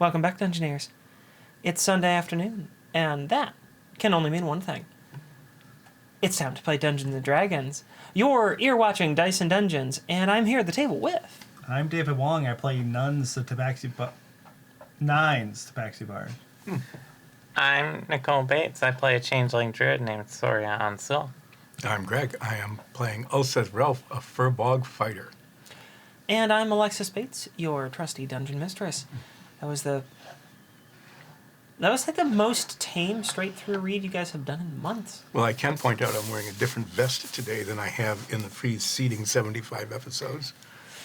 Welcome back, Dungeoneers. It's Sunday afternoon, and that can only mean one thing. It's time to play Dungeons & Dragons. You're ear-watching Dice & Dungeons, and I'm here at the table with... I'm David Wong. I play Nines, the Tabaxi Bard. I'm Nicole Bates. I play a changeling druid named Soria Ansil. I'm Greg. I am playing Ulseth Ralph, a furbog fighter. And I'm Alexis Bates, your trusty dungeon mistress. That was like the most tame, straight-through read you guys have done in months. Well, I can point out I'm wearing a different vest today than I have in the preceding 75 episodes.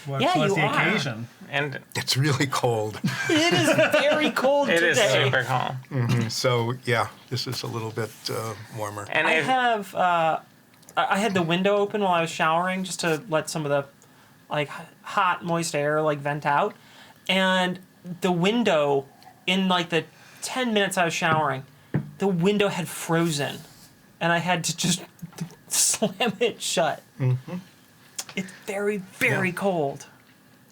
What's you the are. occasion? And It's really cold. It is very cold it today. is super cold. So, yeah, this is a little bit warmer. And I had the window open while I was showering just to let some of the hot, moist air vent out. And the window, in the 10 minutes I was showering, the window had frozen. And I had to just slam it shut. Mm-hmm. It's very, very cold.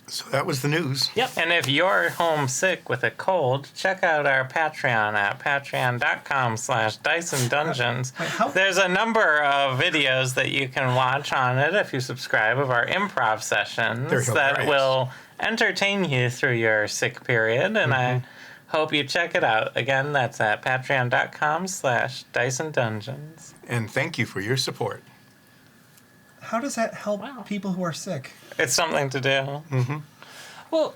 So that was the news. Yep. And if you're homesick with a cold, check out our Patreon at patreon.com/DiceandDungeons. There's a number of videos that you can watch on it if you subscribe of our improv sessions that will entertain you through your sick period. And I hope you check it out. Again, that's at patreon.com/DiceandDungeons. And thank you for your support. How does that help people who are sick? It's something to do. Mm-hmm. Well,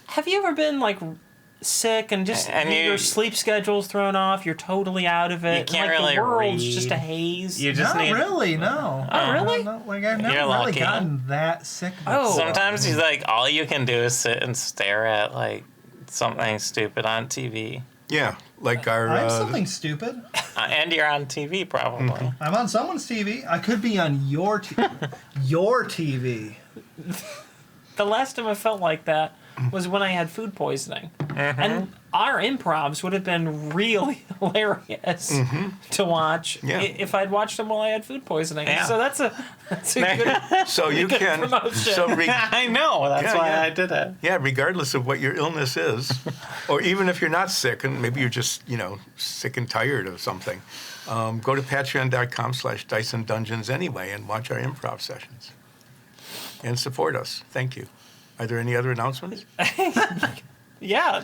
have you ever been sick and just your sleep schedule's thrown off? You're totally out of it. You can't really the world's read. just a haze. You just need... really, no. Oh, really? No, I've never You're really lucky. gotten that sick. Oh. Sometimes you all you can do is sit and stare at something stupid on TV. Yeah, our... I'm something stupid. And you're on TV probably. I'm on someone's TV. I could be on your your TV. The last time I felt like that was when I had food poisoning. And our improvs would have been really hilarious to watch if I'd watched them while I had food poisoning. Yeah. So that's a good So you can... promotion. I know. That's why I did it. Yeah, regardless of what your illness is, or even if you're not sick and maybe you're just, sick and tired of something, go to patreon.com/DiceandDungeons anyway and watch our improv sessions. And support us. Thank you. Are there any other announcements? Yeah,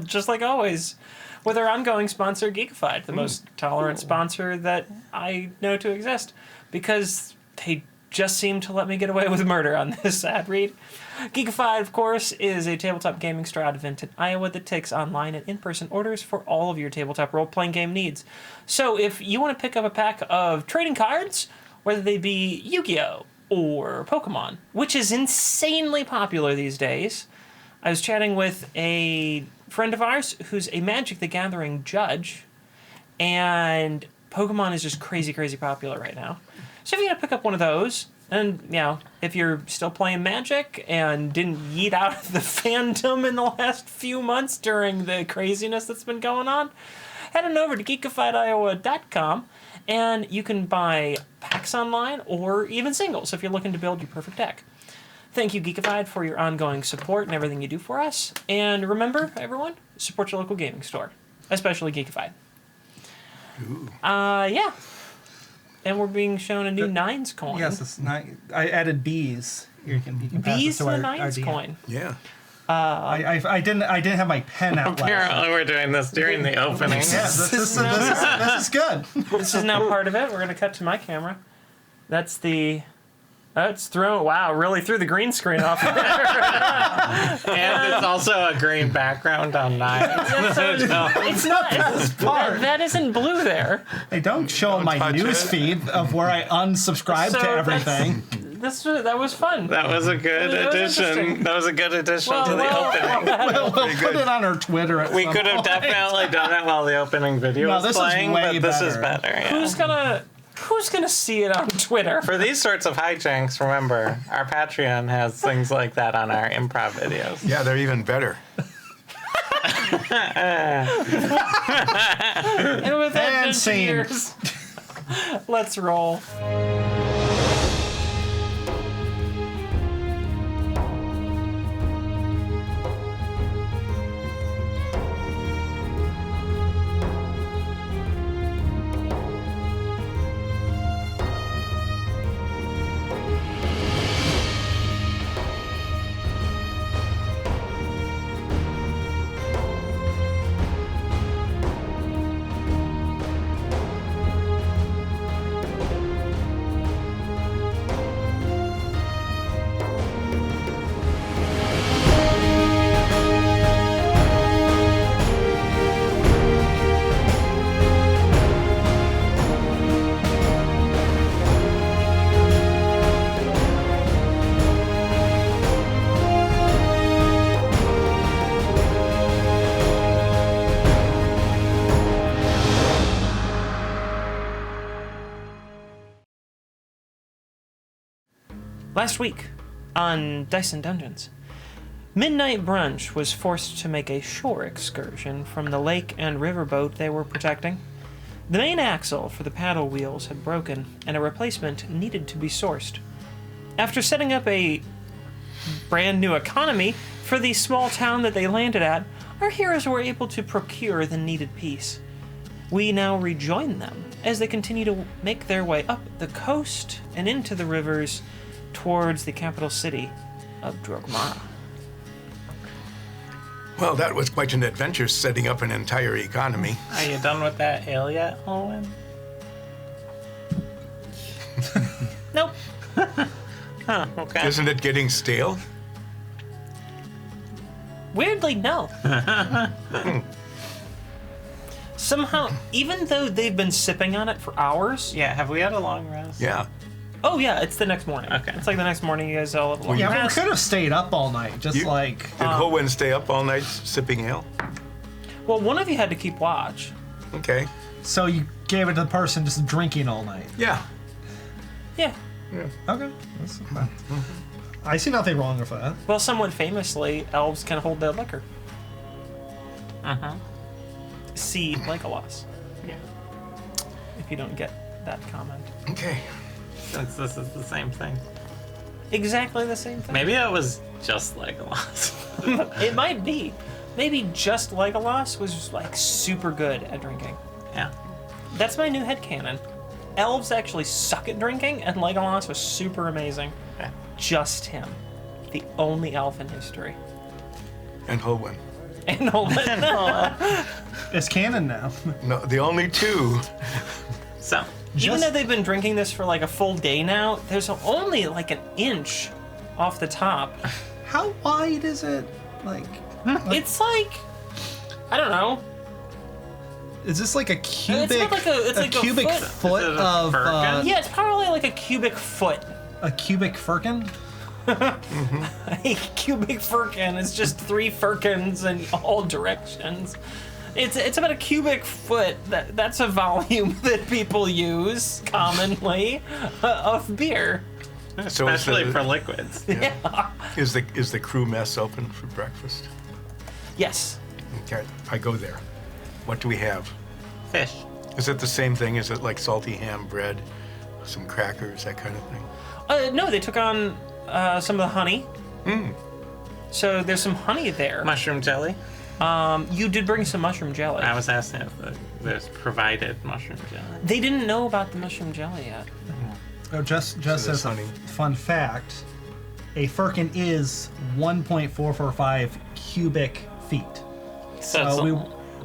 just like always, with our ongoing sponsor, Geekified, the most tolerant sponsor that I know to exist, because they just seem to let me get away with murder on this ad read. Geekified, of course, is a tabletop gaming store out of Vinton, Iowa that takes online and in-person orders for all of your tabletop role-playing game needs. So if you want to pick up a pack of trading cards, whether they be Yu-Gi-Oh! Or Pokemon, which is insanely popular these days. I was chatting with a friend of ours who's a Magic the Gathering judge, and Pokemon is just crazy, crazy popular right now. So if you gotta pick up one of those, and if you're still playing Magic and didn't yeet out of the fandom in the last few months during the craziness that's been going on, head on over to geekifiediowa.com. And you can buy packs online or even singles if you're looking to build your perfect deck. Thank you, Geekified, for your ongoing support and everything you do for us. And remember, everyone, support your local gaming store, especially Geekified. Ooh. Yeah. And we're being shown a new Nines coin. Yes, it's nine. I added bees. You can pass Bees this to in the our Nines DM. coin. Yeah. I didn't have my pen out. Apparently we're doing this during the opening. Yeah, this is good. This is now part of it. We're going to cut to my camera. That's the... it's thrown... Wow, really threw the green screen off there. And it's also a green background on 9. It's not... That isn't blue there. They don't show my news feed of where I unsubscribe to everything. That was fun. That was a good addition. That was a good addition to the opening. We'll put it on our Twitter. We could have definitely done it while the opening video was playing, but this is better. Yeah. Who's gonna see it on Twitter? For these sorts of hijinks, remember, our Patreon has things like that on our improv videos. Yeah, they're even better. And with that, And scene. cheers. Let's roll. Last week on Dice and Dungeons, Midnight Brunch was forced to make a shore excursion from the lake and riverboat they were protecting. The main axle for the paddle wheels had broken, and a replacement needed to be sourced. After setting up a brand new economy for the small town that they landed at, our heroes were able to procure the needed piece. We now rejoin them as they continue to make their way up the coast and into the rivers towards the capital city of Drogmara. Well, that was quite an adventure, setting up an entire economy. Are you done with that ale yet, Owen? Nope. Huh, okay. Isn't it getting stale? Weirdly, no. Somehow, even though they've been sipping on it for hours. Yeah, have we had a long rest? Yeah. Oh, yeah, it's the next morning. Okay. It's like the next morning you guys all have a long Yeah, but we rest. could have stayed up all night, just You- like. Did Howen stay up all night sipping ale? Well, one of you had to keep watch. Okay. So you gave it to the person just drinking all night. Yeah. Yeah. Okay. That's fine. I see nothing wrong with that. Well, somewhat famously, elves can hold their liquor. Uh-huh. See Legolas, Yeah. if you don't get that comment. Okay. Since this is the same thing. Exactly the same thing. Maybe that was just Legolas. It might be. Maybe just Legolas was like super good at drinking. Yeah. That's my new headcanon. Elves actually suck at drinking, and Legolas was super amazing. Okay. Just him. The only elf in history. And Howen. And Nolan. It's canon now. No, the only two. So, Even Just- though they've been drinking this for like a full day now, there's only like an inch off the top. How wide is it? Like, It's like, I don't know. is this like a cubic? not like a- it's like a cubic foot. foot Is it a of firkin? Yeah, it's probably like a cubic foot. a cubic firkin? A cubic firkin is just 3 firkins in all directions. It's about a cubic foot. That's a volume that people use commonly of beer. So is especially the- for liquids. Is the crew mess open for breakfast? Yes. Okay, I go there. What do we have? Fish. Is it the same thing? Is it like salty ham bread, some crackers, that kind of thing? No, they took on some of the honey. So there's some honey there. Mushroom jelly. You did bring some mushroom jelly. I was asking if there's provided mushroom jelly. They didn't know about the mushroom jelly yet. Oh, just there's as a honey. fun fact, a firkin is 1.445 cubic feet. So So it's we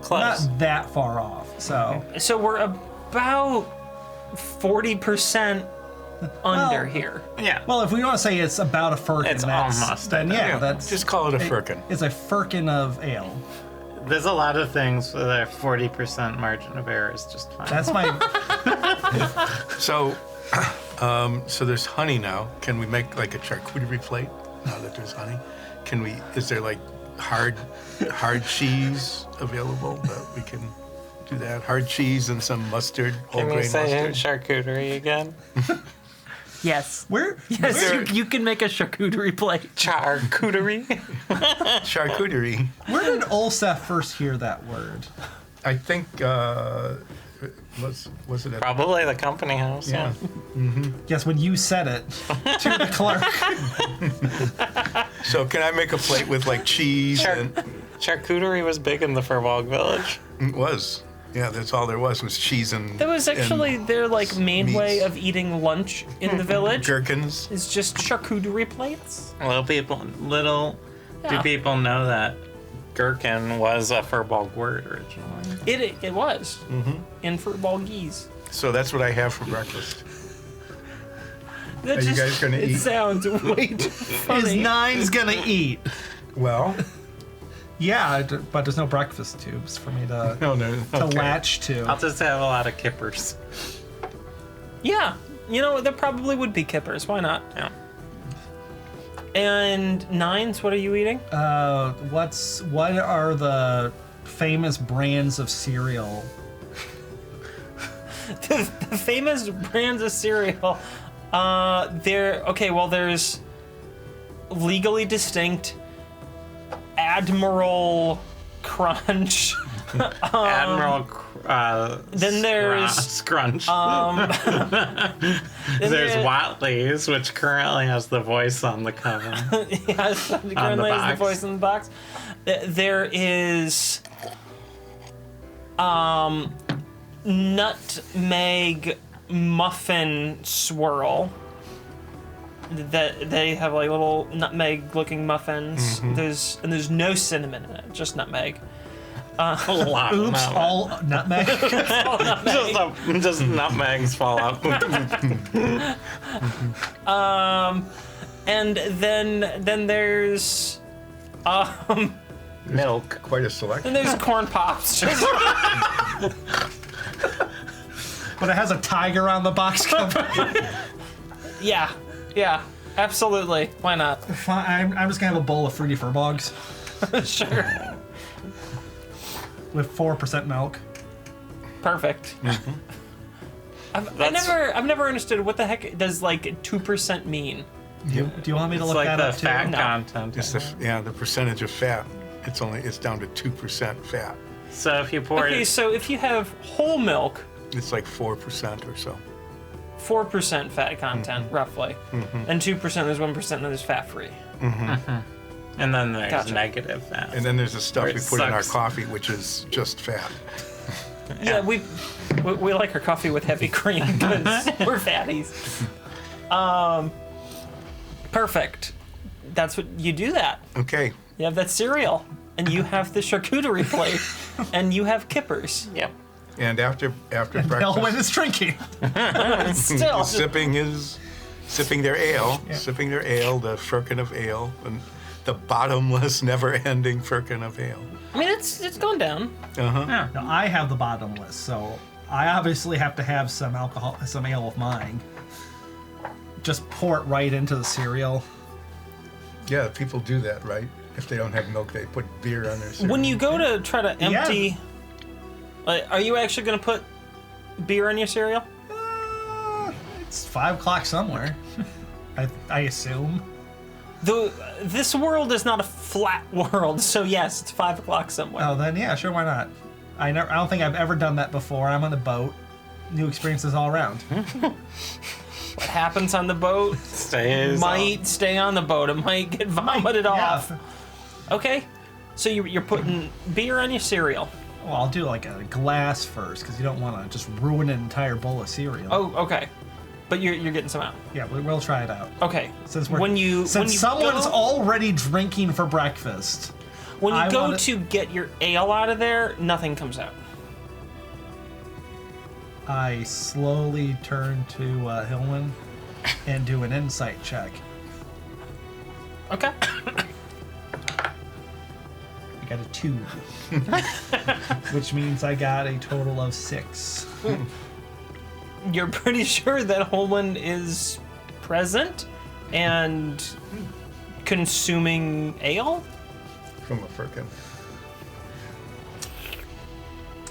close. not that far off. So So we're about 40% under here. Yeah. well, if we want to say it's about a firkin, It's that's, almost, then yeah, that's just call it a firkin. It's a firkin of ale. There's a lot of things with a 40% margin of error is just fine. That's my So, so there's honey now. Can we make like a charcuterie plate now that there's honey? Can we? Is there like hard cheese available that we can do that? Hard cheese and some mustard, whole Can you grain say mustard. charcuterie again? Yes. where. Yes, Where- you can make a charcuterie plate. Charcuterie? Charcuterie. Where did Olsef first hear that word? I think was it at Probably the company house. yeah. Yes, when you said it to the clerk. So can I make a plate with like cheese and Charcuterie was big in the Furbolg village. it was. Yeah, that's all there was cheese and That was actually and their like main meats. way of eating lunch in the village. gherkins. Is just charcuterie plates. Do Yeah. people know that gherkin was a Furbolg word originally? It was in Furbolgese. So that's what I have for breakfast. That Are you guys gonna it eat? sounds way too Is funny. Nine's gonna eat? Well, Yeah, but there's no breakfast tubes for me to no. Okay. latch to. I'll just have a lot of kippers. Yeah, you know there probably would be kippers. Why not? Yeah. And Nines, what are you eating? What are the famous brands of cereal? The famous brands of cereal There's legally distinct Admiral Crunch. Admiral. Then there's Scrunch. then There's Watley's, which currently has the voice on the cover. Yes, currently has the voice in the box. There is Nutmeg Muffin Swirl. That they have like little nutmeg-looking muffins. Mm-hmm. There's no cinnamon in it, just nutmeg. A lot. Oops, all nutmeg. All nutmeg. Just nutmegs fall out. And then there's Milk. Quite a selection. there's corn pops. But it has a tiger on the box cover. Yeah, absolutely. Why not? Fine, I'm just gonna have a bowl of Fruity Furbogs Sure. with 4% milk. Perfect. I've never understood what the heck does like 2% mean. Do you want me to It's look like that the up too? fat No. content. It's the percentage of fat. It's down to 2% fat. So if you pour Okay, it, so if you have whole milk, It's like 4% or so. 4% fat content roughly, and 2% there's 1%, and there's fat free. and then there's Gotcha. negative fat. And then there's the stuff Or we it put in our sucks. coffee, which is just fat. Yeah, we like our coffee with heavy cream because we're fatties. Perfect. That's what you do. That Okay. you have that cereal, and you have the charcuterie plate, and you have kippers. Yep. And after breakfast, Elwin is drinking. Still, sipping their ale, the firkin of ale, and the bottomless, never-ending firkin of ale. I mean, it's gone down. Now, I have the bottomless, so I obviously have to have some alcohol, some ale of mine. Just pour it right into the cereal. Yeah, people do that, right? If they don't have milk, they put beer on their cereal. When you go to try to empty, like, are you actually going to put beer in your cereal? It's 5 o'clock somewhere. I assume. This world is not a flat world, so yes, it's 5 o'clock somewhere. Oh, then yeah, sure, why not? I don't think I've ever done that before. I'm on a boat. New experiences all around. What happens on the boat Stays might stay on the boat. It might get vomited off. Yeah. Okay, so you're putting beer on your cereal. Well, I'll do like a glass first, because you don't want to just ruin an entire bowl of cereal. Oh, okay, but you're getting some out. Yeah, we'll try it out. Okay, Since someone's someone's already drinking for breakfast. when you I go wanna- to get your ale out of there, nothing comes out. I slowly turn to Hillman and do an insight check. Okay. I got a 2. Which means I got a total of 6. You're pretty sure that Holman is present and consuming ale? From a firkin.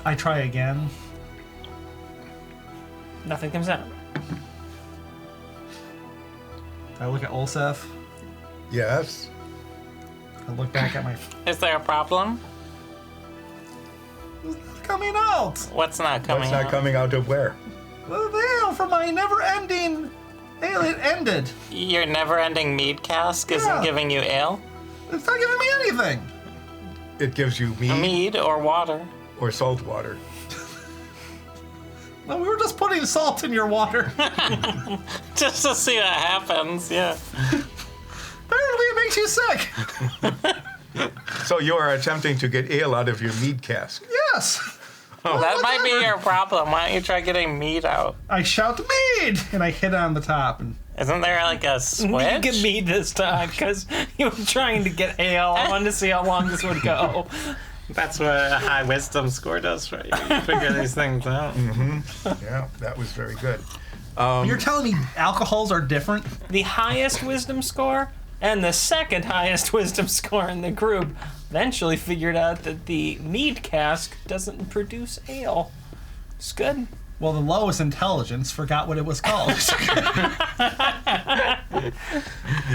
I try again. Nothing comes out. I look at Olsef. Yes. I look back at my... Is there a problem? coming out! What's not coming What's not out? coming out of where? The ale from my never-ending... Ale, it ended. Your never-ending mead cask isn't Yeah. giving you ale? It's not giving me anything. It gives you mead Mead or water? or salt water. No, we were just putting salt in your water. Just to see what happens, yeah. Apparently it makes you sick. So you are attempting to get ale out of your mead cask. Yes. That might be your problem. Why don't you try getting mead out? I shout mead, and I hit it on the top. And Isn't there like a You switch? get me this time because you were trying to get ale. I wanted to see how long this would go. That's what a high wisdom score does for you. You figure these things out. Yeah, that was very good. you're telling me alcohols are different? The highest wisdom score and the second highest wisdom score in the group eventually figured out that the mead cask doesn't produce ale. It's good. Well, the lowest intelligence forgot what it was called.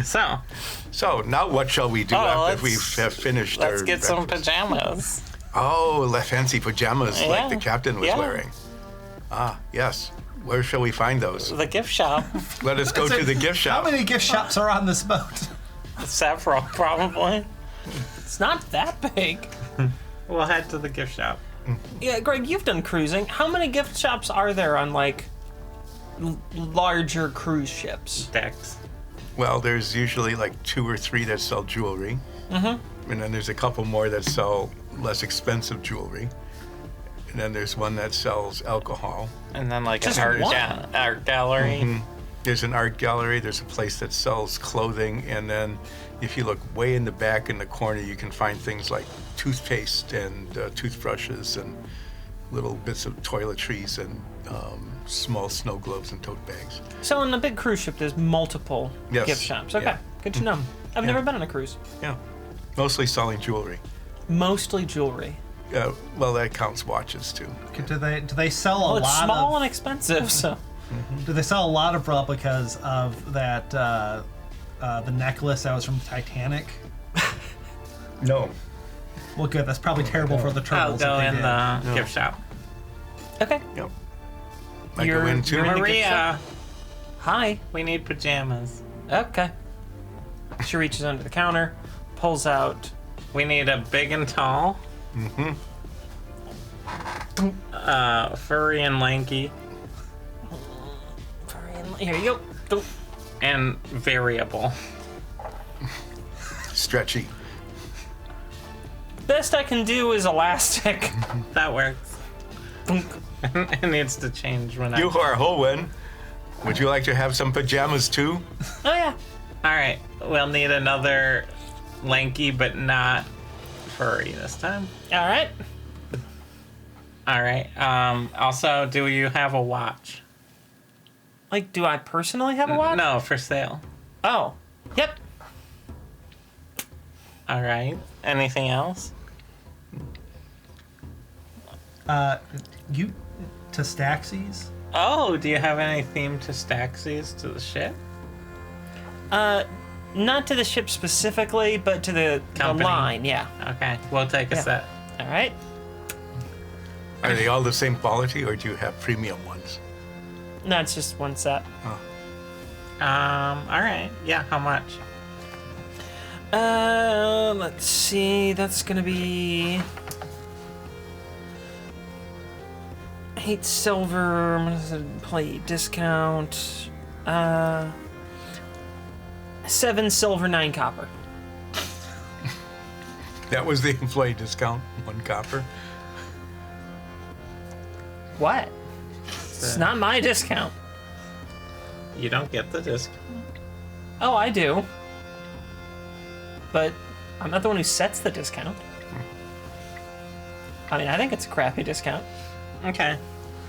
So now what shall we do after we have finished our Let's get some breakfast? pajamas. Oh, the fancy pajamas like the Yeah. captain was Yeah. wearing. Ah, yes. Where shall we find those? The gift shop. Let us go to the gift shop. How many gift shops are on this boat? Several, probably. It's not that big. We'll head to the gift shop. Yeah, Greg, you've done cruising. How many gift shops are there on like larger cruise ships? Decks. Well, there's usually like 2 or 3 that sell jewelry. Mm-hmm. And then there's a couple more that sell less expensive jewelry. And then there's one that sells alcohol. And then like Just an one. art gallery. There's an art gallery. There's a place that sells clothing. And then if you look way in the back in the corner, you can find things like toothpaste and toothbrushes and little bits of toiletries and small snow globes and tote bags. So on a big cruise ship, there's multiple Yes. gift shops. Okay, Yeah. good to know. I've never been on a cruise. Yeah. Mostly selling jewelry. Mostly jewelry. Well, that counts watches too. Do they sell a Well, it's lot small of? and expensive, so. Do they sell a lot of replicas of that the necklace that was from Titanic? No. Well, good. That's probably terrible for the I'll turtles. go if they in did. the gift shop. Okay. Yep. I You're- go in too. you're in the gift Maria, Hi. we need pajamas. Okay. She reaches under the counter, pulls out. We need a big and tall. Furry and lanky. Here you go. And variable. Stretchy. Best I can do is elastic. That works. It needs to change when You are Hoen. Would you like to have some pajamas too? Oh yeah. Alright, we'll need another lanky but not furry this time. All right. Alright, also, do you have a watch? Like, do I personally have a watch? No, for sale. Oh. Yep. Alright, anything else? You to Staxies? Oh, do you have any theme to Staxies to the ship? Not to the ship specifically, but to the Company. line. Yeah. Okay, we'll take a Yeah. set. All right. Are they all the same quality or do you have premium ones? No, it's just one set. Alright, yeah, how much? Let's see. That's gonna be 8 silver. Play discount. 7 silver, 9 copper. That was the employee discount, 1 copper. What? It's not my discount. You don't get the disc. Oh, I do. But I'm not the one who sets the discount. I mean, I think it's a crappy discount. Okay.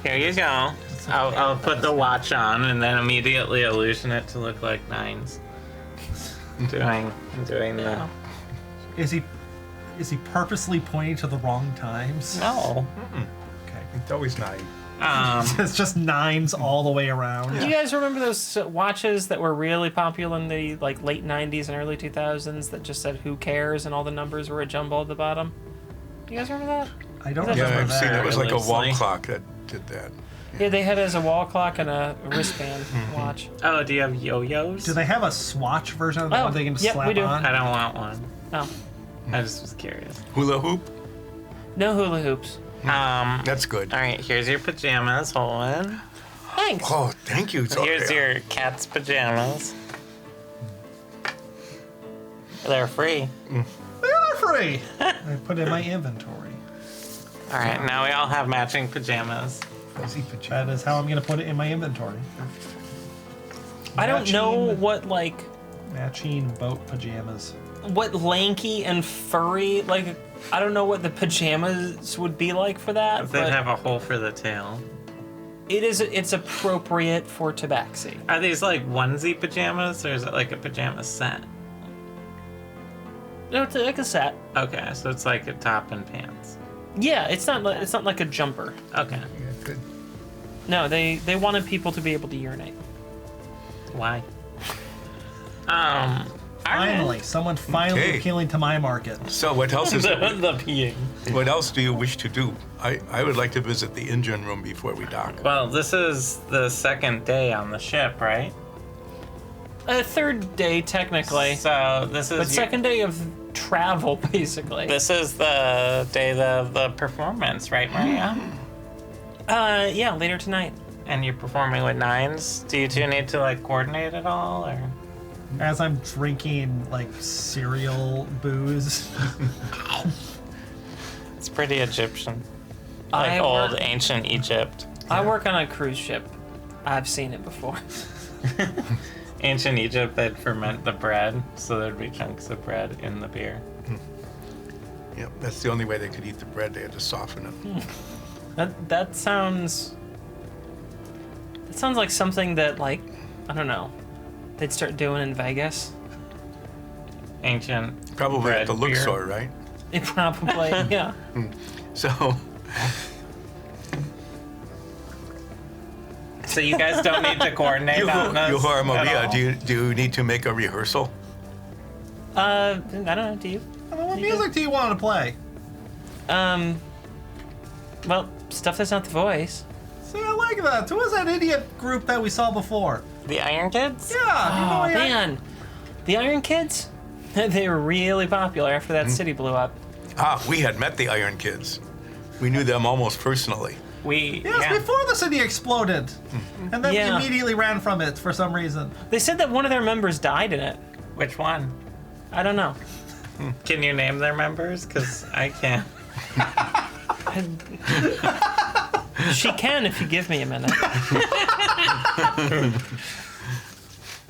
Here you go. I'll put the watch on and then immediately illusion it to look like 9s. Doing the... Is he purposely pointing to the wrong times? No. Okay. It's always 9. It's just 9s all the way around. Do you guys remember those watches that were really popular in the like late 90s and early 2000s that just said "Who cares" and all the numbers were a jumble at the bottom? Do you guys remember that? I don't Yeah, remember I've seen that. it was like a wall loosely. clock that did that. Yeah, they had it as a wall clock and a wristband watch. Oh, do you have yo-yos? Do they have a Swatch version of that Oh, one they can just yep, slap we do. on? I don't want one. Oh, I just was curious. Hula hoop? no hula hoops. That's good. All right, here's your pajamas, Holman. Thanks. Oh, thank you. Here's your cat's pajamas. They're free. They are free! I put it in my inventory. All right, now we all have matching pajamas. Fuzzy That pajamas. is how I'm going to put it in my inventory. I don't know Matching- what like Matching boat pajamas. what lanky and furry like. I don't know what the pajamas would be like for that. They'd But have a hole for the tail. it's appropriate for tabaxi. Are these like onesie pajamas, or is it like a pajama set? No, it's like a set. Okay, so it's like a top and pants. Yeah, it's not like a jumper. Okay. Yeah, good. No, they wanted people to be able to urinate. Why? Finally, someone finally Okay. appealing to my market. So what else is the peeing. what else do you wish to do? I would like to visit the engine room before we dock. Well, this is the second day on the ship, right? A third day, technically. So this is But second day of travel, basically. This is the day of the performance, right, Maria? Yeah, later tonight. And you're performing with nines. Do you two need to like coordinate at all, or? As I'm drinking like cereal booze. It's pretty Egyptian, I like old work- ancient Egypt. I work on a cruise ship. I've seen it before. Ancient Egypt, they'd ferment the bread, so there'd be chunks of bread in the beer. Yeah, that's the only way they could eat the bread. They had to soften it. That sounds like something that, like, I don't know, they'd start doing in Vegas. Ancient Probably bread at the beer. Luxor, right? It probably, yeah. So So you guys don't need to coordinate on this Yuhara at Maria, all? do you need to make a rehearsal? I don't know, do you? What music do you want to play? Well, stuff that's not The Voice. See, I like that. Who was that idiot group that we saw before? The Iron Kids? Yeah, you know, Oh, yeah. man. The Iron Kids? They were really popular after that city blew up. We had met the Iron Kids. We knew them almost personally. Yes, before the city exploded. And then Yeah. we immediately ran from it for some reason. They said that one of their members died in it. Which one? I don't know. Can you name their members? Because I can't. She can if you give me a minute.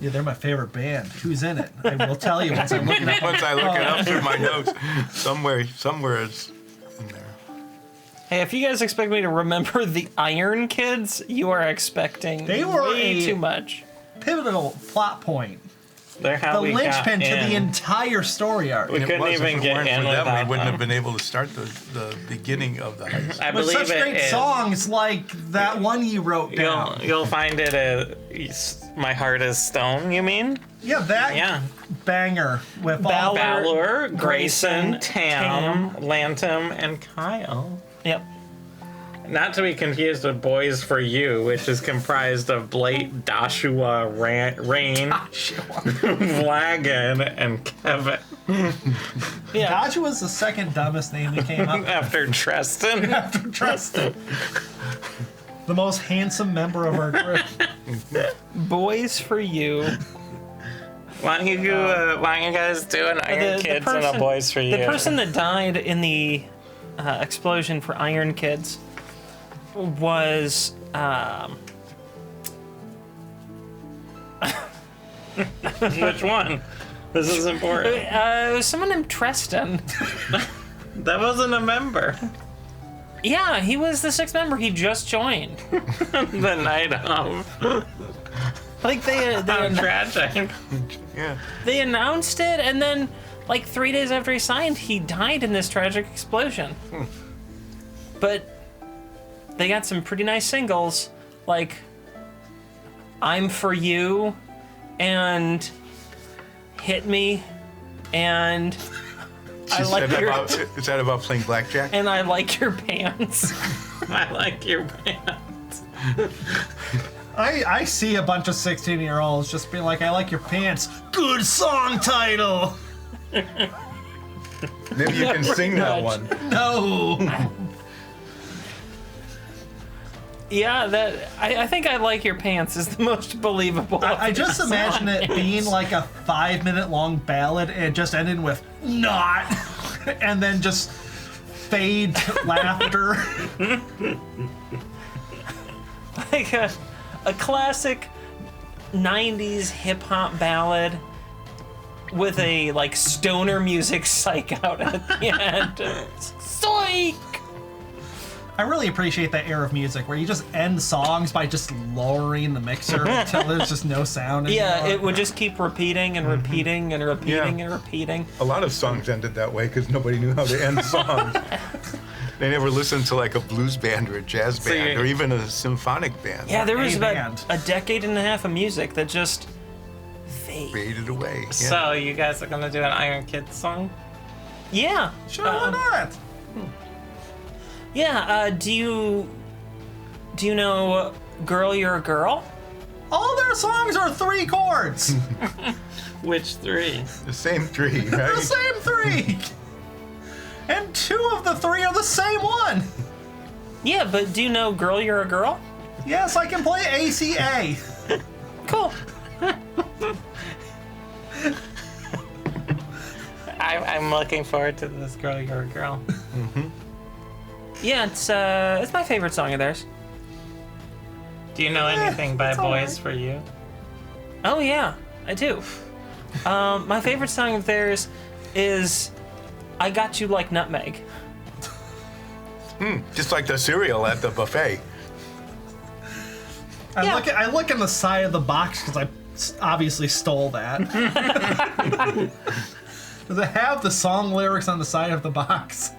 Yeah, they're my favorite band. Who's in it? I will tell you once I look it up. Once I look it up through my notes, somewhere it's in there. Hey, if you guys expect me to remember the Iron Kids, you are expecting They were way a- too much. Pivotal plot point. They're how The we got linchpin to the in. entire story arc. We It couldn't was, even if it get weren't in for them, without we wouldn't them. have been able to start the beginning of the heist. I With believe such it great is. songs like that one you wrote down. You'll find it at My Heart is Stone, you mean? Yeah, that Yeah. banger with all Balor. Balor, Grayson, Grayson, Tam, Lantum, and Kyle. Yep. Not to be confused with Boys for You, which is comprised of Blake, Joshua, Rain, Vlagan, and Kevin. Yeah. Dodge was the second dumbest name we came up with After Tristan. after Tristan. The most handsome member of our group. Boys for You. Why don't you guys do an Iron Kids and a Boys for You? The person that died in the explosion for Iron Kids was Which one? This is important. it was someone named Tristan. That wasn't a member. Yeah, he was the sixth member. He just joined. The night of. Like How tragic. Yeah. they announced it, and then like 3 days after he signed, he died in this tragic explosion. But they got some pretty nice singles, like "I'm for You" and "Hit Me," and I like your Is that about playing blackjack? and I like your pants. I like your pants. I see a bunch of 16-year-olds just being like, I like your pants. Good song title. Maybe you can sing that much. one. No. Yeah, that I think "I Like Your Pants" is the most believable. I just imagine it being like a 5-minute long ballad and just ending with "not," and then just fade laughter. like a classic 90s hip hop ballad with a like stoner music psych out at the end. Psych! I really appreciate that era of music where you just end songs by just lowering the mixer until there's just no sound anymore. Yeah, it would just keep repeating and repeating and repeating and repeating. A lot of songs ended that way because nobody knew how to end songs. They never listened to like a blues band or a jazz band or even a symphonic band. Yeah, there was about band. a decade and a half of music that just Faded away. Yeah. So you guys are gonna do an Iron Kids song? Yeah. Sure, why not? Yeah. Do you know "Girl, You're a Girl"? All their songs are 3 chords. Which 3? The same 3, right? The same 3. And 2 of the 3 are the same one. Yeah, but do you know "Girl, You're a Girl"? Yes, I can play ACA. Cool. I'm looking forward to this "Girl, You're a Girl." Yeah, it's my favorite song of theirs. Do you know anything by it's all Boys right. for You? Oh yeah, I do. My favorite song of theirs is "I Got You Like Nutmeg." Just like the cereal at the buffet. I look in the side of the box because I obviously stole that. Does it have the song lyrics on the side of the box?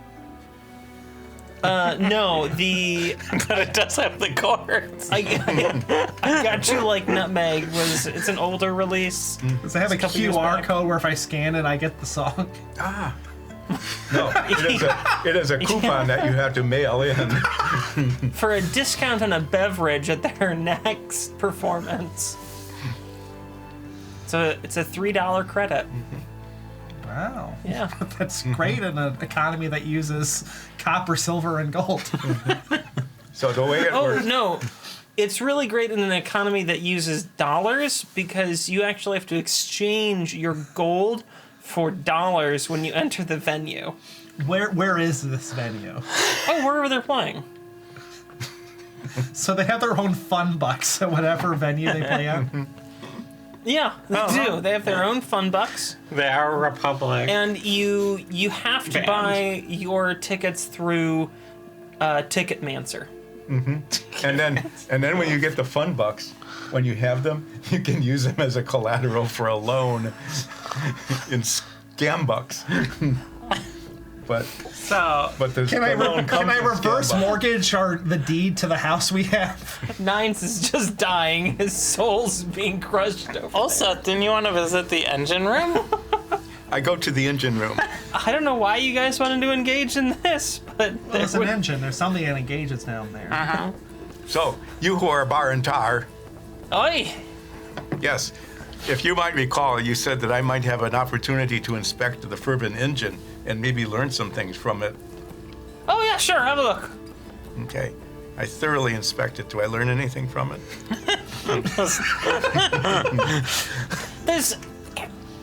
No, the But it does have the chords. I Got You Like Nutmeg it's an older release. Does it have a couple years QR back. code where if I scan it, I get the song? No, it is a coupon that you have to mail in. For a discount on a beverage at their next performance. So it's a $3 credit. Wow. Yeah. That's great in an economy that uses copper, silver, and gold. So the way it Oh works. no. It's really great in an economy that uses dollars because you actually have to exchange your gold for dollars when you enter the venue. Where is this venue? Oh, wherever they're playing. So they have their own fun bucks at whatever venue they play at. Yeah, they do. They have their own fun bucks. They are a republic. And you have to Band. buy your tickets through Ticketmancer. And then when you get the fun bucks, when you have them, you can use them as a collateral for a loan in scam bucks. But the Can I loan comes can I in reverse scam bucks. mortgage or the deed to the house we have? Nines is just dying. His soul's being crushed over. Also, didn't you want to visit the engine room? I go to the engine room. I don't know why you guys wanted to engage in this, but There's an engine. There's something that engages down there. So, you who are bar and tar, Oi! yes, if you might recall, you said that I might have an opportunity to inspect the Furbin engine and maybe learn some things from it. Oh yeah, sure. Have a look. Okay. I thoroughly inspected. Do I learn anything from it? There's,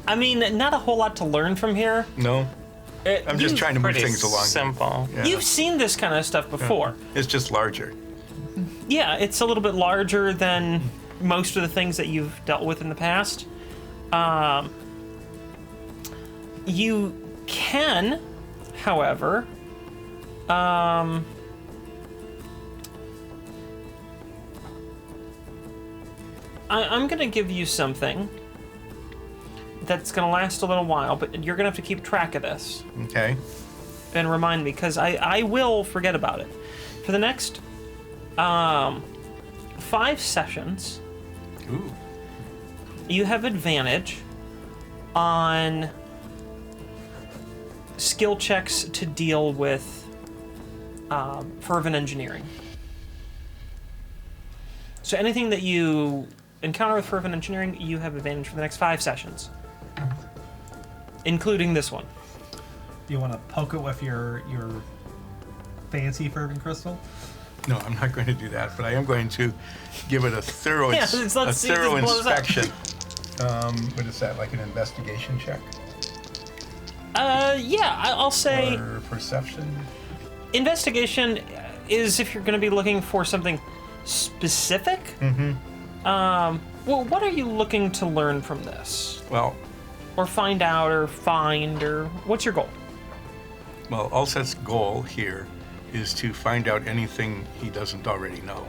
I mean, not a whole lot to learn from here. No? I'm just trying to move Pretty things along. simple. Yeah. You've seen this kind of stuff before. It's just larger. Yeah, it's a little bit larger than most of the things that you've dealt with in the past. You can, however, I'm going to give you something that's going to last a little while, but you're going to have to keep track of this Okay. and remind me, because I will forget about it. For the next 5 sessions, Ooh. you have advantage on skill checks to deal with fervent engineering. So anything that you encounter with fervent engineering, you have advantage for the next 5 sessions, including this one. Do you want to poke it with your fancy fervent crystal? No, I'm not going to do that, but I am going to give it a thorough, Yeah, let's see if this blows up. inspection. What is that, like an investigation check? Yeah, I'll say Or perception? investigation is if you're going to be looking for something specific. Well, what are you looking to learn from this? Well, Or find out, or find, or what's your goal? Ulset's goal here is to find out anything he doesn't already know.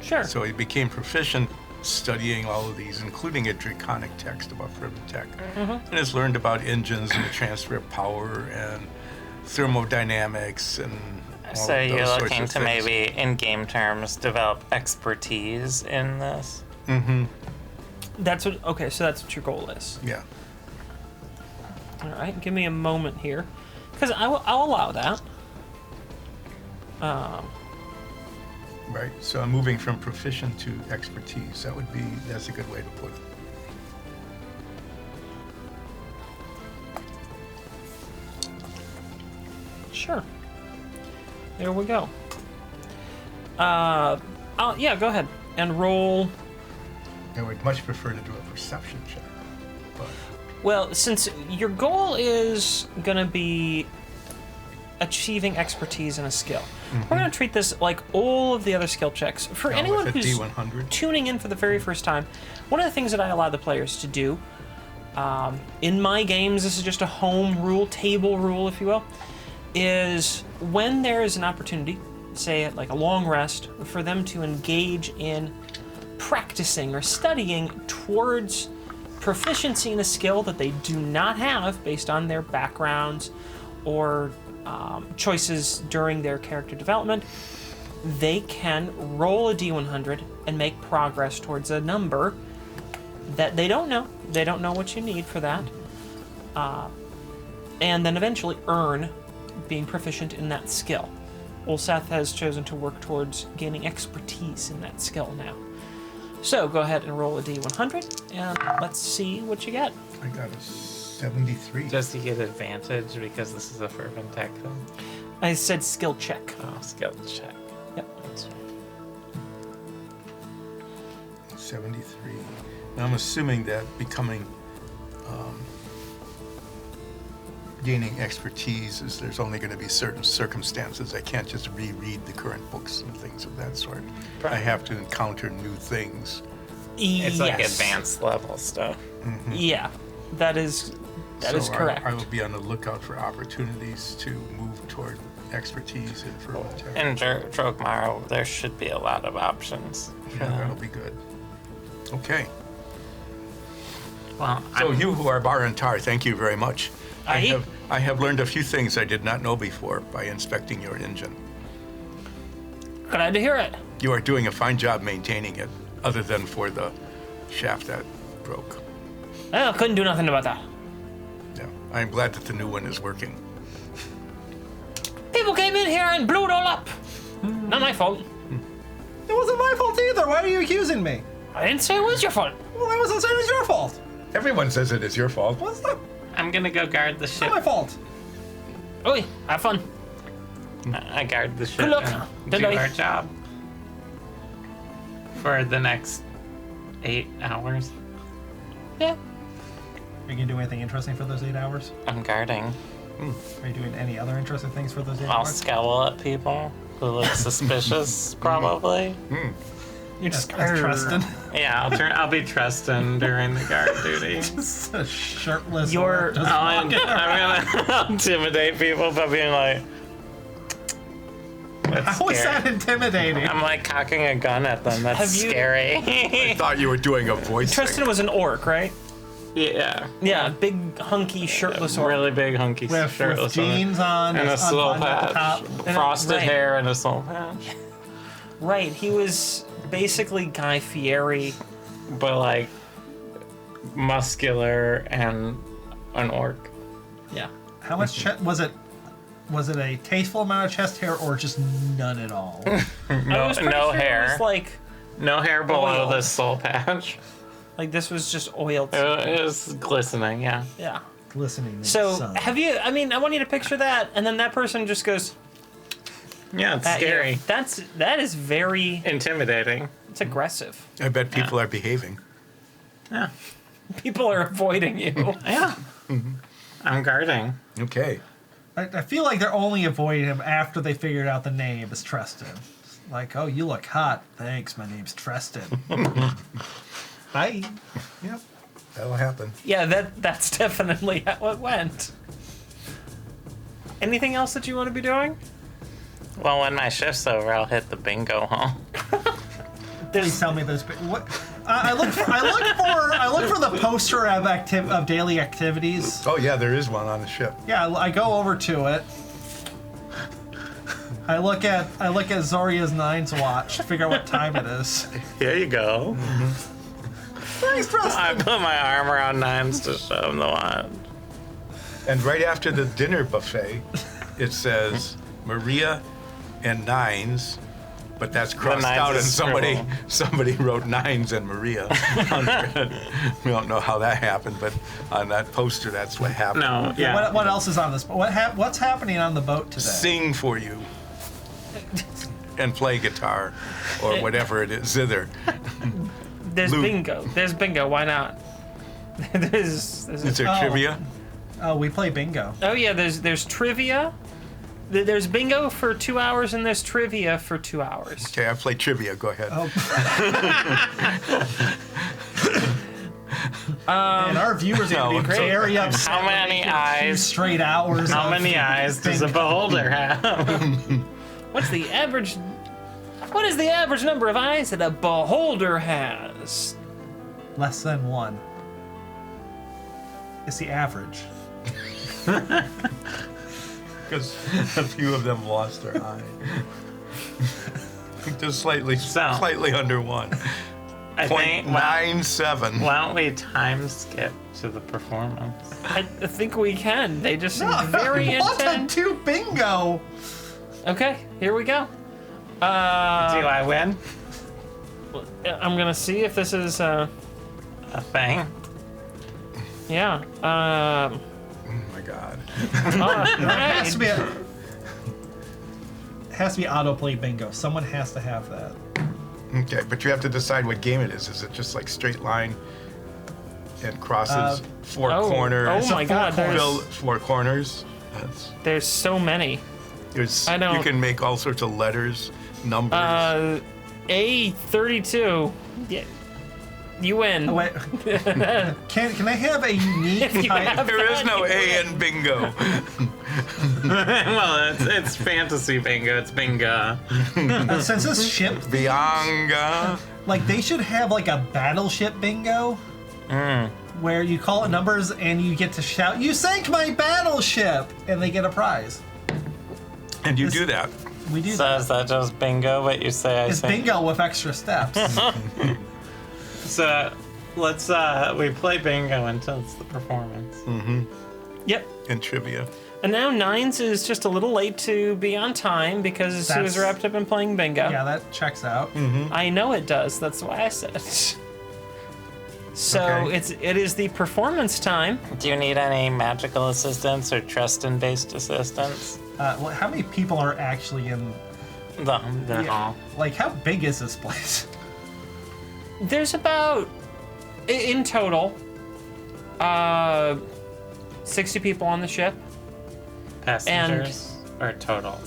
Sure. So he became proficient studying all of these, including a draconic text about fervent tech, and has learned about engines and the transfer of power and thermodynamics and So of you're those sorts looking of to things. maybe, in game terms, develop expertise in this? That's what. Okay, so that's what your goal is. Yeah. All right, give me a moment here, because I'll allow that. Right. So I'm moving from proficient to expertise. That's a good way to put it. Sure. There we go. Yeah, go ahead and roll. I would much prefer to do a perception check. But Well, since your goal is gonna be achieving expertise in a skill, we're gonna treat this like all of the other skill checks. For now anyone with a who's D100. tuning in for the very first time, one of the things that I allow the players to do in my games, this is just a home rule, table rule, if you will, is when there is an opportunity, say like a long rest, for them to engage in practicing or studying towards proficiency in a skill that they do not have based on their backgrounds or choices during their character development, they can roll a D100 and make progress towards a number that they don't know. They don't know what you need for that. And then eventually earn being proficient in that skill. Ulseth has chosen to work towards gaining expertise in that skill now. So go ahead and roll a D100 and let's see what you get. I got a 73. Just to get advantage because this is a fervent tech thing. I said skill check. Oh, skill check. Yep. That's right. 73. Now I'm assuming that becoming, gaining expertise is there's only going to be certain circumstances. I can't just reread the current books and things of that sort. I have to encounter new things. It's like Yes. advanced level stuff. Yeah, that is So correct. I will be on the lookout for opportunities to move toward expertise in fervent tech. In Drogmara, there should be a lot of options. For Yeah, that'll that. be good. Okay. Well, So you who are Bar and Tar, thank you very much. Aye. I have learned a few things I did not know before by inspecting your engine. Glad to hear it. You are doing a fine job maintaining it, other than for the shaft that broke. Well, couldn't do nothing about that. Yeah, I'm glad that the new one is working. People came in here and blew it all up. Not my fault. It wasn't my fault either. Why are you accusing me? I didn't say it was your fault. Well, I wasn't saying it was your fault. Everyone says it is your fault. What's that? I'm gonna go guard the It's ship. not my fault. Oi, have fun. I guard the ship Good luck. and Good do night. our job for the next 8 hours. Yeah. Are you gonna do anything interesting for those 8 hours? I'm guarding. Are you doing any other interesting things for those 8 I'll hours? scowl at people who look suspicious, probably. You're just That's Tristan. Yeah, I'll be Tristan during the guard duty. Just a shirtless. You're- orc just I'm walking around. gonna intimidate people by being like. That's How is scary. that intimidating? I'm like cocking a gun at them. That's Have you- scary. I thought you were doing a voice Tristan thing. was an orc, right? Yeah. Yeah, big, hunky, shirtless orc. Really big, hunky With shirtless jeans on, and a just soul unbuttoned at the patch, top. frosted right. hair, and a soul patch. Right, he was basically Guy Fieri. But like muscular and an orc. Yeah. How much was it? Was it a tasteful amount of chest hair or just none at all? I No, was pretty no sure hair. It was like No hair below Oil. the soul patch. this was just oiled. It was glistening, yeah. Yeah. Glistening in the So sun. have you? I mean, I want you to picture that, and then that person just goes Yeah, it's at you. scary. That is very. Intimidating. It's aggressive. I bet people are behaving. Yeah. People are avoiding you. Yeah. I'm guarding. Okay. I feel like they're only avoiding him after they figured out the name is Tristan. Like, oh, you look hot. Thanks, my name's Tristan. Hi. Yep. That'll happen. Yeah, that's definitely how it went. Anything else that you want to be doing? Well, when my shift's over, I'll hit the bingo hall. Please tell me this. What? I look for the poster of daily activities. Oh yeah, there is one on the ship. Yeah, I go over to it. I look at Zoria's Nines watch to figure out what time it is. Here you go. Thanks, Preston. I put my arm around Nines to show him the watch. And right after the dinner buffet, it says Maria and Nines, but that's crossed Nines out, and is somebody wrote Nines and Maria under it. We don't know how that happened, but on that poster, that's what happened. No, yeah. What else is on this? What's happening on the boat today? Sing for you and play guitar or whatever it is, zither. There's Luke. bingo. There's bingo. Why not? Is there trivia? Oh, we play bingo. Oh yeah, there's trivia. There's bingo for 2 hours and there's trivia for 2 hours. Okay, I play trivia. Go ahead. Oh. And our viewers are going to be very upset. How many eyes? Straight hours. How of many eyes does a bingo. beholder have? What's the average? What is the average number of eyes that a beholder has? Less than one. It's the average. Because a few of them lost their eye. Just slightly under one. I think. Well, 0.97. why don't we time skip to the performance? I think we can. They just seem very What a intense. two bingo! Okay, here we go. Do I win? I'm gonna see if this is A thing? yeah. Oh my God. Has to be autoplay bingo. Someone has to have that. Okay, but you have to decide what game it is. Is it just like straight line and crosses, four corners? Oh my God! Fill four corners. There's so many. I don't- You can make all sorts of letters, numbers. A32. Yeah, you win. Oh, wait. Can I have a unique type? There is no A in bingo. Well, it's fantasy bingo. It's bingo. Since this ship, Bianga. like they should have like a battleship bingo, where you call it numbers and you get to shout, "You sank my battleship!" and they get a prize. And you do that. We do So that. is that just bingo? But you say I It's think. bingo with extra steps. So let's we play bingo until it's the performance. Yep. And trivia. And now Nines is just a little late to be on time because he was That's- wrapped up in playing bingo. Yeah, that checks out. I know it does. That's why I said it. So Okay. it is the performance time. Do you need any magical assistance or trust-based assistance? Well, how many people are actually in? The hall. Like, how big is this place? There's about in total 60 people on the ship. Passengers or total?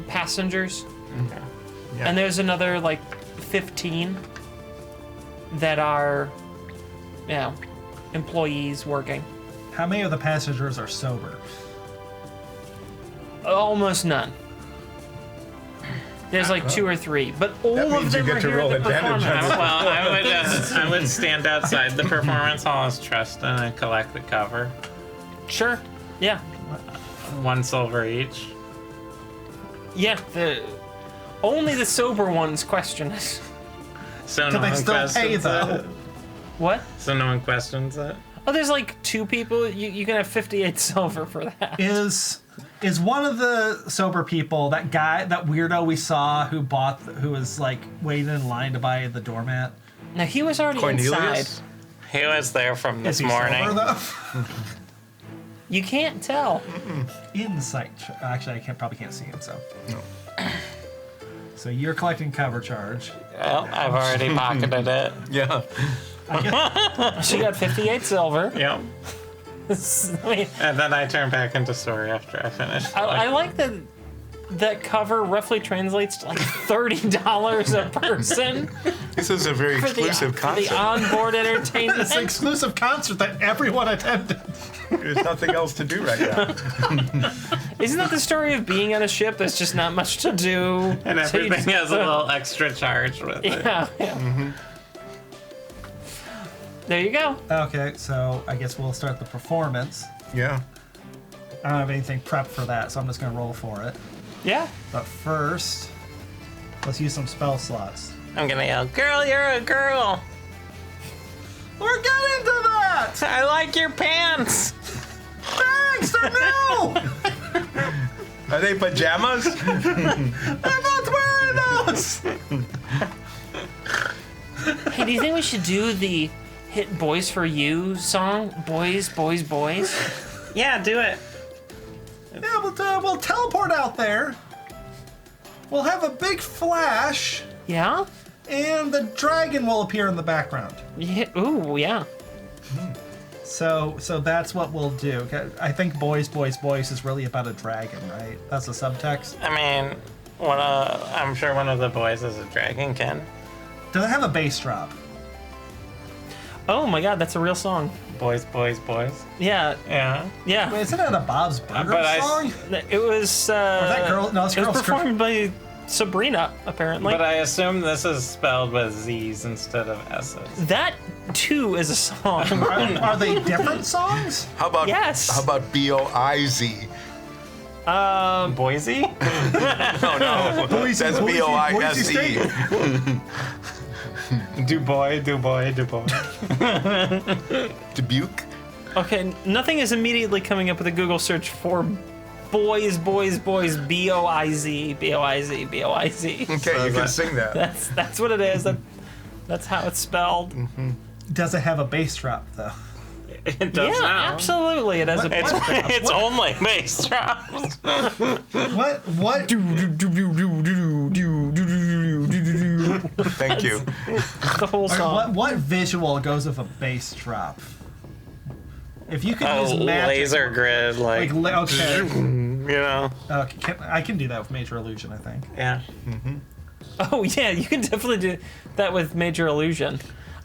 Passengers. Okay. Yeah. And there's another like 15 that are, employees working. How many of the passengers are sober? Almost none. There's like 2 or 3, but all That of means you them get are to here roll at the advantage on performance. Well, I would stand outside the performance hall as Tristan and collect the cover. Sure. Yeah. 1 silver each. Yeah. Only the sober ones question it. So Do no they one still pay questions though? it. What? So no one questions it. Oh, there's like 2 people. You can have 58 silver for that. Is one of the sober people that guy, that weirdo we saw who was like waiting in line to buy the doormat? Now he was already inside. Cornelius? He was there from Is this he morning. sober though? You can't tell. Insight. Actually, probably can't see him. So. So you're collecting cover charge. Well, I've already pocketed it. Yeah. She got 58 silver. Yep. I mean, And then I turn back into story after I finish. I like that cover roughly translates to like $30 a person This is a very for exclusive the concept. onboard entertainment. It's an exclusive concert that everyone attended. There's nothing else to do right now. Isn't that the story of being on a ship? There's just not much to do. And So you everything just- has a little extra charge with it. Yeah. There you go. Okay, so I guess we'll start the performance. Yeah. I don't have anything prepped for that, so I'm just gonna roll for it. Yeah. But first, let's use some spell slots. I'm gonna yell, "Girl, you're a girl! We're getting to that! I like your pants!" Thanks, they're new! Are they pajamas? I'm not wearing those! Hey, do you think we should do the hit Boys for You song? Boys, boys, boys? Yeah, do it. Yeah, we'll teleport out there. We'll have a big flash, Yeah? and the dragon will appear in the background. Yeah. Ooh, yeah. So that's what we'll do. I think Boys, Boys, Boys is really about a dragon, right? That's the subtext. I mean, I'm sure one of the boys is a dragonkin. Does it have a bass drop? Oh my god, that's a real song. Boys, boys, boys. Yeah. Yeah. Yeah. Wait, isn't that a Bob's Burgers but song? It was. that girl? No, it's it was Girls performed by Sabrina, apparently. But I assume this is spelled with Z's instead of S's. That too is a song. Are they different songs? How about Yes. How about BOIZ? Boise? Oh no, Boise, that's Boise, Boise State. BOISE. Du boy, du boy, du boy. Dubuque. Okay, nothing is immediately coming up with a Google search for boys, boys, boys, B-O-I-Z, B-O-I-Z, B-O-I-Z. Okay, you can sing that. That's what it is. That's how it's spelled. Does it have a bass drop though? It does Yeah, now. absolutely. It has a It's, bass drop. it's only bass drops. What? Thank you. The whole song. What visual goes with a bass drop? If you could use A magic, laser grid, like, okay, you know. I can do that with Major Illusion, I think. Yeah. Oh yeah, you can definitely do that with Major Illusion.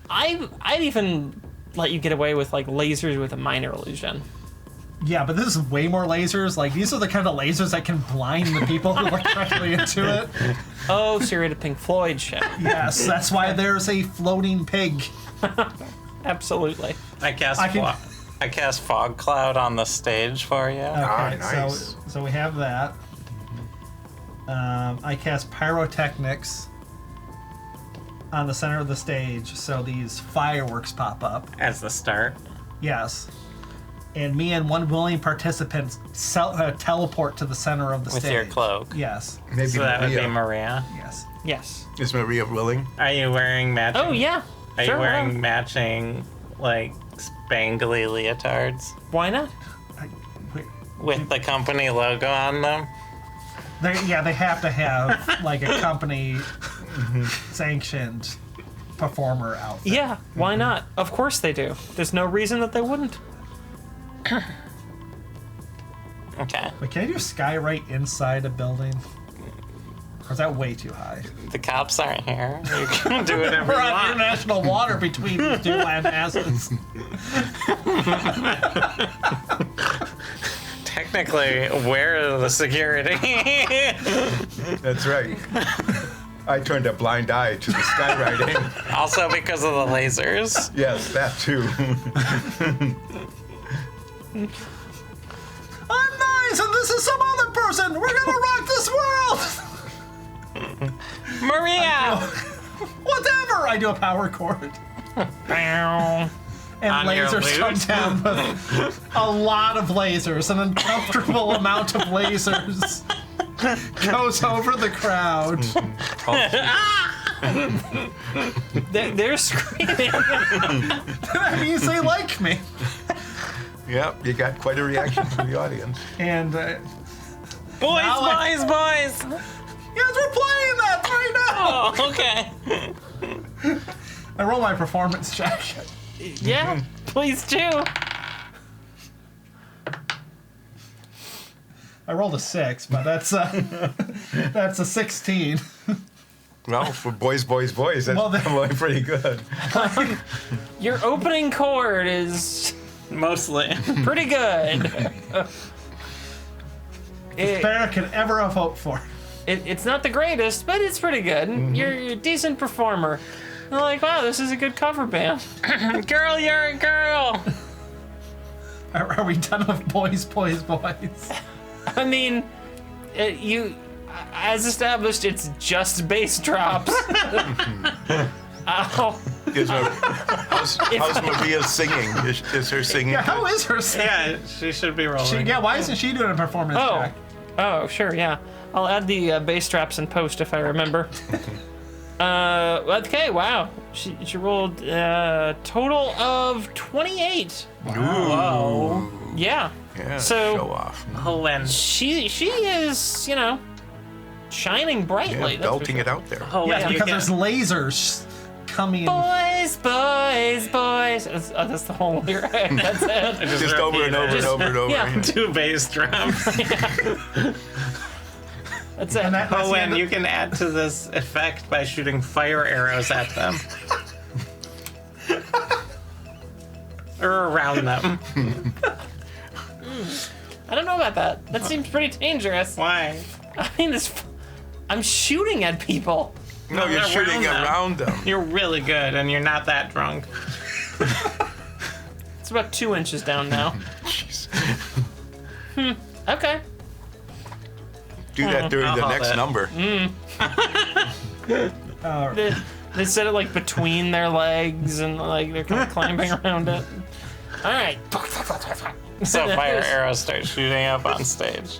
I'd even let you get away with like lasers with a Minor Illusion. Yeah, but this is way more lasers. Like these are the kind of lasers that can blind the people who look directly into it. Oh, so you're at a Pink Floyd show. Yes, that's why there's a floating pig. Absolutely. I cast fog cloud on the stage for you. Okay, nice. so we have that. I cast pyrotechnics on the center of the stage, so these fireworks pop up. As the start. Yes. And me and one willing participant teleport to the center of the With stage. your cloak. Yes. Maybe So that would be Maria. Maria. Yes. Yes. Is Maria willing? Are you wearing matching? Oh yeah. Are Sure, you wearing whatever. matching, like, spangly leotards Why not? with the company logo on them? They have to have like a company sanctioned performer outfit. Yeah. Why not? Of course they do. There's no reason that they wouldn't. Okay. But can I do skywrite inside a building? Or is that way too high? The cops aren't here. You can do whatever We're you on want. international water between these two land masses. Technically, we're the security. That's right. I turned a blind eye to the skywriting. Also because of the lasers. Yes, that too. I'm nice, and this is some other person. We're gonna rock this world. Maria! Whatever. I do a power chord, Bow. and On your lasers come lute? down with a lot of lasers. An uncomfortable amount of lasers goes over the crowd. They're screaming. That means they like me. Yep, you got quite a reaction from the audience. And Boys, Now I- boys! yes, we're playing that right now. Oh, okay. I roll my performance check. Yeah. Please do. I rolled a 6, but that's a 16. Well, for boys, that's Well, then- probably pretty good. Your opening chord is Mostly. pretty good. Better could ever have hoped for. It's not the greatest, but it's pretty good. You're a decent performer. I'm like, wow, this is a good cover band. Girl, you're a girl! Are we done with boys? I mean, as established, it's just bass drops. Ow. How's Maria singing? Is her singing? Yeah, how is her singing? Yeah, she should be rolling. Why isn't she doing a performance check? Oh, sure, yeah. I'll add the bass drops in post if I remember. Okay, wow. She rolled a total of 28. Whoa. Yeah. Yeah, So- show off. Hoen. She is, shining brightly. Yeah, that's belting for it out there. Hoen, Yes, you because can- there's lasers coming. Boys. That's the whole lyric. That's it. Just over and over and over and over. Yeah. 2 bass drums. That's it. And that's the Hoen, end of- you can add to this effect by shooting fire arrows at them. Or around them. I don't know about that. That seems pretty dangerous. Why? I mean, I'm shooting at people. No, you're Around shooting them. around them. You're really good, and you're not that drunk. It's about 2 inches down now. Jeez. Okay. Do that during I'll the hold next it. number. They set it like between their legs and like they're kind of climbing around it. All right. So fire arrows start shooting up on stage.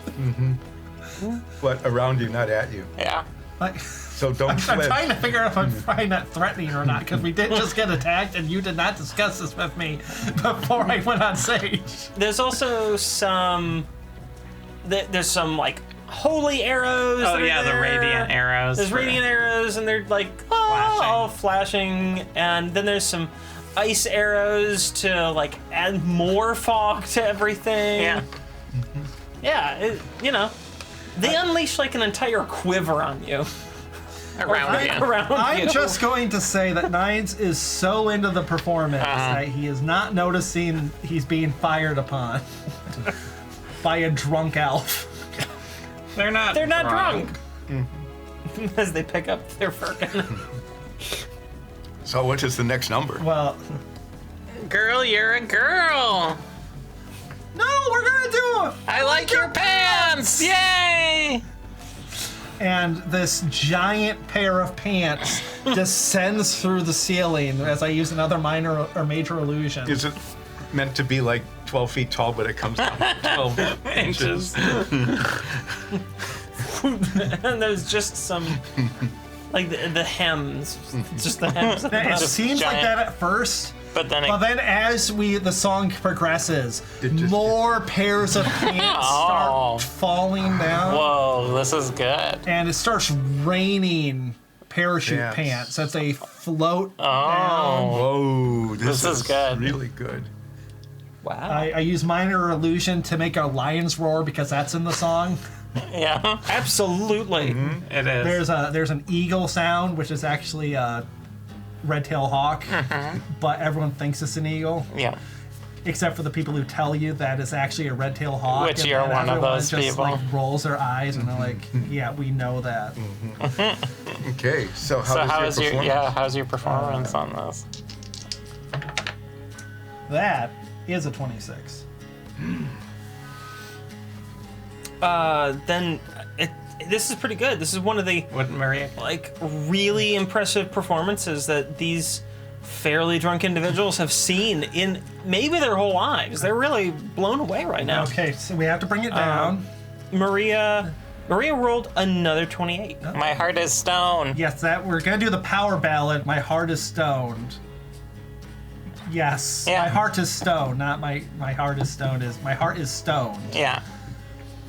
But around you, not at you. Yeah. Like, So don't I'm flip. trying to figure out if I'm finding that threatening or not, because we did just get attacked, and you did not discuss this with me before I went on stage. There's also some. There's some like holy arrows. Oh that are yeah, the there. radiant arrows. There's for- radiant arrows, and they're like Flashing. all flashing, and then there's some ice arrows to like add more fog to everything. Yeah. Yeah, they unleash like an entire quiver on you. Around you. Around I'm you. just going to say that Nines is so into the performance Uh-huh. that he is not noticing he's being fired upon by a drunk elf. They're not drunk. As they pick up their firkin. So what is the next number? Well, Girl, you're a girl. no, we're gonna do it! I like your pants. Yay! And this giant pair of pants descends through the ceiling as I use another minor or major illusion. Is it meant to be like 12 feet tall, but it comes down 12 inches? And there's just some, like the hems, just the hems. At the It bottom. seems like giant. that at first, But then but then as the song progresses, It just- more pairs of pants Oh. start falling down, whoa, this is good. and it starts raining parachute Yes. pants as they float down. Oh. Whoa, This is good. Really good. Wow. I use minor illusion to make a lion's roar because that's in the song. Yeah. Absolutely. It is. There's an eagle sound, which is actually a red-tailed hawk, but everyone thinks it's an eagle, Yeah. except for the people who tell you that it's actually a red-tailed hawk. Which and you're then one of everyone those just, people. Like, rolls their eyes and they're like, "Yeah, we know that." Okay, so So how's your performance? how's your performance on this? That is a 26. Then this is pretty good. This is one of the What Maria? like really impressive performances that these fairly drunk individuals have seen in maybe their whole lives. They're really blown away right now. Okay, so we have to bring it down. Maria rolled another 28. My heart is stone. Yes, that we're gonna do the power ballad. My heart is stoned. Yes, Yeah. my heart is stoned. Not my heart is stoned. Is my heart is stoned. Yeah.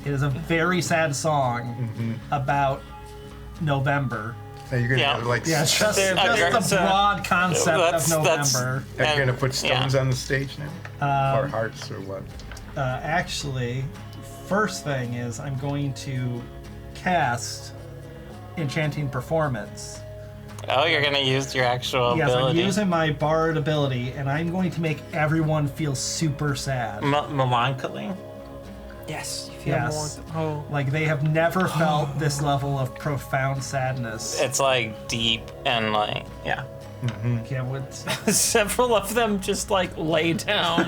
It is a very sad song about November. Now you're gonna Yeah. have, like, Yeah, it's just, There- just the so- broad concept That's- of that's- November. are you gonna put yeah. stones on the stage now? Or hearts or what? Actually, first thing is I'm going to cast Enchanting Performance. Oh, you're gonna use your actual Yes, ability. I'm using my bard ability, and I'm going to make everyone feel super sad. Melancholy. Yes. You feel Yes. more. Like they have never felt this level of profound sadness. It's like deep and like yeah. Yeah, what? Several of them just like lay down.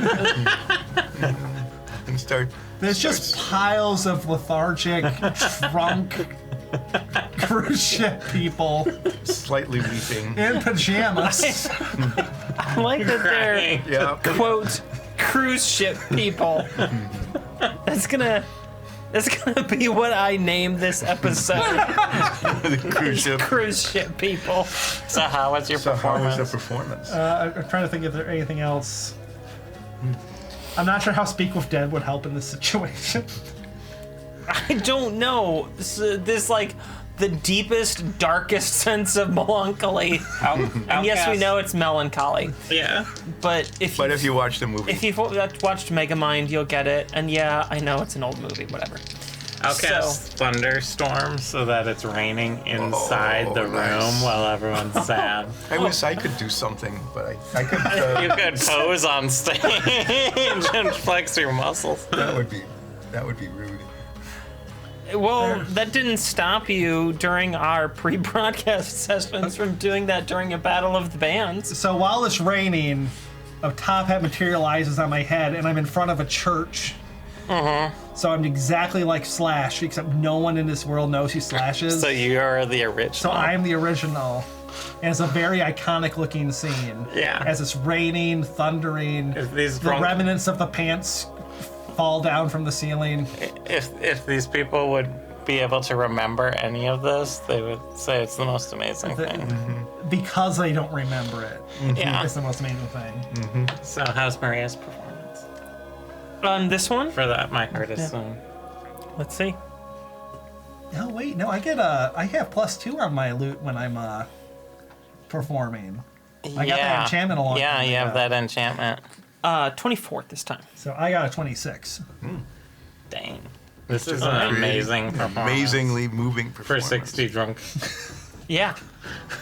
And start. There's just piles of lethargic, drunk cruise ship people Slightly weeping. in pajamas. I like that they're Yeah. quote cruise ship people. That's gonna be what I name this episode. The cruise ship. Cruise ship people. So how was your So how performance? was the performance? I'm trying to think if there's anything else. I'm not sure how Speak with Dead would help in this situation. I don't know. This like the deepest, darkest sense of melancholy. And yes, we know it's melancholy. Yeah. But if You watch the movie, if you've watched Megamind, you'll get it. And yeah, I know it's an old movie, whatever. I'll cast thunderstorm so that it's raining inside the room nice. while everyone's sad. I wish I could do something, but I could. You could pose on stage and flex your muscles. that would be rude. Well, that didn't stop you during our pre-broadcast sessions from doing that during a battle of the bands. So while it's raining, a top hat materializes on my head, and I'm in front of a church. So I'm exactly like Slash, except no one in this world knows who Slash is. So you're the original. So I'm the original. And it's a very iconic looking scene. Yeah. As it's raining, thundering, If these the drunk- remnants of the pants fall down from the ceiling. If these people would be able to remember any of this, they would say it's the most amazing thing. Because they don't remember it. Yeah. It's the most amazing thing. So how's Maria's performance? On this one, For that, my heart is soon. let's see. Oh wait, no, I have +2 on my loot when I'm performing. I got that enchantment along. Yeah, you have that enchantment. 24th this time. So I got a 26. Dang. This is an amazing performance. Amazingly moving For performance. 60 drunk. Yeah.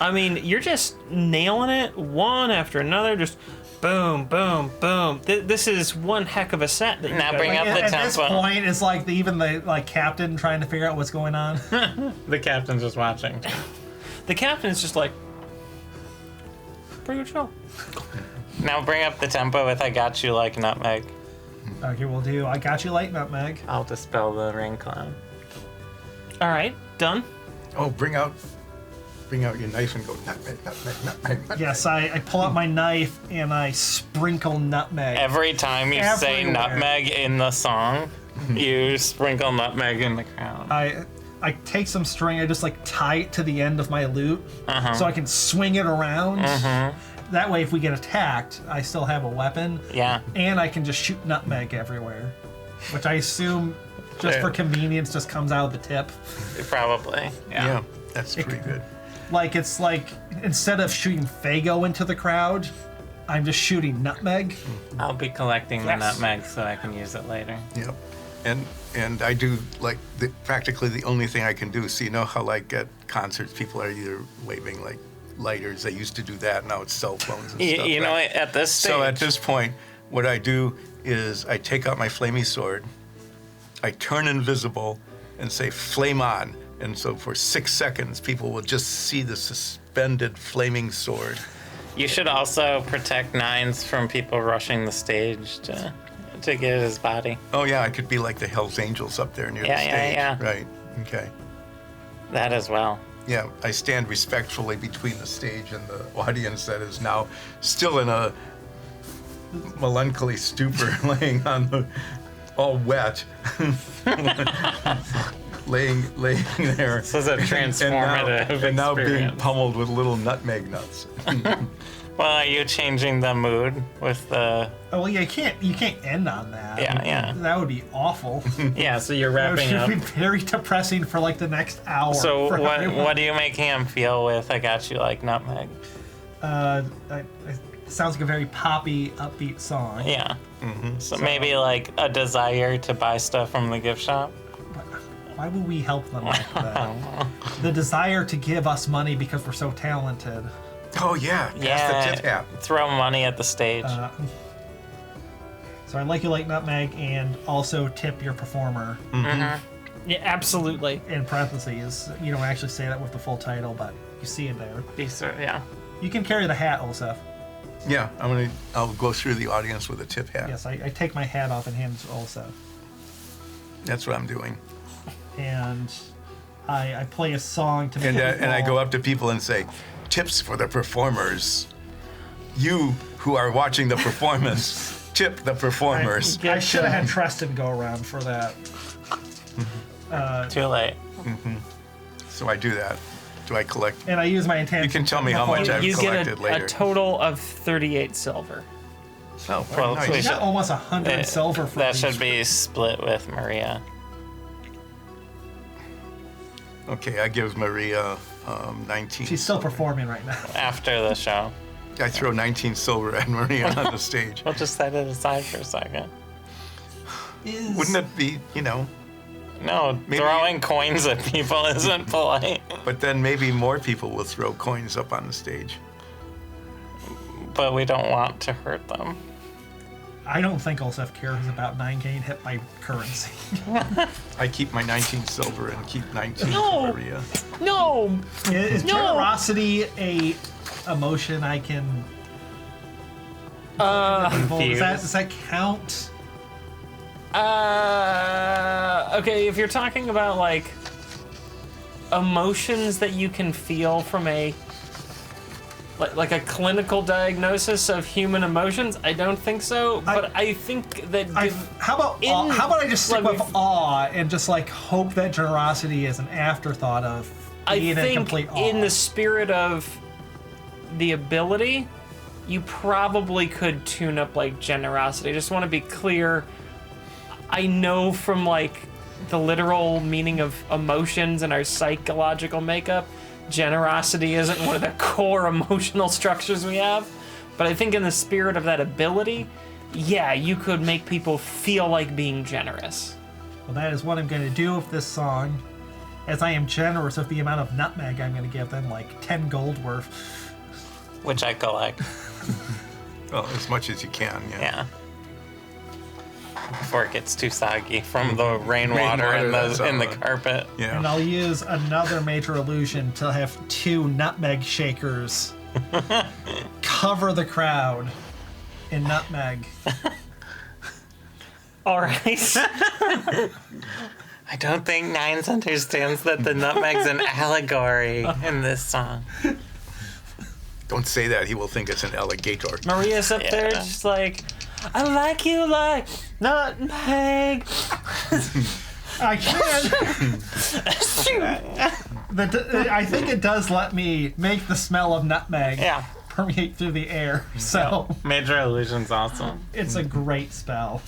I mean, you're just nailing it one after another, just boom, boom, boom. This is one heck of a set. That you Now guys- bring up the At this tempo. point, it's like even the captain trying to figure out what's going on. The captain's just watching. The captain is just like, pretty good show. Now bring up the tempo with I Got You Like Nutmeg. Okay, we'll do. I got you light nutmeg. I'll dispel the rain cloud. All right, done. Oh, bring out your knife and go nutmeg, nutmeg, nutmeg, nutmeg. Yes, I pull out my knife and I sprinkle nutmeg. Every time you say Everywhere. nutmeg in the song, you sprinkle nutmeg in the crowd. I take some string, I just like tie it to the end of my loot so I can swing it around. That way, if we get attacked, I still have a weapon. Yeah. And I can just shoot nutmeg everywhere, which I assume, just for convenience, just comes out of the tip. Probably. Yeah, that's pretty good. Like, it's like, instead of shooting Fago into the crowd, I'm just shooting nutmeg. I'll be collecting the Yes. nutmeg so I can use it later. Yep. And I do like practically the only thing I can do. So you know how like at concerts people are either waving like lighters. They used to do that. Now it's cell phones and stuff. You know, right? at this stage, So at this point, what I do is I take out my flamey sword, I turn invisible, and say "flame on." And so for 6 seconds, people will just see the suspended flaming sword. you should also protect Nines from people rushing the stage to get his body. Oh yeah, I could be like the Hell's Angels up there near the Yeah, stage. yeah. Right. Okay. That as well. Yeah, I stand respectfully between the stage and the audience that is now still in a melancholy stupor, laying on the, all wet, laying there. This is a transformative and now being experience. pummeled with little nutmeg nuts. Well, are you changing the mood with the? Oh, well, yeah, you can't end on that. Yeah. That would be awful. Yeah, so you're That wrapping should up. be very depressing for like the next hour. So for what everyone. are you making him feel with I Got You Like Nutmeg? It sounds like a very poppy, upbeat song. Yeah. So maybe like a desire to buy stuff from the gift shop. Why would we help them like that? The desire to give us money because we're so talented. Oh yeah, pass Yeah. the tip hat. Throw money at the stage. So I like you like nutmeg and also tip your performer Yeah, absolutely. in parentheses. You don't actually say that with the full title, but you see it there. Yeah. You can carry the hat, Olsef. Yeah, I'll go through the audience with a tip hat. Yes, I take my hat off and hand it to Olsef. That's what I'm doing. And I play a song to make And it I go up to people and say, tips for the performers. You who are watching the performance, tip the performers. I should have had Treston go around for that. Too late. So I do that. Do I collect? And I use my intent. You can tell me how much I've You collected get later. a total of 38 silver. Oh, very Well, nice. we You got almost 100 silver for That these. should be split with Maria. Okay, I give Maria 19. She's still performing right now. After the show. I throw 19 silver at Maria on the stage. We'll just set it aside for a second. Wouldn't it be, No, Maybe- throwing coins at people isn't polite. but then maybe more people will throw coins up on the stage. But we don't want to hurt them. I don't think Olsef cares about 9 getting hit by currency. I keep my 19 silver and keep 19 No. for Maria. No! Is No. generosity a emotion I can people? Does that count? Okay, if you're talking about like emotions that you can feel from a like a clinical diagnosis of human emotions, I don't think so. But I think that How about I just stick with awe and just like hope that generosity is an afterthought of I being in think complete awe. in the spirit of the ability, you probably could tune up like generosity. I just want to be clear. I know from like the literal meaning of emotions and our psychological makeup, generosity isn't one of the core emotional structures we have. But I think in the spirit of that ability, yeah, you could make people feel like being generous. Well, that is what I'm going to do with this song, as I am generous with the amount of nutmeg I'm going to give them, like 10 gold worth. Which I collect. Well, as much as you can, Yeah. Before it gets too soggy from the rainwater Rainwater, in the that's carpet. Yeah. And I'll use another major illusion to have 2 nutmeg shakers cover the crowd in nutmeg. All right. I don't think Nines understands that the nutmeg's an allegory in this song. Don't say that. He will think it's an alligator. Maria's up there Yeah. just like, I like you like nutmeg. I can. I think it does let me make the smell of nutmeg Yeah. permeate through the air. So Major illusion's awesome. it's a great spell.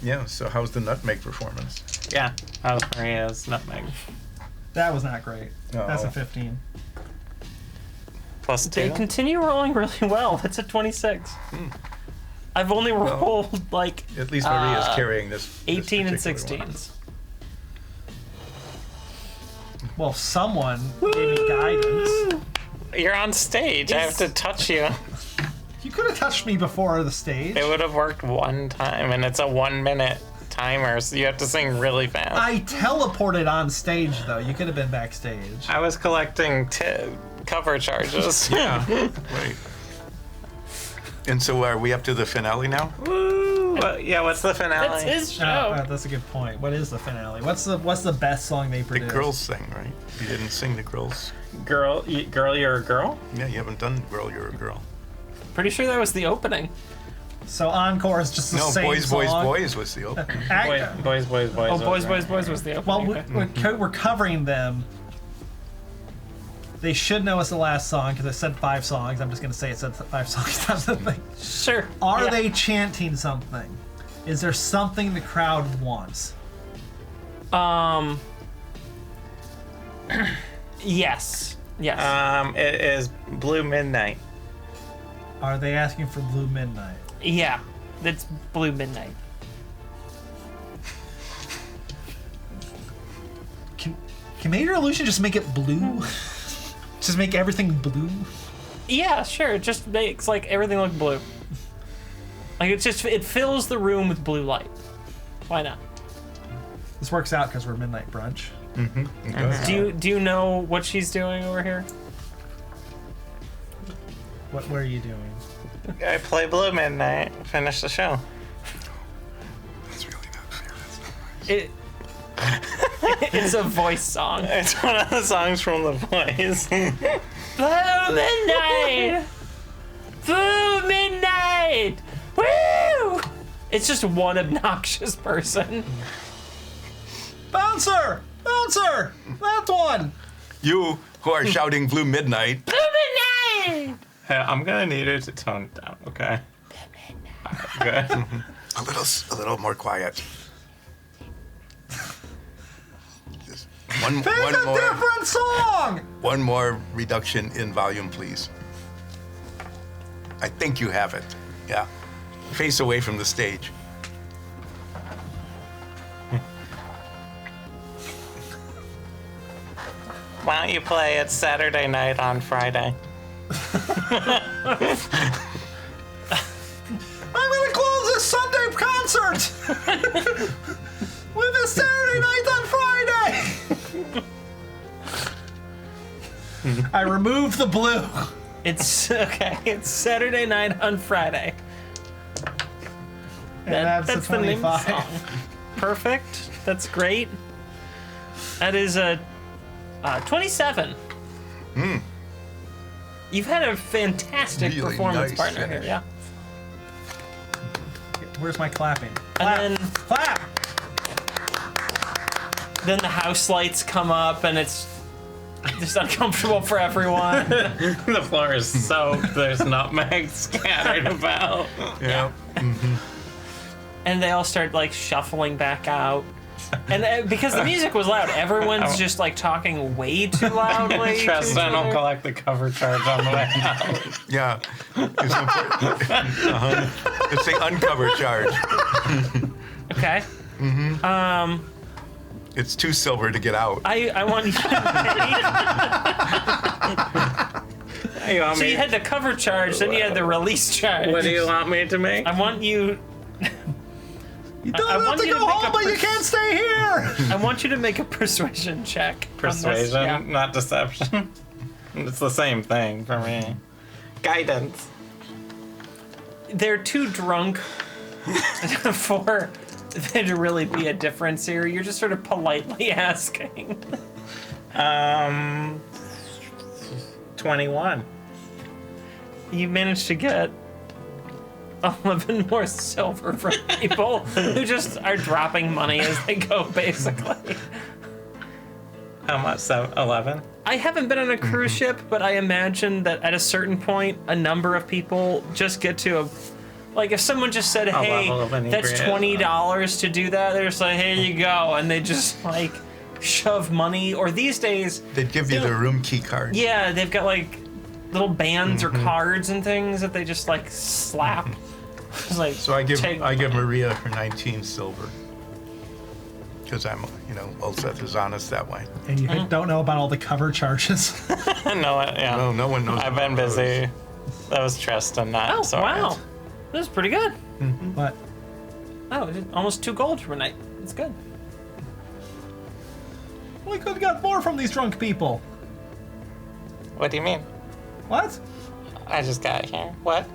Yeah, so how's the nutmeg performance? Yeah. How's Maria's nutmeg? That was not great. That's a Oh. 15. Plus They 2. continue rolling really well. That's a 26. I've only rolled like At least Maria's carrying this. 18 and particular one. 16s. Well, someone gave me guidance. You're on stage. I have to touch you. You could have touched me before the stage. It would have worked one time, and it's a 1 minute timer, so you have to sing really fast. I teleported on stage, though. You could have been backstage. I was collecting cover charges. Yeah, right. And so are we up to the finale now? Woo! Yeah, what's the finale? That's his show. That's a good point. What is the finale? What's the best song they The produced? girls thing, right? You didn't sing the girls. Girl, you're a girl? Yeah, you haven't done Girl, You're a Girl. Pretty sure that was the opening. So encore is just the No, same Boys, song. Boys, Boys was the opening. Boys. Oh, Boys, Boys, Boys was the Well, opening. we're covering them. They should know it's the last song because I said 5 songs. I'm just going to say it said 5 songs. That's the thing. Sure. Are Yeah. they chanting something? Is there something the crowd wants? Yes. Yes. It is Blue Midnight. Are they asking for Blue Midnight? Yeah. That's Blue Midnight. Can Major Illusion just make it blue? Just make everything blue? Yeah, sure. It just makes like everything look blue. Like it fills the room with blue light. Why not? This works out because we're midnight brunch. Do you know what she's doing over here? What are you doing? I play Blue Midnight. Finish the show. That's really not fair. That's not right. It's a voice song. It's one of the songs from The Voice. Blue Midnight! Blue Midnight! Woo! It's just one obnoxious person. Bouncer! Bouncer! That one! You who are shouting Blue Midnight. Blue Midnight! Hey, I'm gonna need it to tone it down, okay? Alright, good. A little more quiet. Just one Pick a more. different song! One more reduction in volume, please. I think you have it. Yeah. Face away from the stage. Why don't you play It's Saturday Night on Friday? I'm gonna close this Sunday concert with a Saturday Night on Friday! I removed the blue. It's okay. It's Saturday night on Friday. And that's the name of the 25. song. Perfect. That's great. That is a 27. You've had a fantastic Really performance nice partner finish. here, yeah. Where's my clapping? Clap! And then Clap! the house lights come up and it's just uncomfortable for everyone. The floor is soaked. There's nutmeg scattered about. Yeah. And they all start like shuffling back out. And because the music was loud, everyone's just like talking way too loudly. to Trust each I don't other. collect the cover charge on the way out. Yeah. It's, it's the uncover charge. Okay. It's $2 silver to get out. I want you to pay. You want So me- you had the cover charge, then you had the release charge. What do you want me to make? I want you. You don't I have want to you go to make home, a but you can't stay here! I want you to make a persuasion check. on this. Persuasion, Yeah. not deception. It's the same thing for me. Guidance. They're too drunk for there to really be a difference here. You're just sort of politely asking. 21. You managed to get 11 more silver from people who just are dropping money as they go, basically. How much? 11? I haven't been on a cruise ship, but I imagine that at a certain point, a number of people just get to a. Like, if someone just said, hey, level of that's inebriate. $20 to do that, they're just like, here you go. And they just, like, shove money. Or these days, They'd give you the room key card. yeah, they've got, like, little bands or cards and things that they just, like, slap. It's like, So I give take- Maria her 19 silver. Because I'm, Ulseth is honest that way. And you don't know about all the cover charges. No, yeah. No one knows. I've been about those. busy. That was Tristan, not Oh, Soren. wow. That was pretty good. But Oh, almost 2 gold for a night. That's good. we could have got more from these drunk people. What do you mean? What? I just got here. What?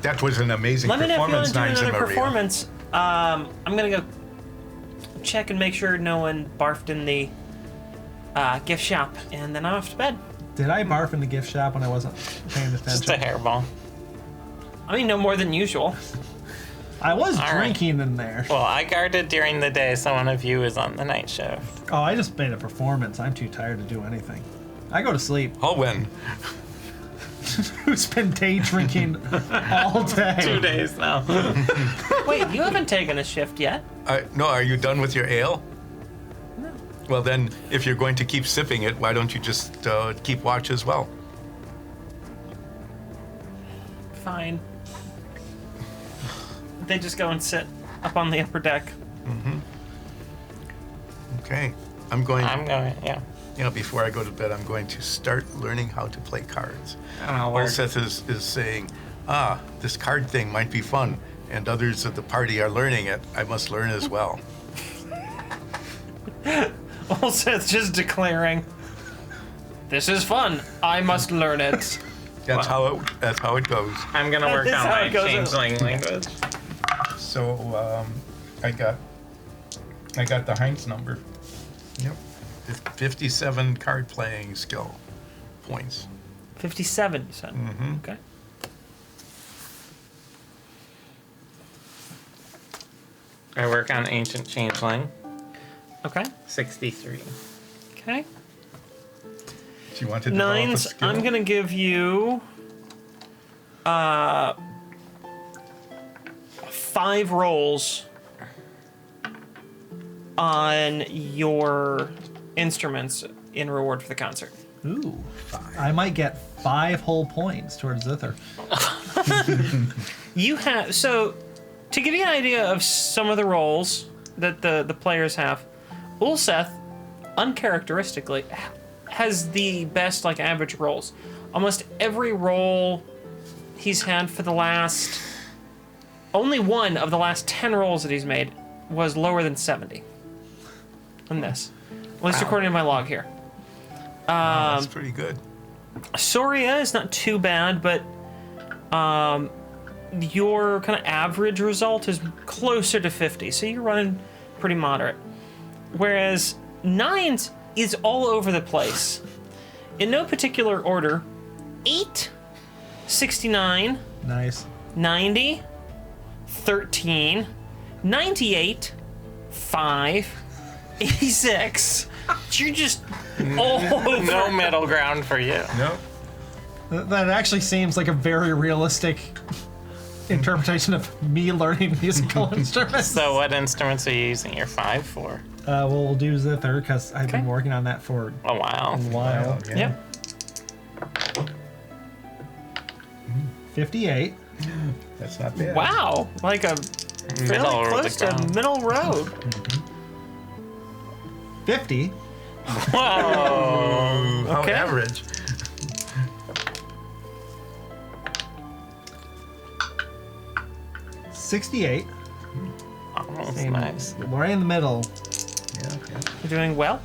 That was an amazing Let me know if you want performance, to do Nines and another Maria. performance. I'm gonna go check and make sure no one barfed in the gift shop, and then I'm off to bed. Did I barf in the gift shop when I wasn't paying Just a attention? hairball. I mean, no more than usual. I was All right. drinking in there. Well, I guarded during the day, so one of you is on the night shift. Oh, I just made a performance. I'm too tired to do anything. I go to sleep. Holwen. Who's been day drinking all day? 2 days now. Wait, you haven't taken a shift yet? No, are you done with your ale? No. Well, then, if you're going to keep sipping it, why don't you just keep watch as well? Fine. They just go and sit up on the upper deck. Okay. I'm going, Yeah. before I go to bed, I'm going to start learning how to play cards. And I'll work. Ulseth is saying, this card thing might be fun, and others at the party are learning it. I must learn as well. Also, it's just declaring This is fun. I must learn it. That's how it goes. I'm gonna work is on how my it goes. changeling language. So I got the Heinz number. Yep. 57 card playing skill points. 57, you said. Mm-hmm. Okay. I work on ancient changeling. Okay. 63. Okay. Do you want to develop a Nines, skill? I'm going to give you 5 rolls on your instruments in reward for the concert. Ooh. I might get 5 whole points towards Zither. You have, so to give you an idea of some of the roles that the players have, Ulseth, uncharacteristically, has the best average rolls. Almost every roll he's had for the last, only one of the last 10 rolls that he's made was lower than 70 on this. At least according to my log here. That's pretty good. Soria is not too bad, but your kind of average result is closer to 50, so you're running pretty moderate. Whereas Nines is all over the place. In no particular order, 8, 69, Nice. 90, 13, 98, 5, 86. You're just all over. No middle ground for you. Nope. That actually seems like a very realistic interpretation of me learning musical instruments. So what instruments are you using your 5 for? We'll do Zither because I've been Okay. working on that for A while. a while. Yeah. Yep. 58. That's not bad. Wow. Like a Middle fairly of close the to ground. middle road. 50. Whoa. How Okay. average. 68. Almost Same. nice. Right in the middle. Yeah. You're doing well.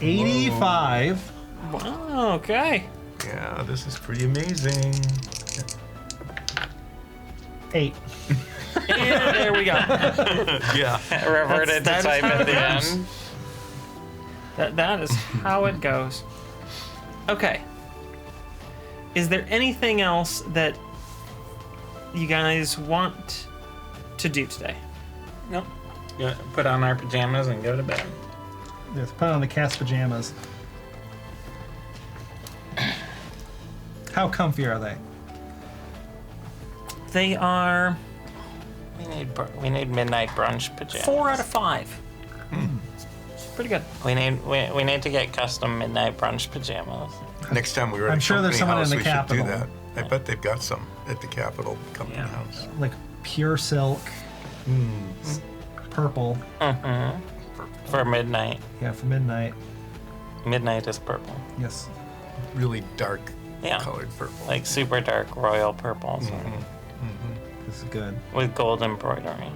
85. Wow, okay. Yeah, this is pretty amazing. 8. And there we go. Yeah. Reverted to That is type how at it the goes. end. That is how it goes. Okay. Is there anything else that you guys want to do today? Nope. Yeah, put on our pajamas and go to bed. Let's put on the cast pajamas. How comfy are they? They are We need midnight brunch pajamas. 4 out of 5. Pretty good. We need to get custom midnight brunch pajamas. Next time we were at I'm a sure there's company someone in house, the we Capitol. should do that. I bet they've got some at the Capitol company Yeah. house. Like pure silk. Purple. For midnight. Yeah, for midnight. Midnight is purple. Yes. Really dark Yeah. colored purple. Like super dark royal purple so This is good. with gold embroidery.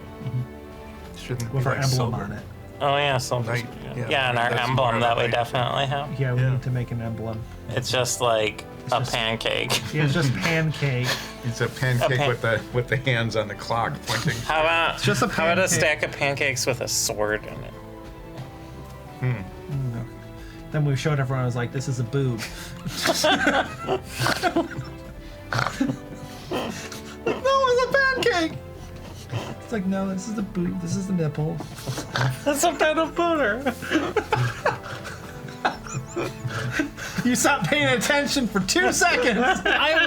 Shouldn't With be our like emblem silver. on it. Oh yeah, silver. Night, Yeah, yeah, and our that's emblem more that we like- definitely have. Yeah, we Yeah. need to make an emblem. It's just like a just- pancake. Yeah, it's just pancake. It's a pancake Okay. with the hands on the clock pointing. How about just a how about a pancake. stack of pancakes with a sword in it? Then we showed everyone, I was like, this is a boob. No, it's a pancake! It's like, no, this is the boob, this is the nipple. That's some kind of boner. You stopped paying attention for 2 seconds! I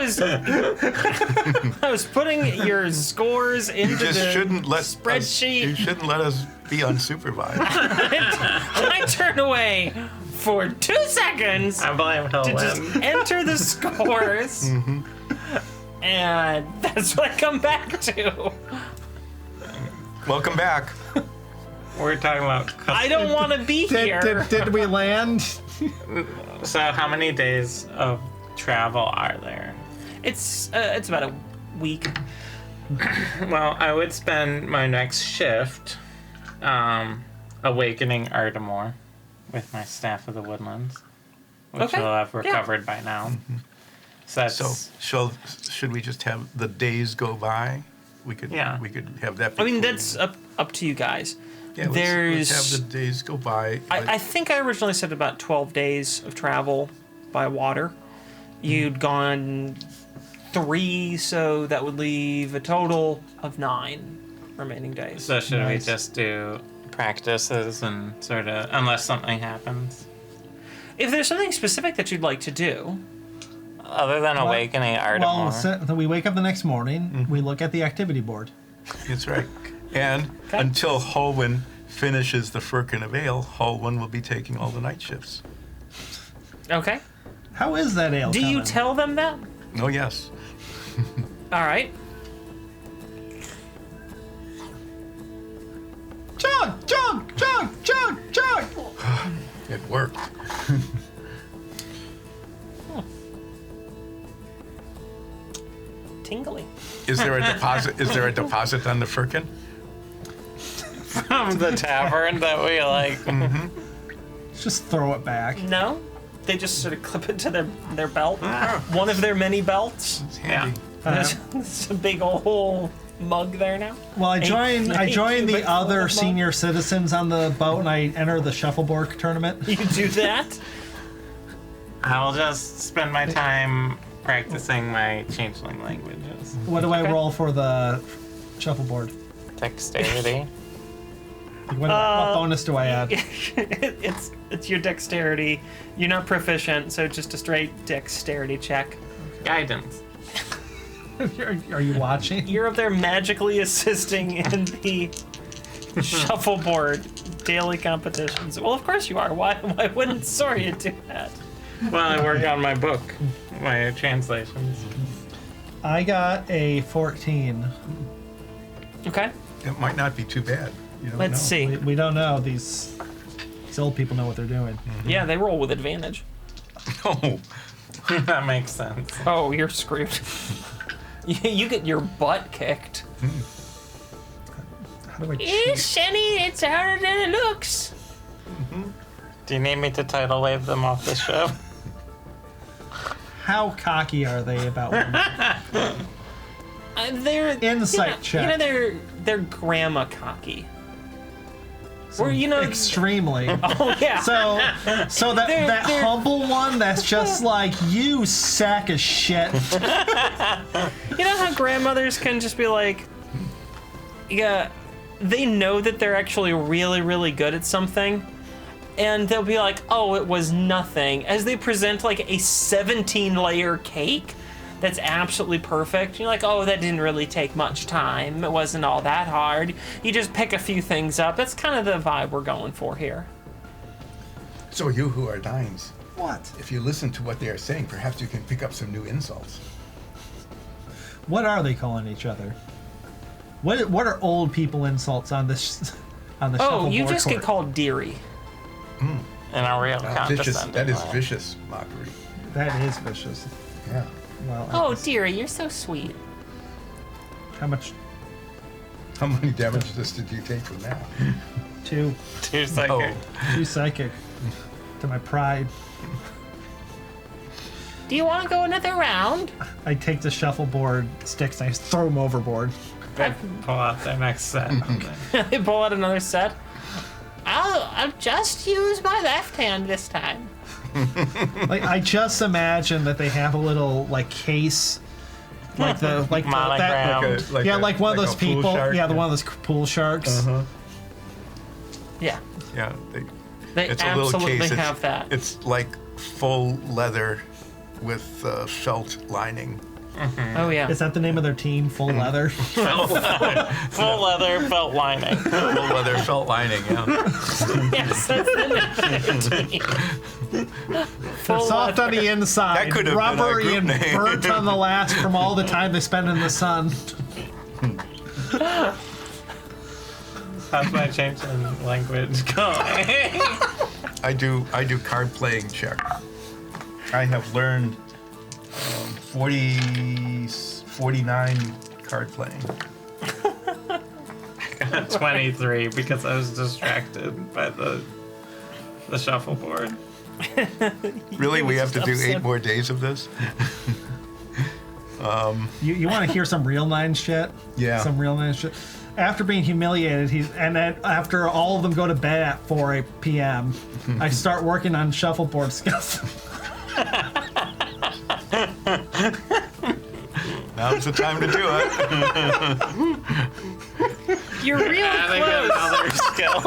was putting your scores into You just the shouldn't let spreadsheet. you shouldn't let us be unsupervised. I turn away for 2 seconds I blame to just Helen. enter the scores. And that's what I come back to. Welcome back. We're talking about I don't want to be here. Did we land? So how many days of travel are there? It's about a week. Well, I would spend my next shift awakening Ardamore with my Staff of the Woodlands, which Okay. will have recovered by now. So that's So should we just have the days go by? We could have that. I mean, before that's we- up to you guys. Yeah, let's have the days go by. I think I originally said about 12 days of travel by water. You'd gone 3, so that would leave a total of 9 remaining days. So should Nice. we just do practices and sort of, unless something happens? If there's something specific that you'd like to do, Other than awakening Ardamore. Well, we wake up the next morning, we look at the activity board. That's right. And until Holwyn finishes the Firkin of Ale, Holwyn will be taking all the night shifts. okay. How is that ale Do you coming? tell them that? Oh, yes. All right. Chug, chug, chug, chug, chug! It worked. Tingly. Is there a deposit? Is there a deposit on the Firkin? From the tavern that we like. Just throw it back. No, they just sort of clip it to their belt. One of their many belts. It's handy. There's a big old mug there now. Well, I join eight the cubic other foot senior citizens on the boat, and I enter the shuffleboard tournament. You do that? I'll just spend my time practicing my changeling languages. What do I roll for the shuffleboard? Dexterity. What bonus do I add? it's your dexterity. You're not proficient, so just a straight dexterity check. Guidance. Are you watching? You're up there magically assisting in the shuffleboard daily competitions. Well, of course you are. Why wouldn't Soria do that? Well, I work on my book, my translations. I got a 14. Okay, It might not be too bad. You don't let's know. see. We don't know. These old people know what they're doing. Yeah, they roll with advantage. Oh, That makes sense. Oh, you're screwed. You get your butt kicked. How do I cheat? Shani, it's harder than it looks. Do you need me to tidal wave them off the show? How cocky are they about women? They're Insight check. They're grandma cocky. Or Extremely. Oh yeah. So that They're- humble one that's just like, you sack of shit. You know how grandmothers can just be like, yeah, they know that they're actually really, really good at something, and they'll be like, oh, it was nothing, as they present like a 17-layer cake that's absolutely perfect. You're like, oh, that didn't really take much time. It wasn't all that hard. You just pick a few things up. That's kind of the vibe we're going for here. so you who are Dines, What? if you listen to what they are saying, perhaps you can pick up some new insults. What are they calling each other? What are old people insults on this Oh, shuffleboard you just court? get called dearie. In a real Vicious. condescending That is way. vicious mockery. That is vicious. Yeah. Well, Oh, dearie, you're so sweet. how much? How many damages did you take from that? 2. Too psychic. Oh, 2 psychic. To my pride. Do you want to go another round? I take the shuffleboard sticks and I just throw them overboard. They pull out their next set. They pull out another set. I'll just use my left hand this time. Like, I just imagine that they have a little like case, like the Monogram. like one of those a pool people. shark. Yeah, one of those pool sharks. Yeah, Yeah. they It's a little absolutely case. have that. It's like full leather with felt lining. Oh yeah. Is that the name of their team? Full leather. Full leather felt lining. Full leather felt lining. Yeah. Yes, that's the name. They're Full soft on the inside, That could have been our rubbery group and name. burnt on the last from all the time they spend in the sun. How's my changeling language going? I do card playing check. I have learned 49 card playing. 23 because I was distracted by the shuffleboard. Really, we have to do 8 more days of this? You want to hear some real Nines shit? Yeah. Some real Nines shit. After being humiliated, and then after all of them go to bed at 4 p.m., I start working on shuffleboard skills. Now's the time to do it. You're really close. Another skill.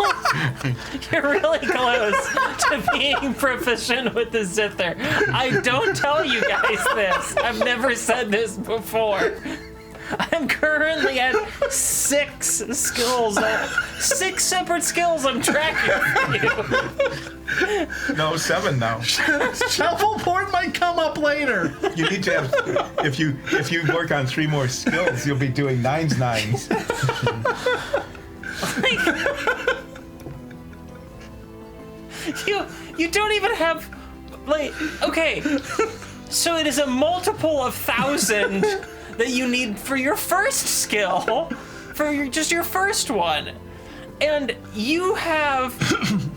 You're really close to being proficient with the zither. I don't tell you guys this. I've never said this before. I'm currently at 6 skills. 6 separate skills I'm tracking for you. No, 7 now. Shuffleboard might come up later. You need to have. If you work on 3 more skills, you'll be doing 9s. You don't even have, like, okay. So it is a multiple of 1,000 that you need for your first skill, for just your first one. And you have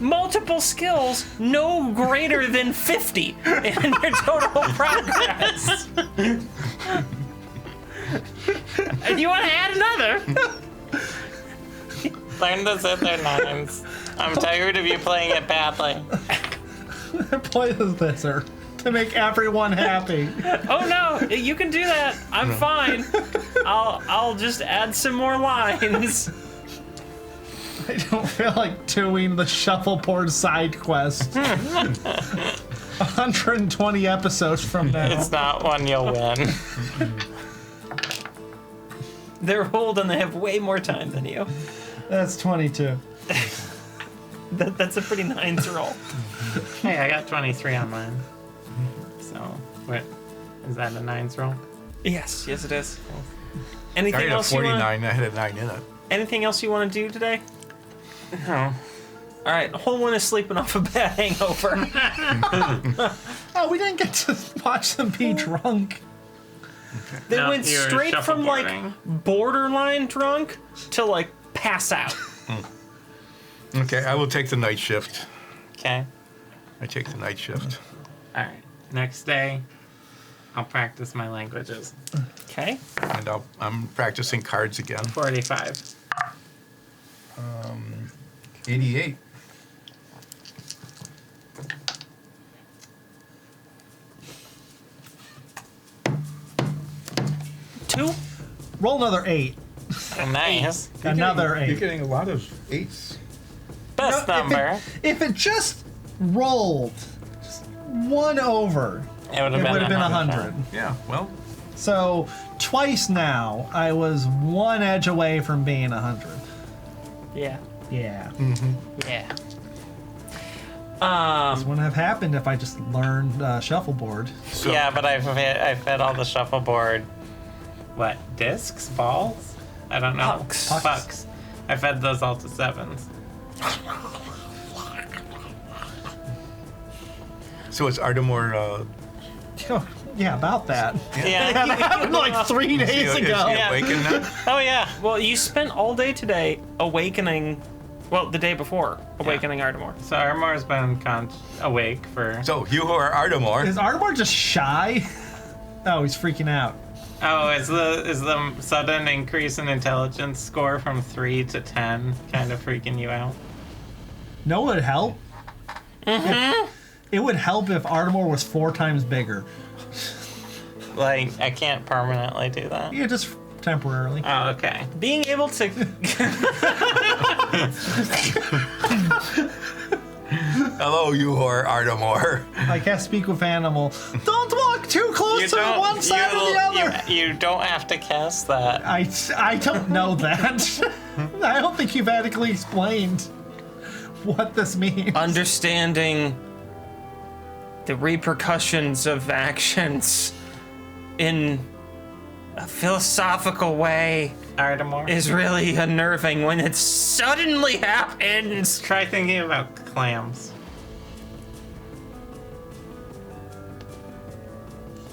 multiple skills no greater than 50 in your total progress. And you want to add another? Learn the zither 9s. I'm tired of you playing it badly. Play the zither to make everyone happy. Oh no, you can do that. I'm fine. I'll just add some more lines. I don't feel like doing the shuffleboard side quest. 120 episodes from now. It's not one you'll win. They're old and they have way more time than you. That's 22. That's a pretty Nines roll. Hey, I got 23 on mine. So, what? Is that a 9s roll? Yes, it is. I Anything had a else you 49. want? I had a 9 in it. Anything else you want to do today? No. All right, hole one is sleeping off a bad hangover. Oh, we didn't get to watch them be drunk. They No, went you're straight from like shuffleboarding. borderline drunk to like pass out. Okay, I will take the night shift. Okay. I take the night shift. All right. Next day, I'll practice my languages. Okay. And I'm practicing cards again. 45. 88. Two. Roll another 8. Nice. Another You're 8. getting a lot of 8s. Best No, number. If it just rolled just 1 over, It would it have would have been 100. 100. Yeah, well, So twice now, I was 1 edge away from being 100. Yeah. Yeah. Yeah. This wouldn't have happened if I just learned shuffleboard. so Yeah, but I fed all the shuffleboard. What? Discs? Balls? I don't know. Pucks. Pucks. I fed those all to 7s. so it's Ardamore. Oh, yeah, about that. Yeah. That happened like 3 days Is he ago. Yeah. awakened now? Oh, yeah. Well, you spent all day today awakening. Well, the day before awakening Ardamore. So Armore's been awake for... So you who are Ardamore, Is Ardamore just shy? Oh, he's freaking out. Oh, is the sudden increase in intelligence score from 3 to 10 kind of freaking you out? No, it would help. It would help if Ardamore was 4 times bigger. Like, I can't permanently do that. Yeah, just temporarily. Oh, okay. Being able to. hello, you who are Ardamore. I can't speak with animal. Don't walk too close to the one side or the other. You don't have to cast that. I don't know that. I don't think you've adequately explained what this means. Understanding the repercussions of actions in a philosophical way Ardamore. is really unnerving when it suddenly happens. Try thinking about clams.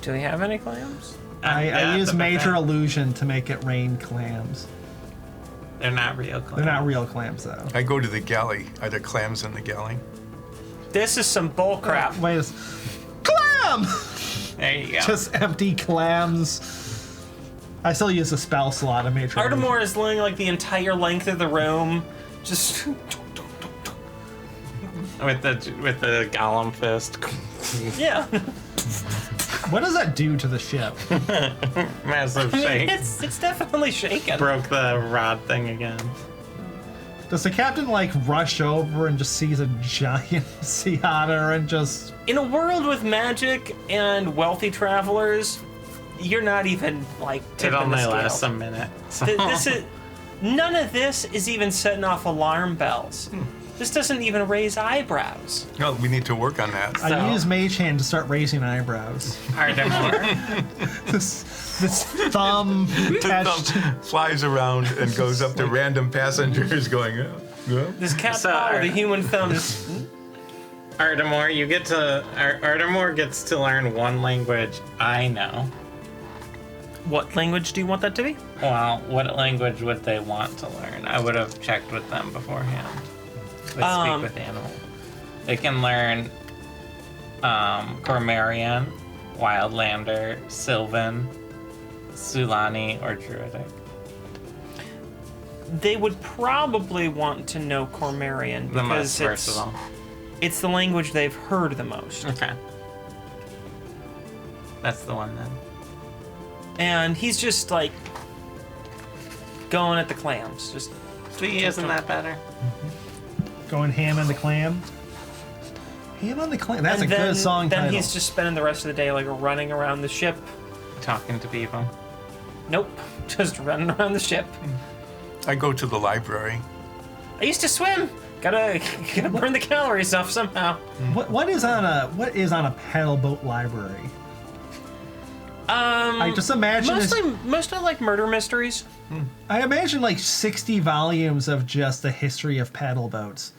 Do we have any clams? I use major illusion to make it rain clams. They're not real clams. They're not real clams though. I go to the galley. Are there clams in the galley? This is some bull crap. Wait, clam! There you go. Just empty clams. I still use a spell slot. I made sure. Ardamore is laying like the entire length of the room, just with the golem fist. yeah. What does that do to the ship? Massive I mean, shake. it's definitely shaken. Broke the rod thing again. Does the captain like rush over and just sees a giant sea otter and just? In a world with magic and wealthy travelers, you're not even like It tipping only the scale. lasts a minute. So. This is none of this is even setting off alarm bells. This doesn't even raise eyebrows. No, we need to work on that. I use Mage Hand to start raising eyebrows. Ardamore. this thumb attached. Thumb flies around and goes up to random passengers going, yeah. This cat So, paw with a human thumb is Ardamore, Ardamore gets to learn one language I know. What language do you want that to be? Well, what language would they want to learn? I would have checked with them beforehand. Speak with animals. They can learn Cormarian, Wildlander, Sylvan, Sulani, or Druidic. They would probably want to know Cormarian The because most versatile. it's the language they've heard the most. Okay. That's the one then. And he's just like going at the clams. Just See, isn't that better? Going ham on the clam. Ham on the clam. That's and a then, good song Then title. he's just spending the rest of the day like running around the ship. Talking to people. Nope, just running around the ship. I go to the library. I used to swim. Gotta burn the calories off somehow. What is on a paddle boat library? I just imagine Mostly like murder mysteries. I imagine like 60 volumes of just the history of paddle boats.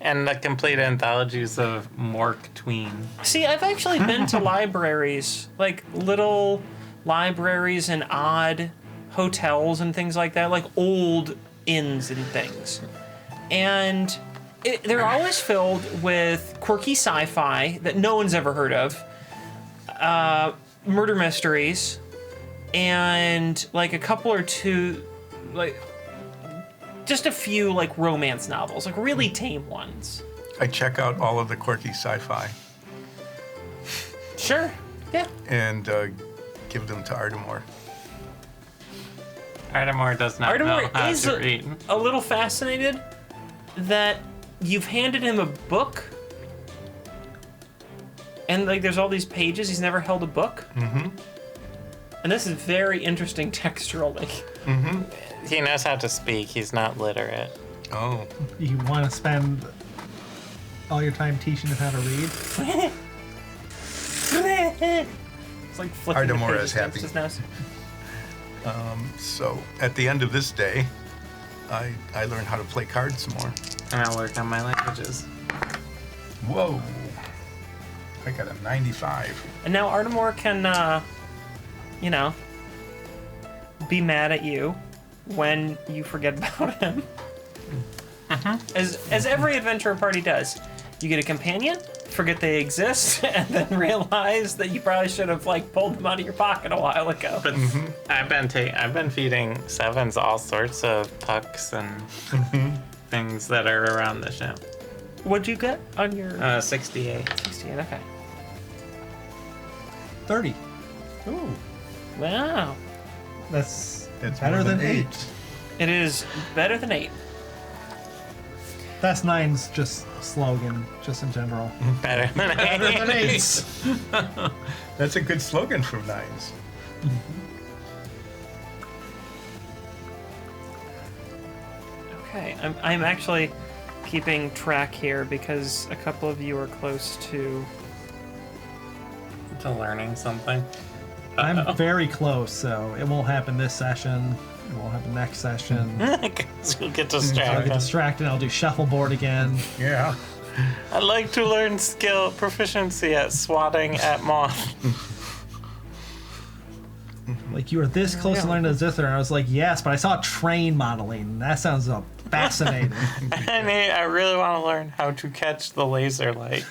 And the complete anthologies of Mork Tween. See, I've actually been to libraries, like little libraries and odd hotels and things like that, like old inns and things. And they're always filled with quirky sci-fi that no one's ever heard of, murder mysteries, and like a couple or two, like just a few like romance novels, like really tame ones. I check out all of the quirky sci-fi Sure, yeah. and give them to Ardamore. Ardamore does not know Ardamore how is to read. a little fascinated that you've handed him a book, and like there's all these pages. He's never held a book. Mm-hmm. And this is very interesting texturally. He knows how to speak. He's not literate. Oh, You want to spend all your time teaching him how to read? It's like flicking the Ardamore pages is happy. against his nose. so at the end of this day, I learn how to play cards some more. And I'll work on my languages. Whoa. I got a 95. And now Ardamore can, be mad at you when you forget about him. As every adventure party does. You get a companion, forget they exist, and then realize that you probably should have like pulled them out of your pocket a while ago. But I've been feeding Sevens all sorts of pucks and things that are around the ship. What'd you get on your 68. 68? Okay. 30. Ooh. Wow. That's It's better more than than 8. It is better than 8. That's 9's just slogan, just in general. Better than Better than 8. 8. That's a good slogan for Nines. Okay, I'm actually keeping track here because a couple of you are close to. To learning something. I'm very close, so it won't happen this session. It won't happen next session. You'll get I'll distracted. get distracted. I'll do shuffleboard again. Yeah. I'd like to learn skill proficiency at swatting at moth. Like, you were this close to learning the zither, and I was like, yes, but I saw train modeling. That sounds fascinating. I really want to learn how to catch the laser light.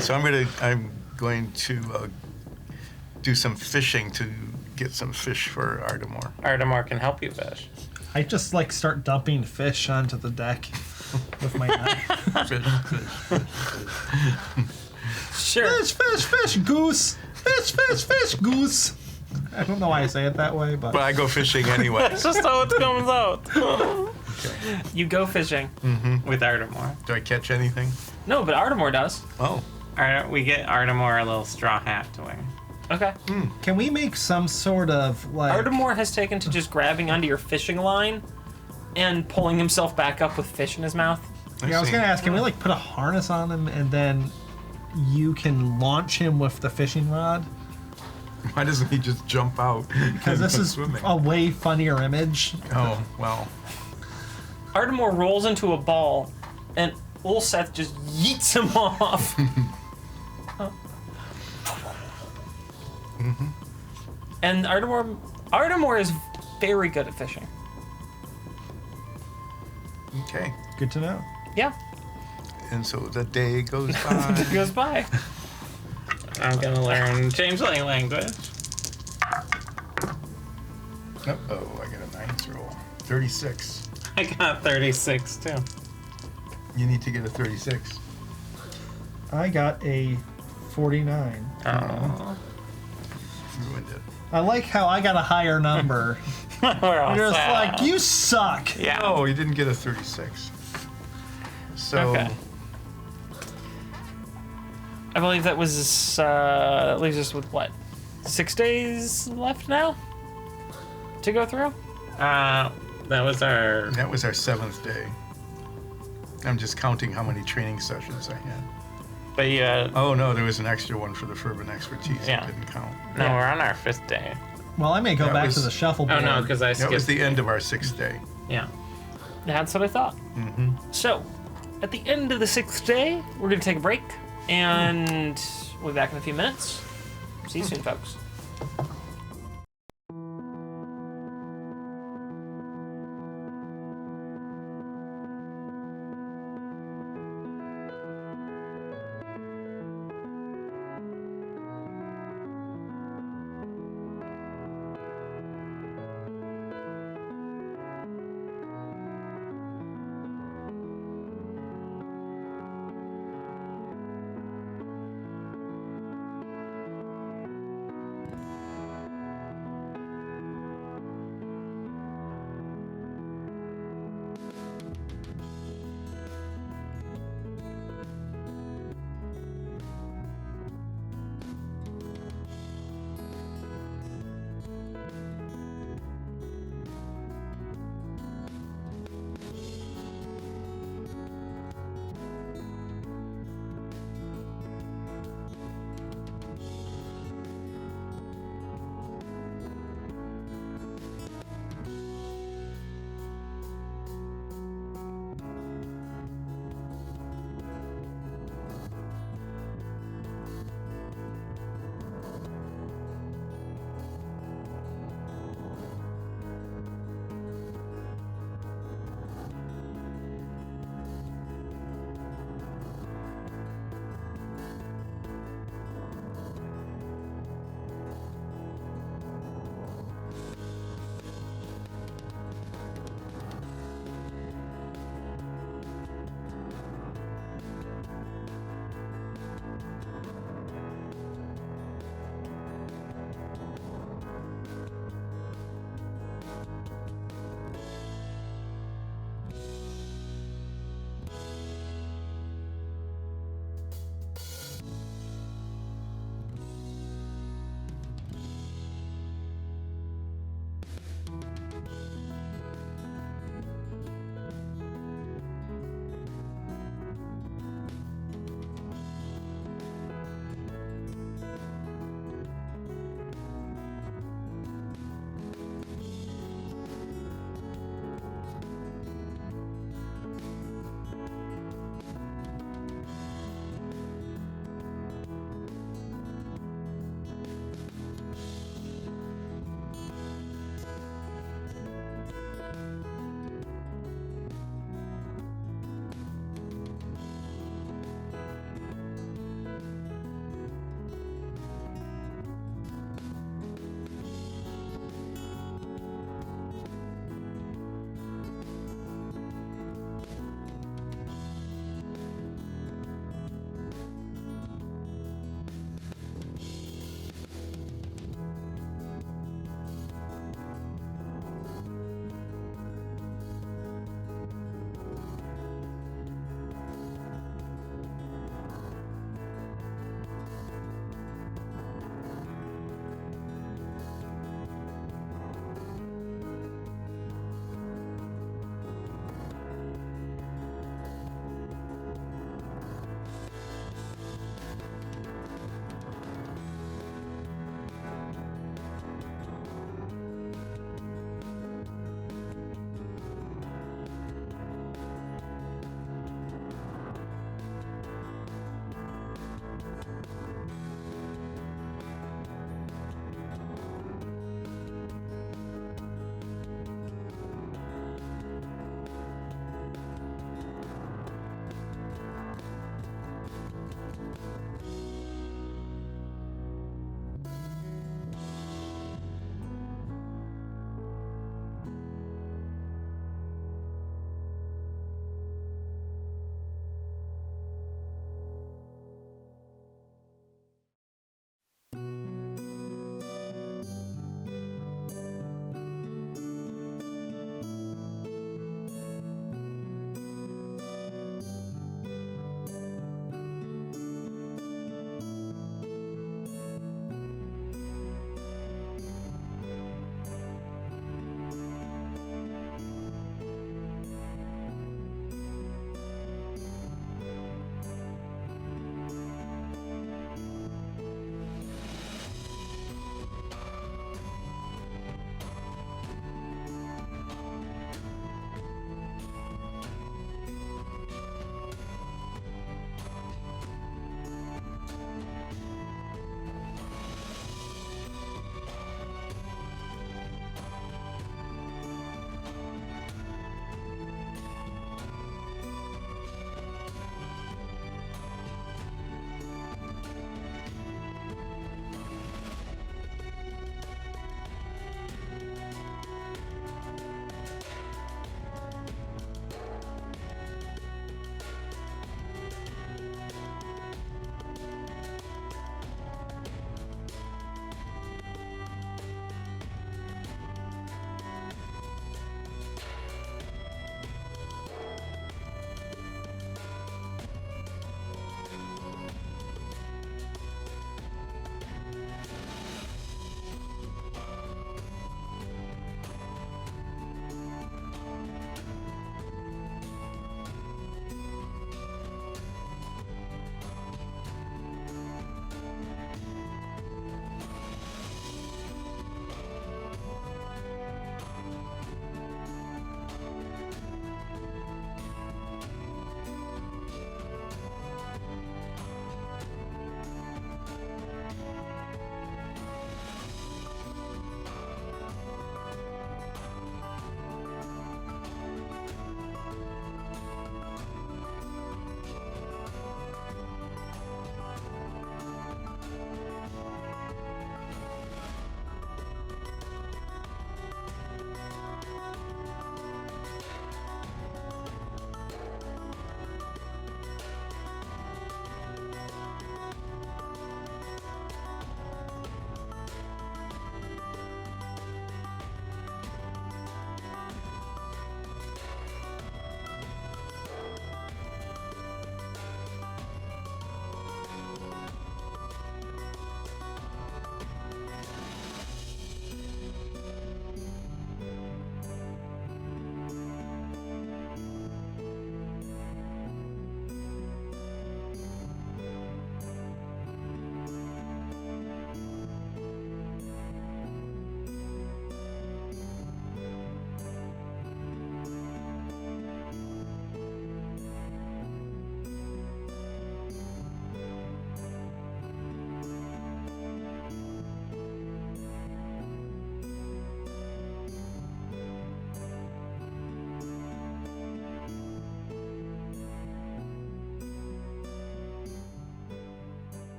So I'm going to do some fishing to get some fish for Ardmore. Ardmore can help you fish. I just like start dumping fish onto the deck with my knife. Sure. Fish, goose. Fish, goose. I don't know why I say it that way, but But I go fishing anyway. That's just how it comes out. Okay. You go fishing with Ardmore. Do I catch anything? No, but Ardmore does. Oh. We get Ardmore a little straw hat to wear. Okay. can we make some sort of like? Ardmore has taken to just grabbing onto your fishing line and pulling himself back up with fish in his mouth. Yeah, I was see. gonna ask, can we like put a harness on him and then you can launch him with the fishing rod? Why doesn't he just jump out? Because this is swimming. a way funnier image. Oh, well. Ardmore rolls into a ball, and Ulseth just yeets him off. And Ardmore is very good at fishing. Okay. Good to know. Yeah, And so the day goes by. it goes by. I'm gonna learn changeling language. Oh, I got a 9th roll. 36. I got 36 too. You need to get a 36. I got a 49. Oh. Ruined it. I like how I got a higher number. We're all You're just sad. like, you suck. Yeah. Oh, you didn't get a 36. So, Okay. I believe that was that leaves us with what, 6 days left now to go through. That was our. that was our 7th day. I'm just counting how many training sessions I had. But yeah. Oh, no, there was an extra one for the Fervent Expertise. Yeah. I didn't count. No, Yeah. we're on our 5th day. Well, I may go That back was- to the shuffleboard. Oh no, because I That was skipped. the end of our 6th day. Yeah. That's what I thought. So, at the end of the 6th day, we're gonna take a break, and we'll be back in a few minutes. See you soon, folks.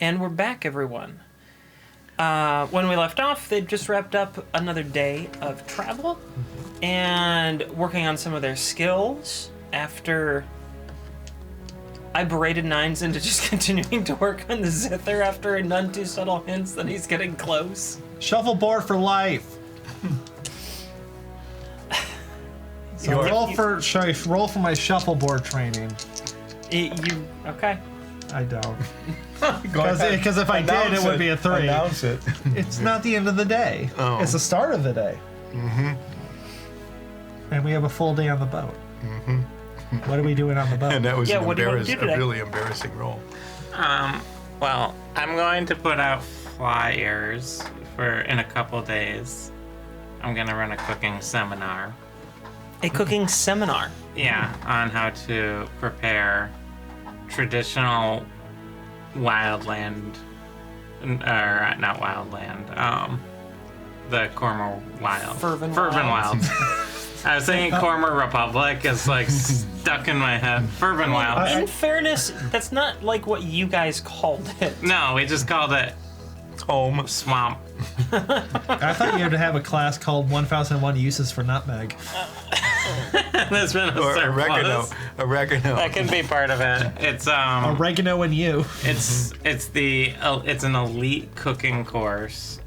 And we're back, everyone. When we left off, they'd just wrapped up another day of travel and working on some of their skills after I berated Nines into just continuing to work on the zither after none too subtle hints that he's getting close. Shuffleboard for life. So should I roll for my shuffleboard training? Okay. I don't. Because if I did, it would be a 3. Announce it. It's not the end of the day. Oh. It's the start of the day. Mm-hmm. And we have a full day on the boat. Mm-hmm. What are we doing on the boat? And that was Yeah, what do you want to do a today? really embarrassing role. Well, I'm going to put out flyers in a couple days. I'm going to run a cooking seminar. A cooking seminar. Yeah, on how to prepare traditional wildland, or not wildland, the Cormer Wild. Fervent Wild. I was thinking Cormer Republic is like stuck in my head. Fervent Wild. In fairness, that's not like what you guys called it. No, we just called it Home. Swamp. I thought you had to have a class called 1001 Uses for Nutmeg. There's been a Or surplus. oregano. That can be part of it. It's Oregano and you. it's an elite cooking course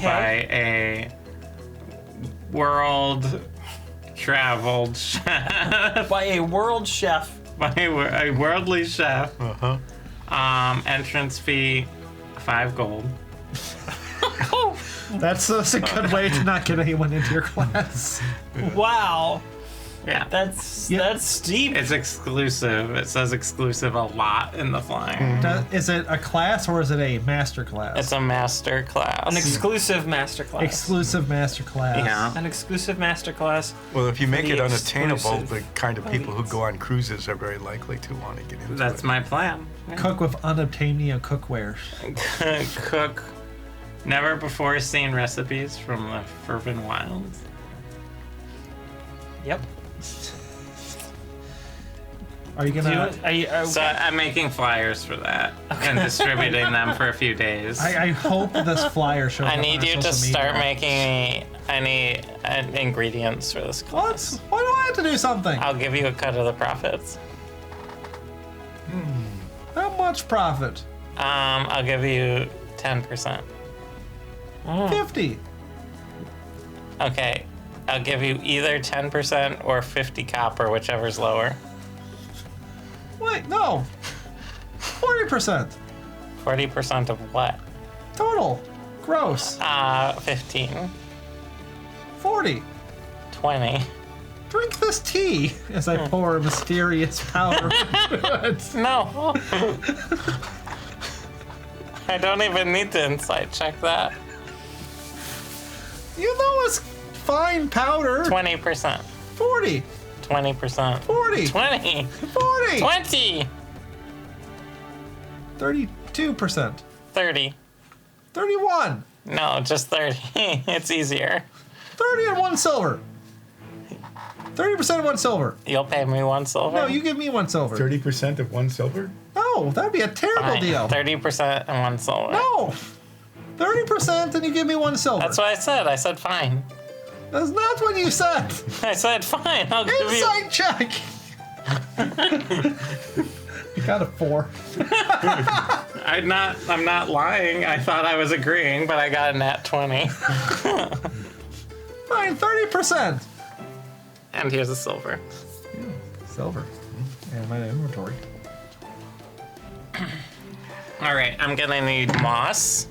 by a world traveled chef. By a world chef. By a worldly chef. Uh-huh. Entrance fee $5 gold. That's a good way to not get anyone into your class. Wow. Yeah. That's steep. It's exclusive. It says exclusive a lot in the flyer. Is it a class or is it a master class? It's a master class. An exclusive masterclass. Exclusive master class. Yeah. An exclusive masterclass. Well, if you make the it unattainable, exclusive the kind of people who elites. go on cruises are very likely to want to get into That's it. my plan. Cook with unobtainium cookware. Cook never before seen recipes from the Fervent Wilds. Yep. Are you gonna? So I'm making flyers for that and distributing them for a few days. I hope this flyer shows. I up need on our you to social start media. making any ingredients for this What? class. Why do I have to do something? I'll give you a cut of the profits. How much profit? I'll give you 10%. 50. Okay, I'll give you either 10% or 50 copper, whichever's lower. Wait, no. 40% 40% of what? total. Gross. 15, 40. 20. Drink this tea as I pour a mysterious powder into it. No. I don't even need to insight check that. You know it's fine powder. 20%. 40. 20%. 40. 20. 40. 20. 32%. 30. 31. No, just 30. It's easier. 30 and 1 silver. 30% of 1 silver. You'll pay me 1 silver? No, you give me 1 silver. 30% of 1 silver? No, that'd be a terrible Fine. deal. 30% and 1 silver. No. 30% and you give me 1 silver. That's what I said. I said fine. That's not what you said. I said fine. I'll give you. Insight check. You got a 4. I'm not lying. I thought I was agreeing, but I got a nat 20. Fine, 30%. And here's a silver. Silver. And my inventory. All right, I'm gonna need moss.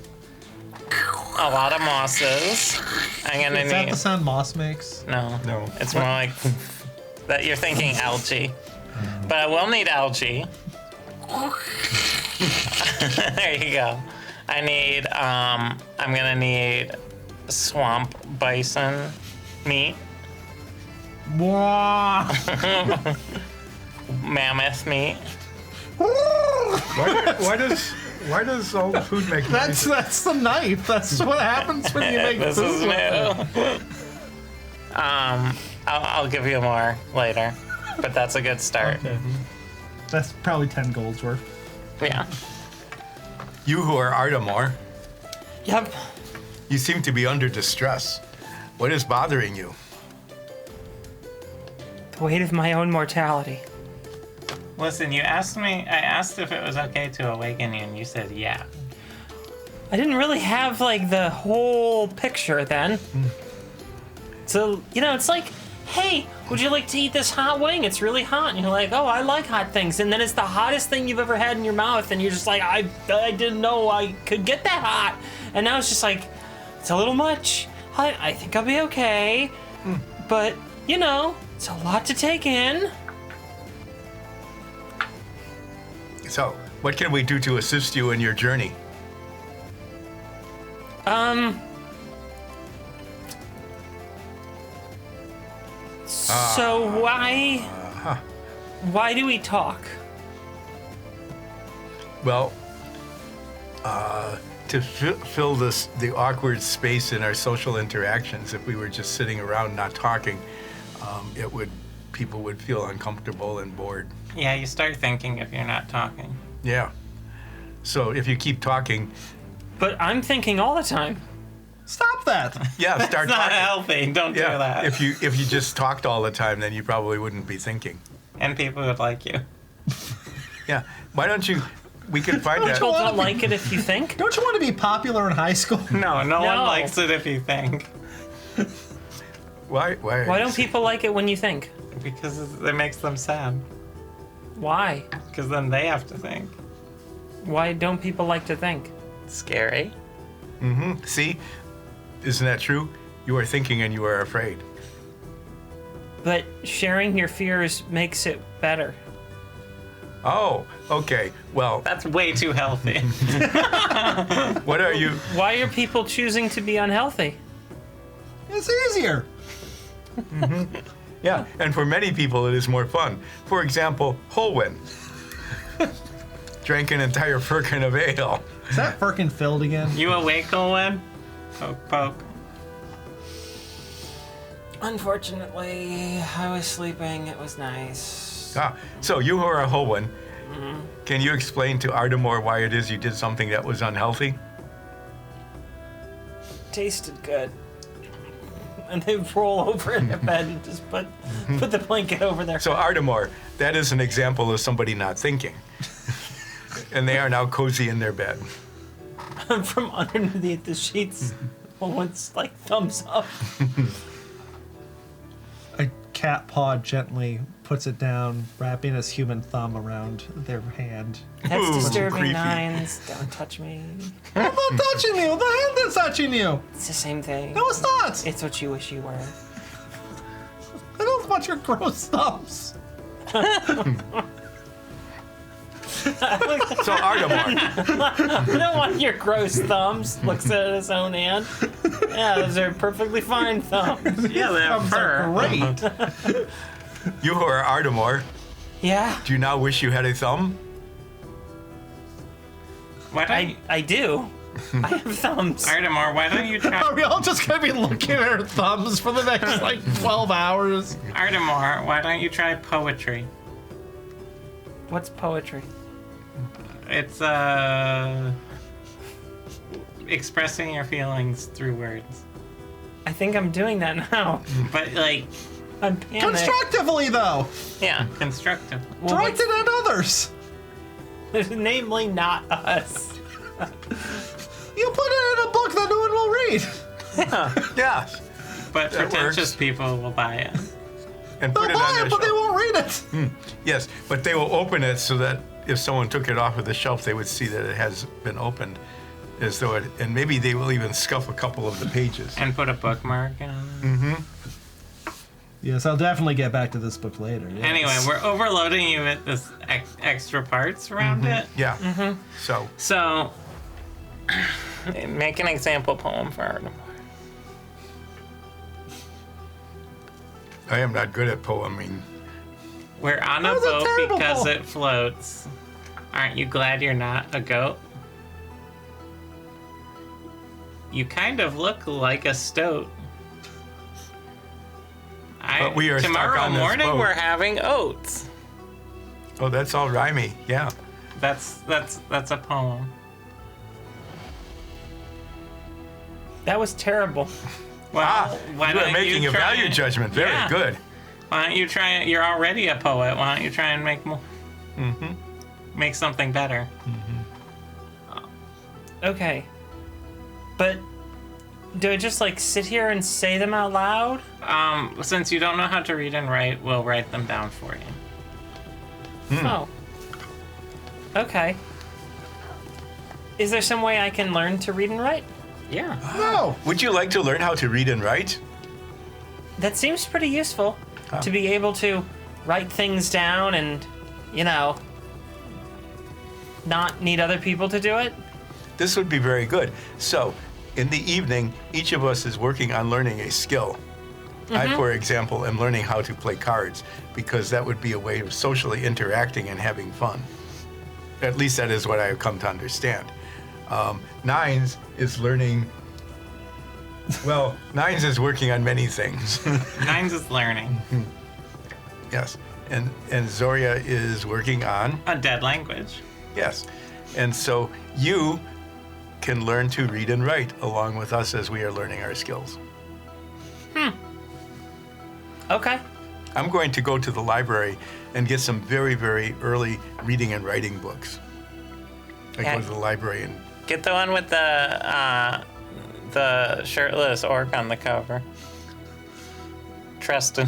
A lot of mosses. I'm gonna Is that need. the sound moss makes? No. No. It's more like that. You're thinking algae, but I will need algae. There you go. I need. I'm gonna need swamp bison meat, Wah. mammoth meat. Why does all the food make noise? That's the knife. That's what happens when you make This food is with it. new. I'll give you more later, but that's a good start. That's probably 10 gold's worth. Yeah. You who are Ardamore, Yep. you seem to be under distress. What is bothering you? The weight of my own mortality. Listen, I asked if it was okay to awaken you, and you said yeah. I didn't really have, like, the whole picture then. So, it's like, hey, would you like to eat this hot wing? It's really hot. And you're like, oh, I like hot things. And then it's the hottest thing you've ever had in your mouth. And you're just like, I didn't know I could get that hot. And now it's just like, it's a little much. I think I'll be okay. But, it's a lot to take in. So, what can we do to assist you in your journey? So why do we talk? Well, to fill the awkward space in our social interactions, if we were just sitting around not talking, people would feel uncomfortable and bored. Yeah, you start thinking if you're not talking. Yeah. So if you keep talking, But I'm thinking all the time. Stop that. yeah, start It's not talking. healthy. Don't do Yeah. that. If you just talked all the time, then you probably wouldn't be thinking. And people would like you. Yeah. Why don't you? We could find Don't that. People wanna don't be- like it if you think. Don't you want to be popular in high school? No one No. likes it if you think. Why? Why don't people like it when you think? Because it makes them sad. Why? Because then they have to think. Why don't people like to think? Scary. See? Isn't that true? You are thinking and you are afraid. But sharing your fears makes it better. Oh, okay. Well, That's way too healthy. what are you? Why are people choosing to be unhealthy? It's easier. Yeah, and for many people, it is more fun. For example, Holwyn drank an entire firkin of ale. Is that Firkin filled again? You awake, Olwen? Poke, poke. Unfortunately, I was sleeping. It was nice. Ah, so you who are Holwyn, can you explain to Ardamore why it is you did something that was unhealthy? Tasted good. And they roll over in their bed and just put the blanket over their So Ardamore, that is an example of somebody not thinking. And they are now cozy in their bed. from underneath the sheets. One's like thumbs up. A cat paw gently puts it down, wrapping his human thumb around their hand. That's Ooh, disturbing, creepy. Nines. Don't touch me. I'm not touching you. The hand is touching you. It's the same thing. No, it's not. It's what you wish you were. I don't want your gross thumbs. So Ardamore, I don't want your gross thumbs. Looks at his own hand. Yeah, those are perfectly fine thumbs. Yeah, they have Thumbs are fur. great. you who are Ardamore, Yeah, do you now wish you had a thumb? Why don't you, I do. I have thumbs. Ardamore, why don't you try... Are we all just gonna be looking at our thumbs for the next like 12 hours? Ardamore, why don't you try poetry? What's poetry? It's, expressing your feelings through words. I think I'm doing that now. But, like, I'm panicked. Constructively though. yeah, constructive. Well, Directed at others. namely not us. You put it in a book that no one will read. Yes. But That pretentious works. people will buy it. And They'll put it buy on it, their but they shelf. won't read it. Yes, but they will open it so that if someone took it off of the shelf, they would see that it has been opened, as though it, and maybe they will even scuff a couple of the pages. And put a bookmark on it. Yes, I'll definitely get back to this book later. Yes. Anyway, we're overloading you with this extra parts around it. Yeah. So So, make an example poem for Ardamore. I am not good at poeming. We're on a That was a boat terrible because poem. it floats. Aren't you glad you're not a goat? You kind of look like a stoat. But we are stuck tomorrow on this morning boat. we're having oats. Oh, that's all rhymey. Yeah. That's a poem. That was terrible. Well, why You are don't making a try value and- judgment. Very Yeah. good. Why don't you try it? You're already a poet. Why don't you try and make more? Make something better. Okay. But do I just like sit here and say them out loud? Since you don't know how to read and write, we'll write them down for you. Oh. Okay. Is there some way I can learn to read and write? Yeah. No. Would you like to learn how to read and write? That seems pretty useful to be able to write things down and, not need other people to do it. This would be very good. So, in the evening, each of us is working on learning a skill. I, for example, am learning how to play cards because that would be a way of socially interacting and having fun. At least that is what I have come to understand. Nines is learning. Well, Nines is working on many things. Nines is learning Yes. And Zoria is working on. a dead language. Yes. And so you can learn to read and write along with us as we are learning our skills. Okay. I'm going to go to the library and get some very, very early reading and writing books. I go Okay. to the library and Get the one with the shirtless orc on the cover. Tristan.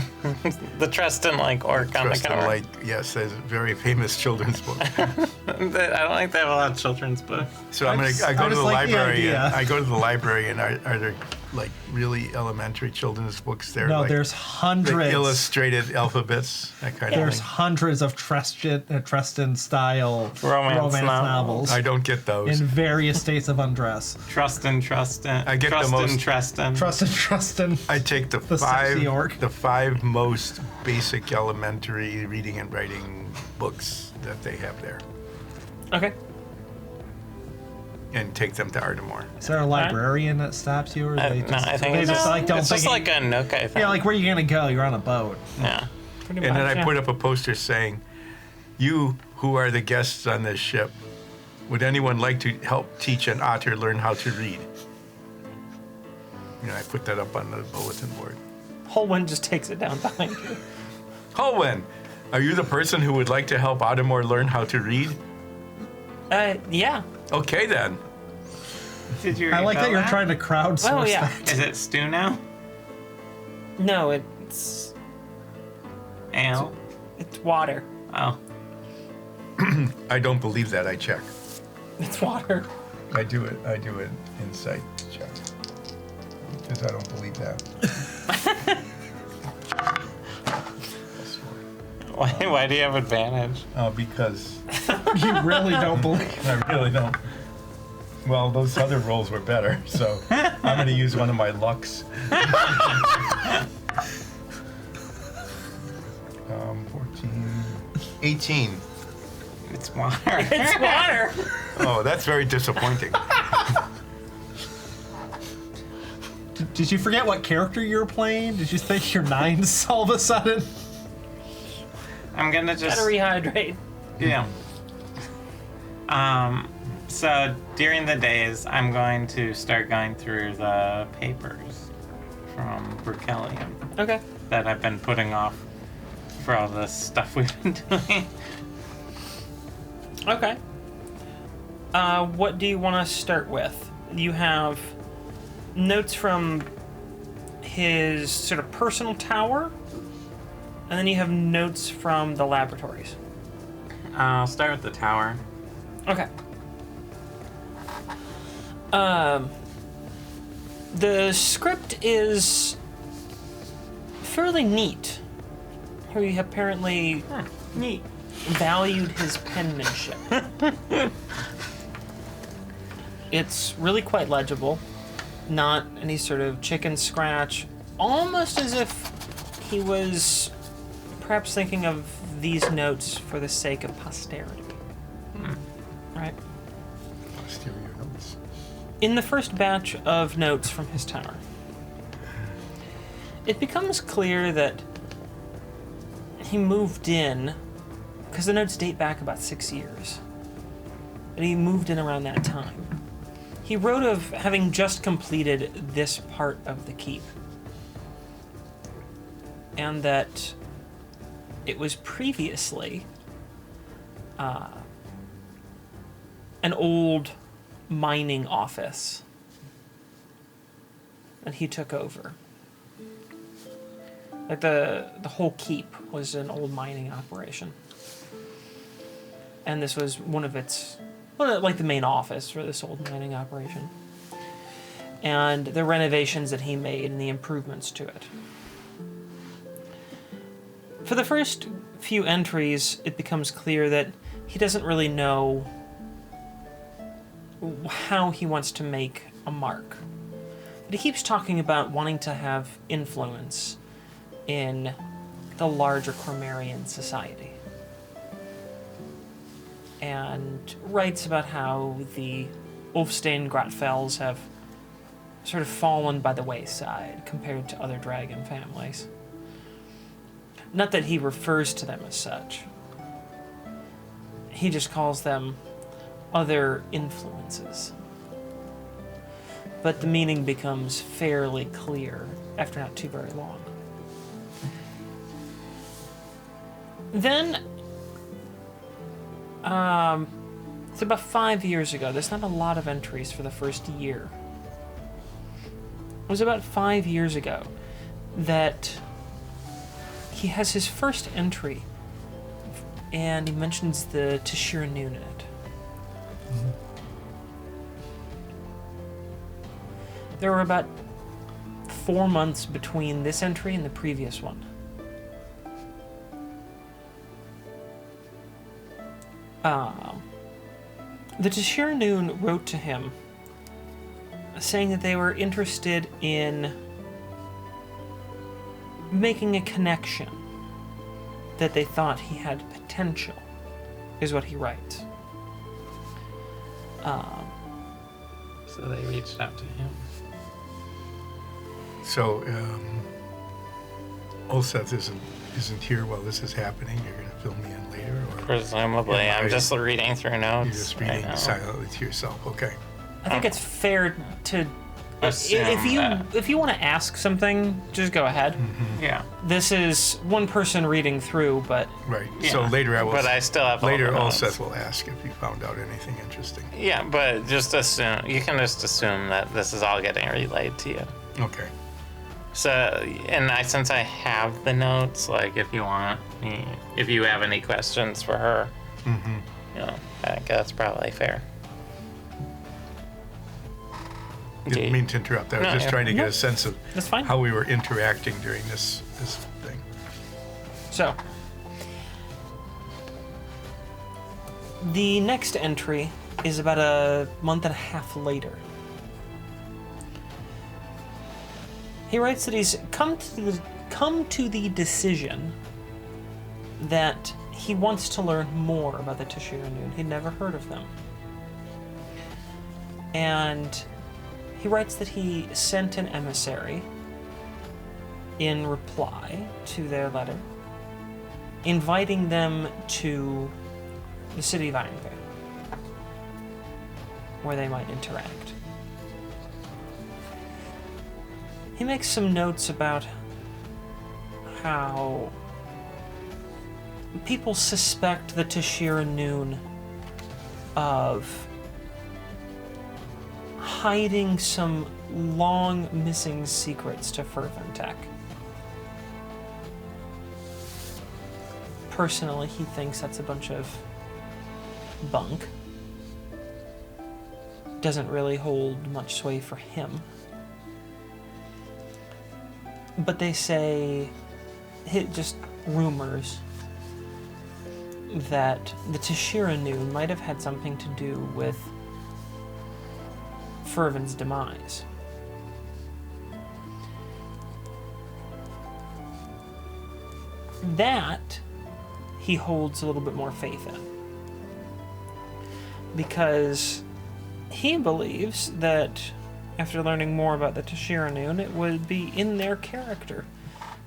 The Tristan-like orc on the trust cover. and light. Yes, there's a very famous children's book. I don't think they have a lot of children's books. So I go just to the like the library. idea. I go to the library, and are there like really elementary children's books there? No, like, there's like hundreds. illustrated alphabets, that kind There's of thing. hundreds of Tristan style Romance novels. I don't get those. in various states of undress. Tristan. I get the most- Tristan. Tristan. I take the sexy orc. five most basic elementary reading and writing books that they have there, Okay. and take them to Ardmore. Is there a librarian that stops you, or No, they just, I think they it's just just, like don't it's think just like a nook, I think. yeah, like where are you gonna go? You're on a boat. Yeah. Pretty And much. then I yeah. put up a poster saying, "You who are the guests on this ship, would anyone like to help teach an otter learn how to read?" I put that up on the bulletin board. Holwyn just takes it down behind you. Holwyn, are you the person who would like to help Ardmore learn how to read? Yeah. Okay then. Did you I like that read you're that? trying to crowdsource Oh, yeah. that. Is it stew now? No, it's Ale? water. Oh. I don't believe that. I check. It's water. I do it. Insight check. Because I don't believe that. Why do you have advantage? Because You really don't believe. I really don't. Well, those other rolls were better, so I'm going to use one of my lucks. 14, 18. It's water. It's water. Oh, that's very disappointing. Did you forget what character you were playing? Did you think you're nines all of a sudden? I'm gonna just Gotta rehydrate. yeah. So during the days, I'm going to start going through the papers from Berkelium Okay. that I've been putting off for all this stuff we've been doing. Okay. What do you want to start with? You have notes from his sort of personal tower, and then you have notes from the laboratories. I'll start with the tower. Okay. The script is fairly neat. He apparently Neat. valued his penmanship. It's really quite legible, not any sort of chicken scratch, almost as if he was perhaps thinking of these notes for the sake of posterity. Right? Posterior notes. In the first batch of notes from his tower, it becomes clear that he moved in, because the notes date back about 6 years, and he moved in around that time. He wrote of having just completed this part of the keep, and that it was previously an old mining office, and he took over. Like the whole keep was an old mining operation, and this was like the main office for this old mining operation, and the renovations that he made and the improvements to it. For the first few entries, it becomes clear that he doesn't really know how he wants to make a mark. But he keeps talking about wanting to have influence in the larger Cormarian society. And writes about how the Ulfstein Grotfells have sort of fallen by the wayside compared to other dragon families. Not that he refers to them as such. He just calls them other influences. But the meaning becomes fairly clear after not too very long. Then, it's about 5 years ago. There's not a lot of entries for the first year. It was about 5 years ago that he has his first entry, and he mentions the Tashira Noon in it. Mm-hmm. There were about 4 months between this entry and the previous one. The Tashira Noon wrote to him saying that they were interested in making a connection, that they thought he had potential, is what he writes. So they reached out to him. So, Ulseth isn't here while this is happening. You're going to fill me in later? Or presumably. I'm just reading through notes. You're just reading silently to yourself. Okay. I think it's fair to... Assume if you want to ask something, just go ahead. Mm-hmm. Yeah. This is one person reading through, but... Right. Yeah. So later I will... But I still have later all the notes. Ulseth will ask if you found out anything interesting. Yeah, but just assume... You can just assume that this is all getting relayed to you. Okay. So, and since I have the notes, like if you want me... If you have any questions for her, Mm-hmm. you know, I think that's probably fair. Didn't mean to interrupt. I was just trying to get a sense of That's fine. how we were interacting during this thing. So, the next entry is about a month and a half later. He writes that he's come to the decision that he wants to learn more about the Tashira Noon. He'd never heard of them. And he writes that he sent an emissary in reply to their letter, inviting them to the city of Ironvale, where they might interact. He makes some notes about how people suspect the Tashira Noon of hiding some long missing secrets to Ferventech. Personally, he thinks that's a bunch of bunk. Doesn't really hold much sway for him. But they say, just rumors, that the Tashira Noon might have had something to do with Fervin's demise. That he holds a little bit more faith in, because he believes that after learning more about the Tashira Noon, it would be in their character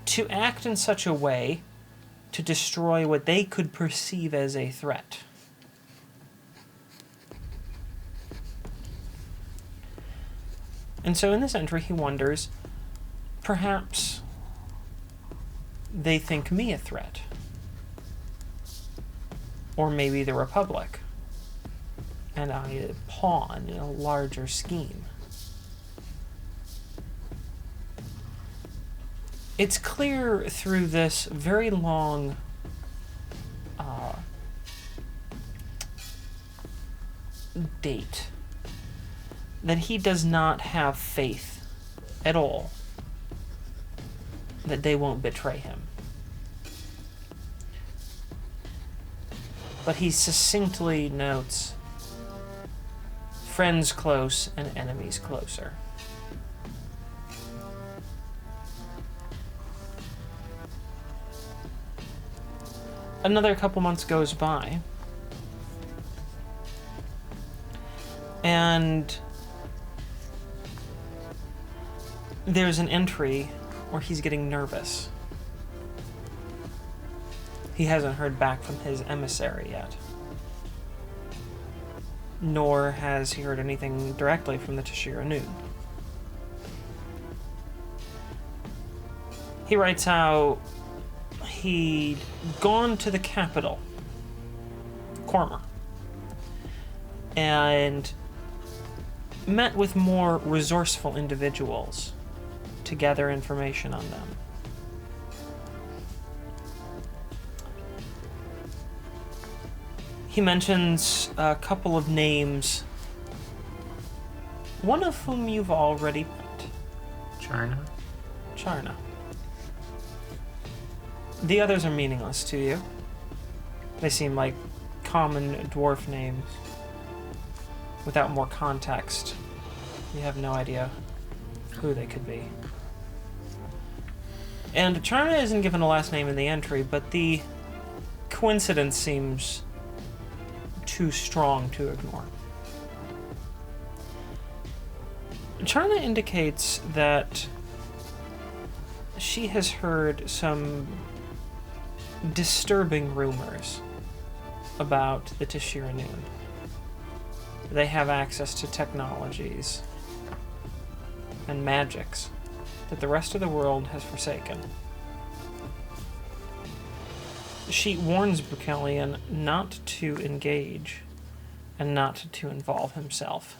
to act in such a way to destroy what they could perceive as a threat. And so in this entry, he wonders, perhaps they think me a threat. Or maybe the Republic. And I a pawn in a larger scheme. It's clear through this very long date that he does not have faith at all that they won't betray him. But he succinctly notes, friends close and enemies closer. Another couple months goes by, and there's an entry where he's getting nervous. He hasn't heard back from his emissary yet. Nor has he heard anything directly from the Tashira Noon. He writes how he'd gone to the capital, Cormer, and met with more resourceful individuals to gather information on them. He mentions a couple of names, one of whom you've already met. Charna. The others are meaningless to you. They seem like common dwarf names. Without more context, you have no idea who they could be. And Charna isn't given a last name in the entry, but the coincidence seems too strong to ignore. Charna indicates that she has heard some disturbing rumors about the Tashira Noon. They have access to technologies and magics that the rest of the world has forsaken. She warns Bukelian not to engage and not to involve himself.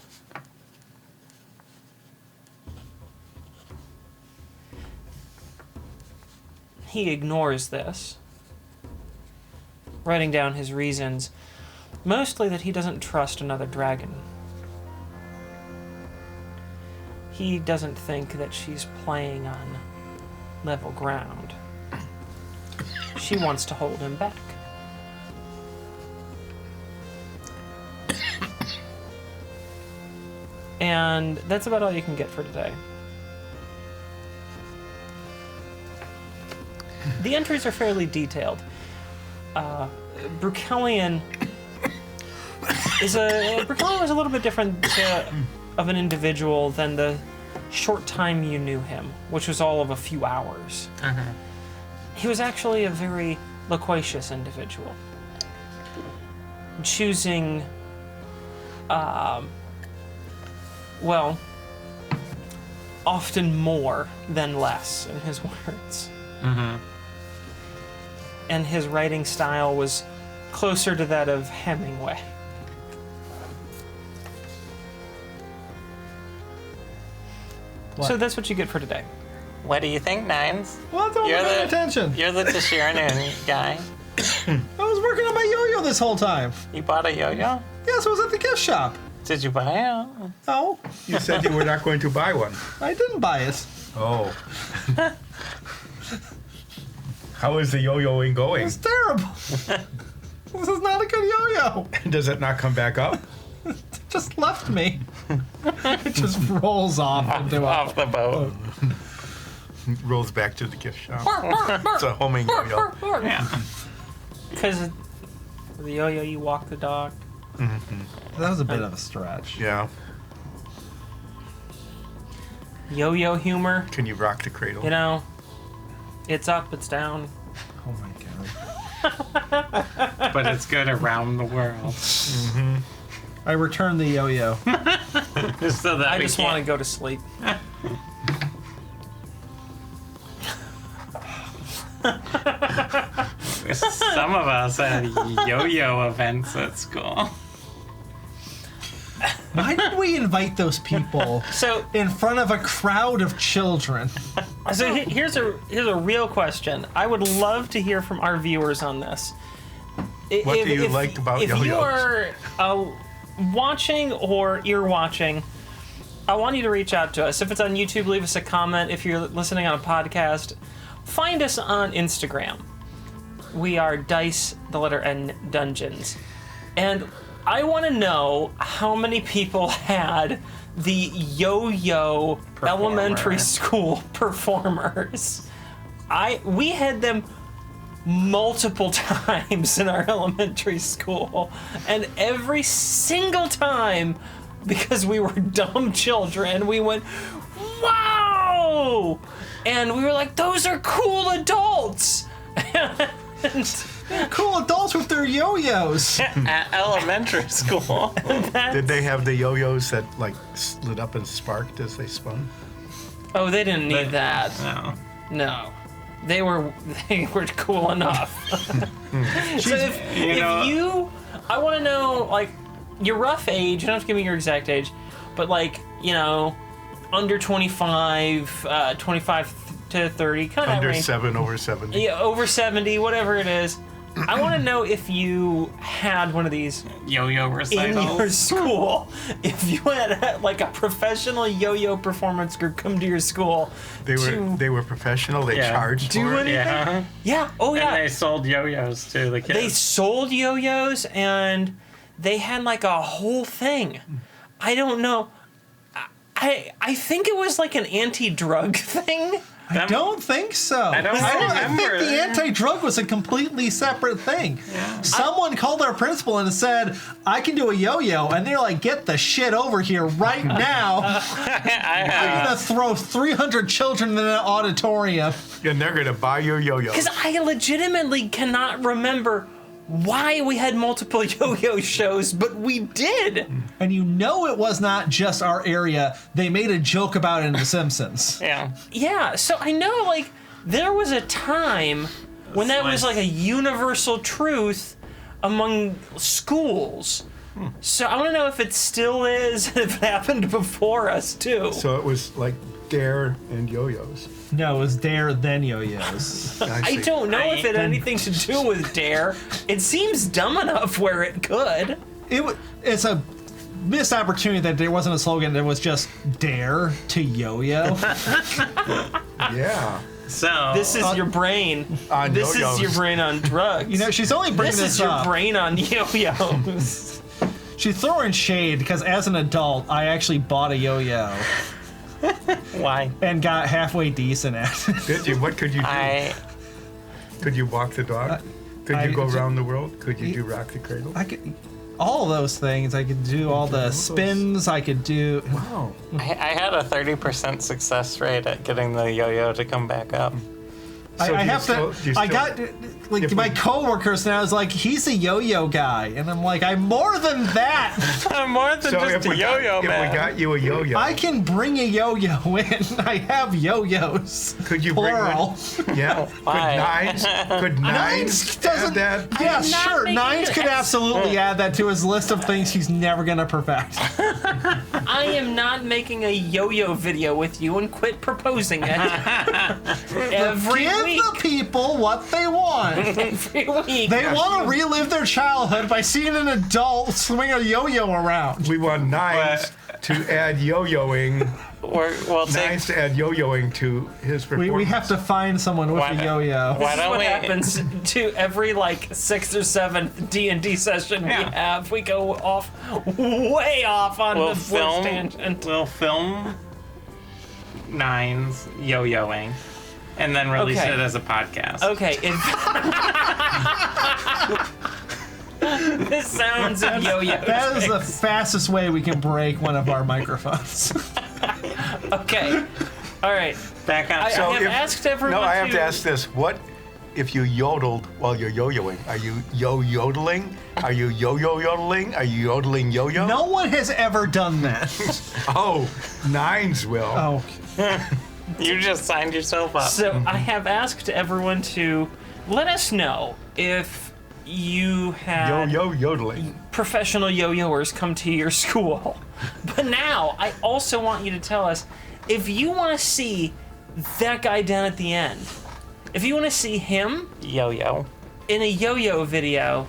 He ignores this, writing down his reasons, mostly that he doesn't trust another dragon. He doesn't think that she's playing on level ground. She wants to hold him back. And that's about all you can get for today. The entries are fairly detailed. Brukelian was a little bit different of an individual than the short time you knew him, which was all of a few hours. He was actually a very loquacious individual, choosing, often more than less in his words. And his writing style was closer to that of Hemingway. So that's what you get for today. What do you think, Nines? Well, I don't pay attention. You're the Tashira Noon guy. I was working on my yo-yo this whole time. You bought a yo-yo? Yes, I was at the gift shop. Did you buy it? No, You said you were not going to buy one. I didn't buy it. Oh. How is the yo-yoing going? It's terrible. This is not a good yo-yo. Does it not come back up? It just left me. It just rolls off Off the boat. Rolls back to the gift shop. It's a homing yo-yo. Yeah. Because the yo-yo, you walk the dog. That was a bit of a stretch. Yeah. Yo-yo humor, Can you rock the cradle? you know, it's up, it's down. Oh my god. But it's good around the world. I return the yo-yo. Just so that I we just can't- want to go to sleep. Some of us had yo-yo events at school. Why did we invite those people So, in front of a crowd of children? here's a real question. I would love to hear from our viewers on this. What do you like about If you yo-yos? are watching or ear watching, I want you to reach out to us. If it's on YouTube, leave us a comment. If you're listening on a podcast, find us on Instagram. We are Dice, the letter N, Dungeons. And I want to know how many people had the yo-yo elementary school performers. We had them multiple times in our elementary school, and every single time, because we were dumb children, we went, wow! And we were like, those are cool adults! And Cool adults with their yo-yos. At elementary school. Did they have the yo-yos that like lit up and sparked as they spun? oh, they didn't need that. No. No. They were cool enough. So I want to know, like, your rough age. You don't have to give me your exact age, but like, under 25, 25 to 30, kind of Under range. 7, over 70. Yeah, over 70, whatever it is. I want to know if you had one of these Yo-yo in your recitals. school. If you had like a professional yo-yo performance group come to your school. They were professional. They Yeah. charged Do for it. anything? Yeah. Yeah. Oh yeah. And they sold yo-yos to the kids. They sold yo-yos and they had like a whole thing. I don't know. I think it was like an anti-drug thing. I don't think so. I don't I think remember. the anti-drug was a completely separate thing. Yeah. Someone called our principal and said, I can do a yo-yo. And they're like, get the shit over here right now. I'm going to throw 300 children in an auditorium. And they're going to buy your yo-yo. Because I legitimately cannot remember why we had multiple yo-yo shows, but we did. And it was not just our area. They made a joke about it in The Simpsons. Yeah. Yeah, so I know, like, there was a time when that was like a universal truth among schools. So I want to know if it still is, if it happened before us, too. So it was like Dare and yo-yos. No, it was Dare, then yo-yos. I see. don't know if it had anything to do with Dare. It seems dumb enough where it could. It's a missed opportunity that there wasn't a slogan. There was just Dare to yo-yo. Yeah. So This is your brain. On This yo-yos. is your brain on drugs. She's only bringing This this is your up. brain on yo-yos. She's throwing shade because as an adult, I actually bought a yo-yo why? and got halfway decent at it. Did you? What could you do? Could you walk the dog? Could you go around the world? Could you do rock the cradle? I could all of those things. I could do all the spins. I could do. Wow. I had a 30% success rate at getting the yo-yo to come back up. So I do you have still- do you to. I still- got like if my we- coworkers now is like, he's a yo-yo guy, and I'm like, I'm more than that. I'm more than So just if a we yo-yo got, man. if we got you a yo-yo, I can bring a yo-yo in. I have yo-yos. could you bring plural? one? Yeah. Why? Could nines doesn't. add that? Yeah, not sure. making Nines it could absolutely add that to his list of things he's never gonna perfect. I am not making a yo-yo video with you and quit proposing it. Every Give week. the people what they want. Every week. They want to relive their childhood by seeing an adult swing a yo-yo around. We want nines to add yo-yoing. We'll take. Nines to add yo-yoing to his performance. We have to find someone with Why a not? yo-yo. Why This is don't what we? happens to every like 6th or 7th D&D session we Yeah. have. We go off, way off on We'll the film. worst tangent. We'll film nines yo-yoing, and then release Okay. it as a podcast. Okay, this sounds of yo-yo. That is the fastest way we can break one of our microphones. Okay, all right. Back on. I have asked everyone No, I have to- to ask this. What if you yodeled while you're yo-yoing? Are you yo-yodeling? Are you yo-yo-yodeling? Are you yodeling yo-yo? No one has ever done that. Oh, nines will. Oh, You just signed yourself up. So I have asked everyone to let us know if you had Yo-yo-yodeling. professional yo-yoers come to your school. But now I also want you to tell us if you want to see that guy down at the end. If you want to see him Yo-yo. in a yo-yo video,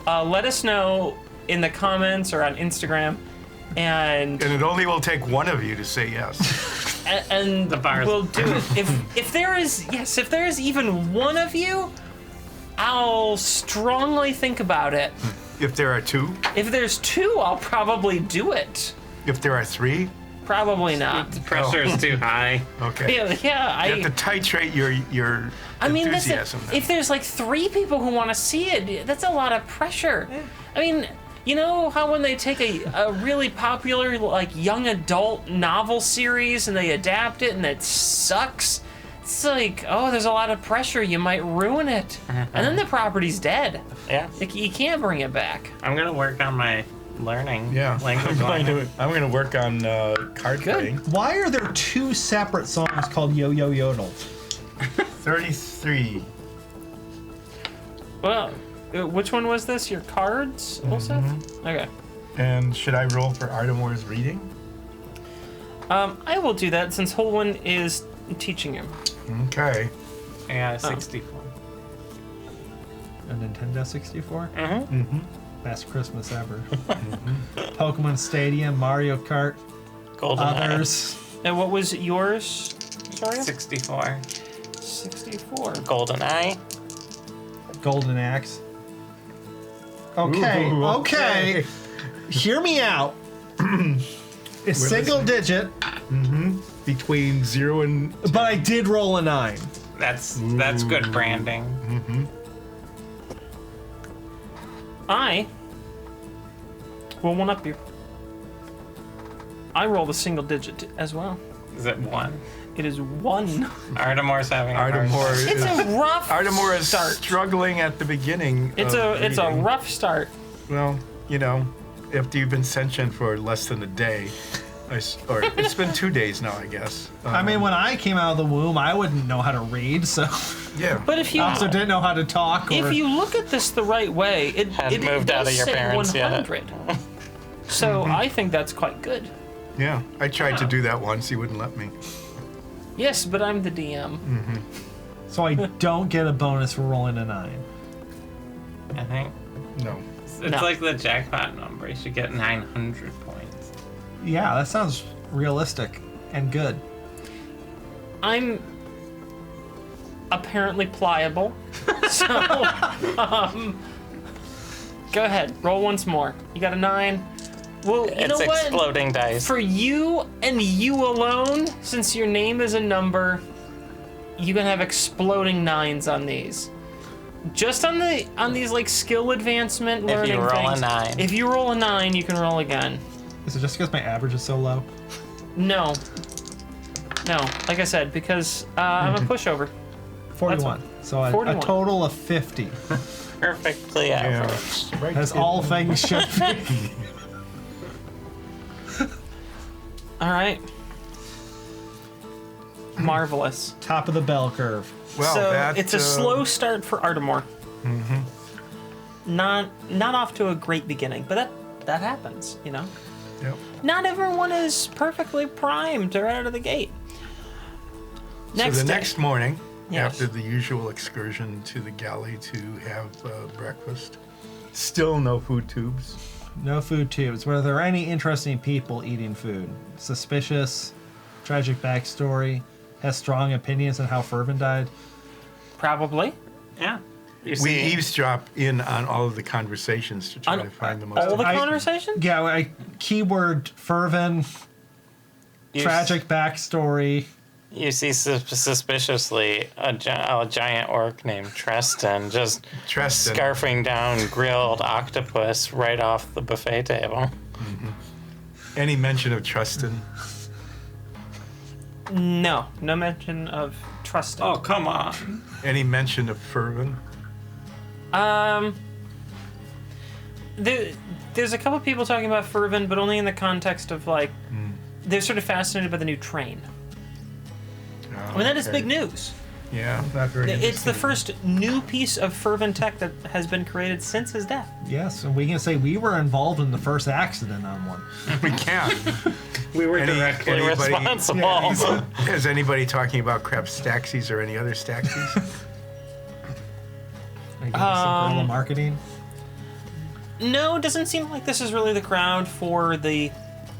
let us know in the comments or on Instagram, and And it only will take one of you to say yes. and The bar's- we'll do it. If there is even one of you, I'll strongly think about it. If there are two, If there's two, I'll probably do it. if there are three, Probably not. The pressure is too high. okay. Yeah, You have to titrate your I mean, enthusiasm. then. if there's like 3 people who want to see it, that's a lot of pressure. I mean, you know how when they take a really popular like young adult novel series and they adapt it and it sucks? It's like, oh, there's a lot of pressure. You might ruin it. And then the property's dead. Yeah. You can't bring it back. I'm gonna work on my learning. Yeah, Language learning. I'm going to work on card Good. playing. why are there 2 separate songs called Yo Yo Yodel? 33. Well, which one was this? Your cards, also? Okay. And should I roll for Artemore's reading? I will do that since Holwyn is teaching him. Okay. Yeah, 64. A Nintendo 64? Mm-hmm. Best Christmas ever. Pokemon Stadium, Mario Kart, Golden others. And what was yours? Sorry? 64. 64. Golden Eye. Golden Axe. Okay, Ooh, okay. Hear me out. It's single digit, Between 0 and... but I did roll a 9. That's good branding. I will one up you. I rolled a single digit as well. Is it 1? It is 1. Artemore's having a hard Artemore time. It's is, a rough Artemore is start. struggling at the beginning. It's of a reading. rough start. Well, you know, after you've been sentient for less than a day, or it's been 2 days now, I guess. I mean, when I came out of the womb, I wouldn't know how to read, so Yeah. But if you I also didn't know how to talk. Or, if you look at this the right way, it Hadn't it moved does out of your say parents yet. 100. So I think that's quite good. Yeah. I tried to Yeah. do that once. He wouldn't let me. Yes, but I'm the DM. so I don't get a bonus for rolling a 9. I think. No. It's No. like the jackpot number. You should get 900 points. Yeah, that sounds realistic and good. I'm apparently pliable. So, go ahead, roll once more. You got a 9. Well, you It's know what? exploding dice. For you and you alone, since your name is a number, you can have exploding 9s on these. Just on these like skill advancement If learning you roll a things. 9. If you roll a 9, you can roll again. Is it just because my average is so low? No. No, like I said, because I'm a pushover. 41. So a 41. total of 50. Perfectly average. Right As in all the- things should be. All right. Marvelous. Top of the bell curve. Well, so that, it's a slow start for Artemore. Not off to a great beginning, but that happens, you know. Yep. Not everyone is perfectly primed right out of the gate. Next So the day. next morning, Yes. after the usual excursion to the galley to have breakfast, still no food tubes. No food tubes. Were there any interesting people eating food? Suspicious, tragic backstory, has strong opinions on how Fervin died. Probably. Yeah. You We see, eavesdrop in on all of the conversations to try On to find the most. all the I- conversations? Yeah, keyword Fervin, you tragic backstory. You see suspiciously a giant orc named Treston just Treston. scarfing down grilled octopus right off the buffet table. Any mention of Tristan? No mention of trusting. Oh, come on. Any mention of fervent? There's a couple people talking about fervent, but only in the context of like they're sort of fascinated by the new train. I mean, that is big news. Yeah. Not very It's the interesting. first new piece of fervent tech that has been created since his death. Yes, and we can say we were involved in the first accident on one. We can. We were directly anybody- responsible. Is anybody talking about crab staxies or any other staxies? Are you gonna some guerrilla marketing? No, it doesn't seem like this is really the crowd for the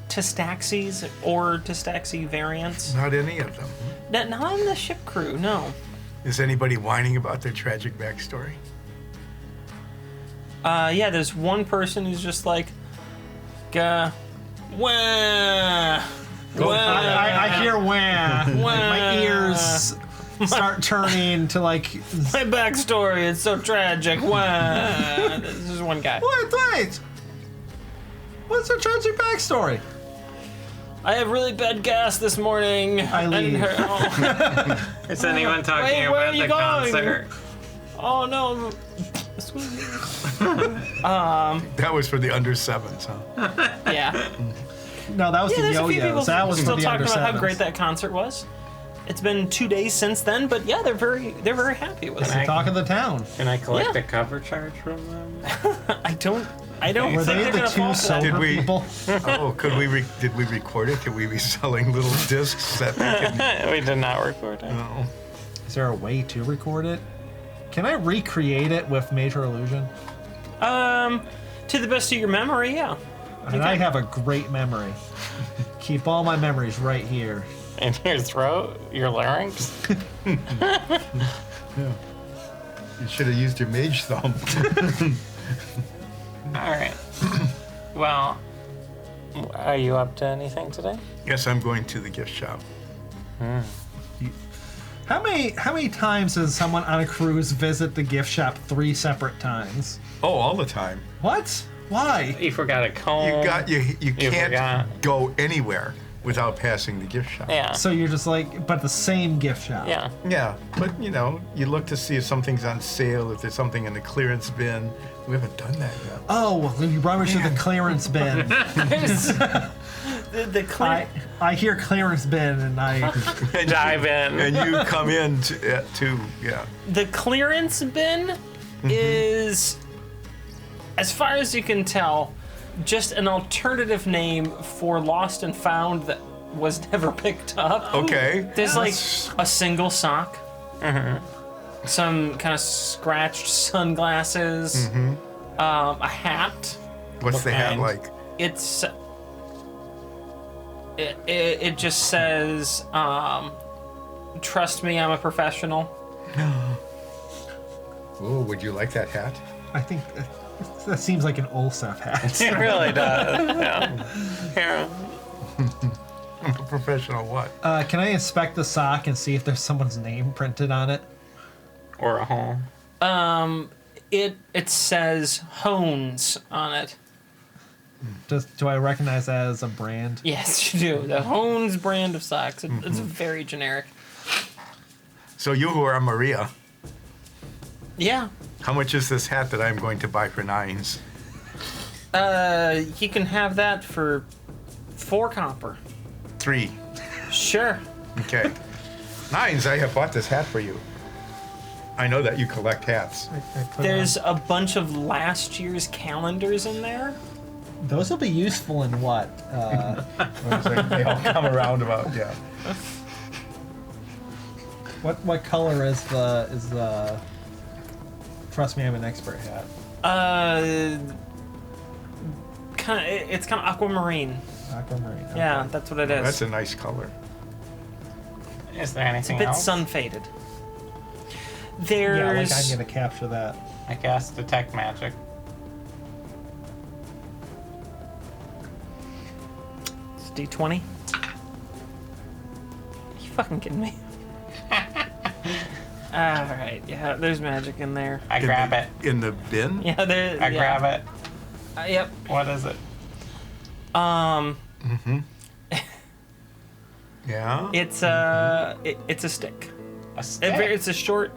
Testaxis or Testaxi variants. Not any of them. Not on the ship crew, no. Is anybody whining about their tragic backstory? Yeah, there's one person who's just like, wah, wah. I hear wah. My ears start turning to like. My backstory, it's so tragic. Wah. This is one guy. Wait. What's the tragic backstory? I have really bad gas this morning. I leave. Is anyone talking Wait, where about are you the going? concert? Oh no. That was for the under sevens, huh? Yeah. No, that was Yeah, the there's a few people yo-yos. That was still for the talking under about how sevens. great that concert was. It's been 2 days since then, but yeah, they're very happy with It's the it. talk of the town. Can I collect Yeah. a cover charge from them? I don't Were think they they're the gonna two fall for that. sober Did we- people? Oh, did we record it? Could we be selling little discs that they can? We did not record it. No. Is there a way to record it? Can I recreate it with Major Illusion? To the best of your memory, yeah. And I have a great memory. Keep all my memories right here. In your throat? Your larynx? You should have used your mage thumb. Alright. Well, are you up to anything today? Yes, I'm going to the gift shop. How many times does someone on a cruise visit the gift shop 3 separate times? Oh, all the time. What? Why? You forgot a comb. You can't forgot. go anywhere without passing the gift shop. Yeah. So you're just like, but the same gift shop. Yeah. Yeah, but you look to see if something's on sale, if there's something in the clearance bin. We haven't done that yet. Oh, well, you brought me to the clearance bin. The clear. I hear clearance bin and I. Dive in. And you come in to yeah. The clearance bin is, as far as you can tell, just an alternative name for lost and found that was never picked up. Okay. There's like a single sock, some kind of scratched sunglasses, a hat. What's the hat kind? like? It's it just says, "Trust me, I'm a professional." Oh, would you like that hat? I think that seems like an Olsef hat. It really does. Yeah. Here. I'm a professional what? Can I inspect the sock and see if there's someone's name printed on it? Or a home. It says Hones on it. Do I recognize that as a brand? Yes, you do. The Hones brand of socks. It's very generic. So you who are Maria, Yeah. how much is this hat that I'm going to buy for 9s? You can have that for 4 copper. 3. Sure. Okay. 9s, I have bought this hat for you. I know that you collect hats. I put There's a bunch of last year's calendars in there. those will be useful in what? They all come around about, yeah. What color is the? Trust me, I'm an expert hat. It's kind of aquamarine. Aquamarine. Okay. Yeah, that's what it is. That's a nice color. Is there It's a anything bit else? sun faded. Yeah, like There's I'm gonna capture that. I guess detect magic. it's D20. You fucking kidding me? All right, yeah. There's magic in there. I grab it. In the bin? Yeah, there. I grab it. Yep. What is it? Yeah. It's a stick. A stick? It's a short.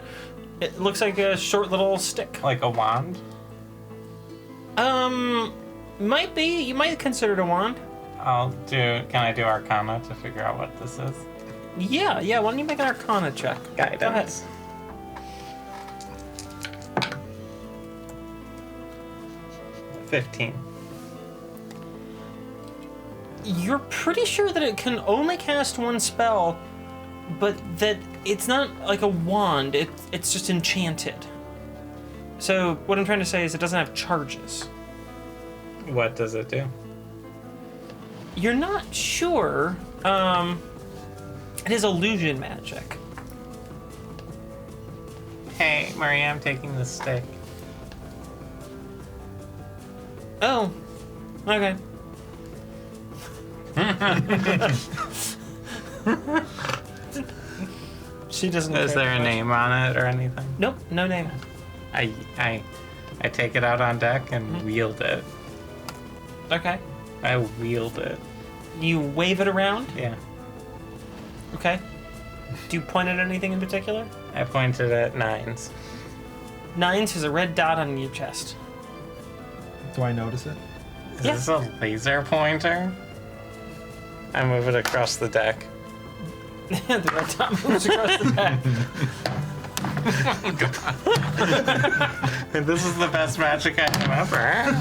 It looks like a short little stick. Like a wand? Might be. You might consider it a wand. Can I do Arcana to figure out what this is? Yeah. Why don't you make an Arcana check? Guidance. Go ahead. 15. You're pretty sure that it can only cast one spell, but that it's not like a wand. It's just enchanted. So what I'm trying to say is it doesn't have charges. What does it do? You're not sure. It is illusion magic. Hey, Maria, I'm taking the stick. Oh, okay. She doesn't. Is care there a much. name on it or anything? Nope, no name. I take it out on deck and wield it. Okay. I wield it. You wave it around. Yeah. Okay. Do you point at anything in particular? I pointed at 9s. 9 has a red dot on your chest. Do I notice it? Is Yeah. this a laser pointer? I move it across the deck. The red dot moves across the back. This is the best magic item ever.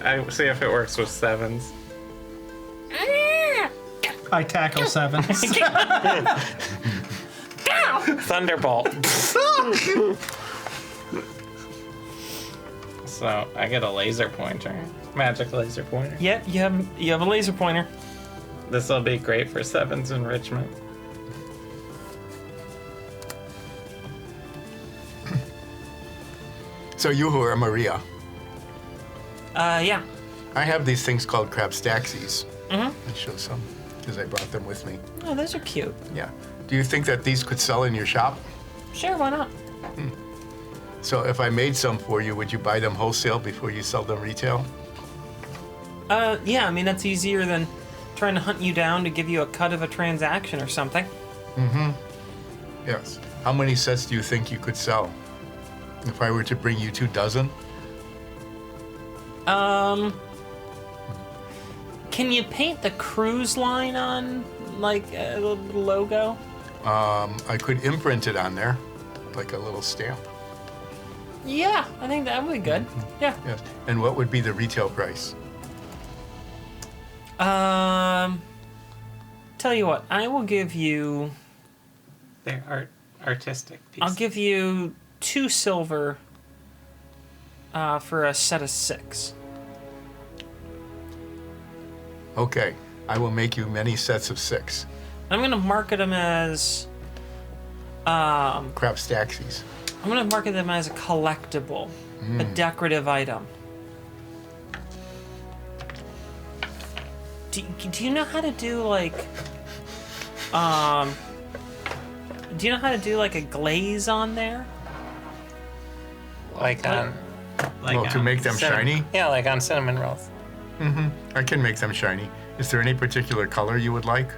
I see if it works with 7s. I tackle 7. Thunderbolt. So I get a laser pointer, magic laser pointer. Yep, you have a laser pointer. This will be great for 7s enrichment. So you who are Maria, Yeah. I have these things called crabstaxies. I'll show some because I brought them with me. Oh, those are cute. Yeah. Do you think that these could sell in your shop? Sure, why not? So if I made some for you, would you buy them wholesale before you sell them retail? Yeah, I mean, that's easier than trying to hunt you down to give you a cut of a transaction or something. Yes. How many sets do you think you could sell? If I were to bring you 2 dozen? Can you paint the cruise line on, like, a little logo? I could imprint it on there, like a little stamp. Yeah, I think that would be good. Yeah. Yes. And what would be the retail price? Tell you what, I will give you... They're artistic pieces. I'll give you 2 silver for a set of 6. Okay. I will make you many sets of 6. I'm gonna market them as... Crabstaxies. I'm gonna market them as a collectible, a decorative item. Do you know how to do like, do you know how to do like a glaze on there? Like on... Well, to make them shiny? Yeah, like on cinnamon rolls. I can make them shiny. Is there any particular color you would like?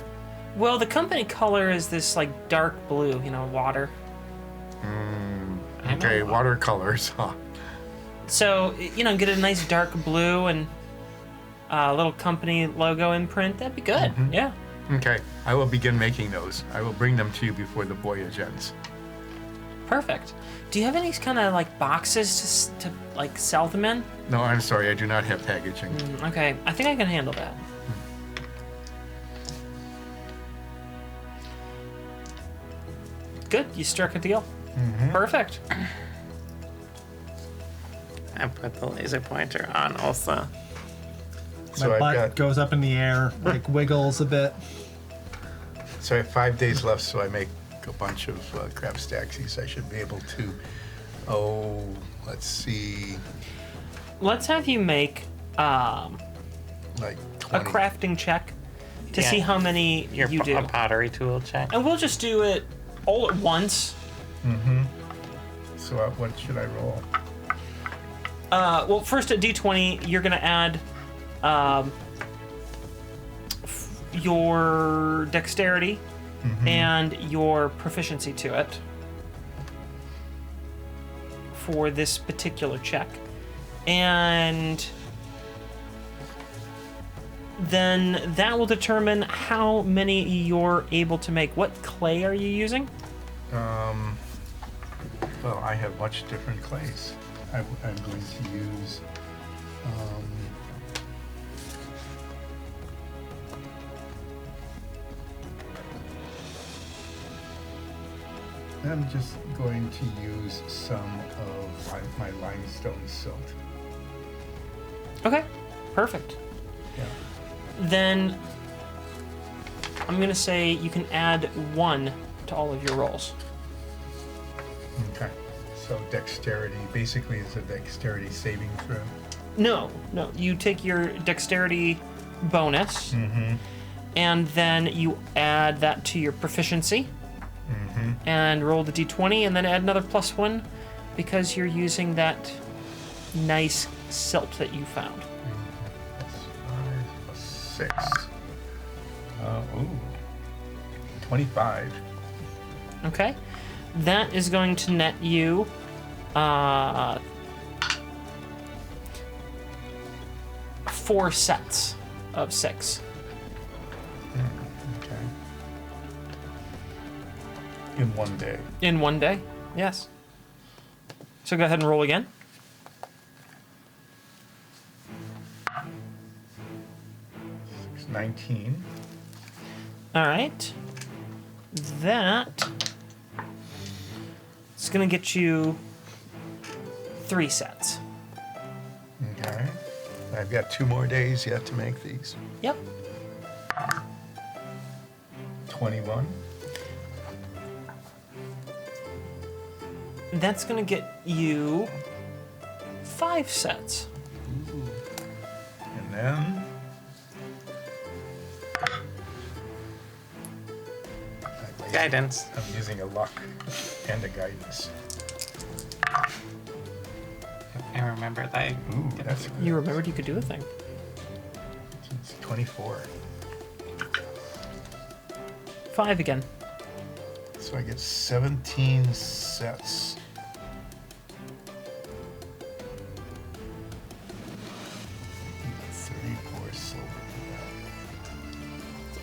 Well, the company color is this like dark blue, you know, water. Okay, watercolors. Huh. So, you know, get a nice dark blue and a little company logo imprint. That'd be good. Yeah. Okay, I will begin making those. I will bring them to you before the voyage ends. Perfect. Do you have any kind of like boxes to like sell them in? No, I'm sorry, I do not have packaging. Okay, I think I can handle that. Good, you struck a deal. Perfect. I put the laser pointer on also. So My I've butt got, goes up in the air, like wiggles a bit. so I have 5 days left, so I make a bunch of crabstaxies. I should be able to, let's see, Let's have you make like a 20. crafting check to Yeah. see how many Your you do. a pottery tool check. And we'll just do it all at once. So what should I roll? Well, first at D20, you're going to add your dexterity and your proficiency to it for this particular check. And then that will determine how many you're able to make. What clay are you using? Well, I have much different clays. I'm going to use. I'm just going to use some of my limestone silt. Okay, perfect. Yeah. Then I'm going to say you can add 1 to all of your rolls. Okay. So dexterity, basically it's a dexterity saving throw. No, you take your dexterity bonus and then you add that to your proficiency and roll the d20 and then add another +1 because you're using that nice silt that you found. +5 +6. 25. Okay, that is going to net you 4 sets of 6. Okay. In one day. In one day, yes. So go ahead and roll again. It's 19. All right. That is going to get you 3 sets. Okay. I've got 2 more days yet to make these. Yep. 21. That's going to get you 5 sets. And then Guidance. I'm using a luck and a guidance. I remember that. Ooh, that's good. You remembered you could do a thing. It's 24. 5 again. So I get 17 sets.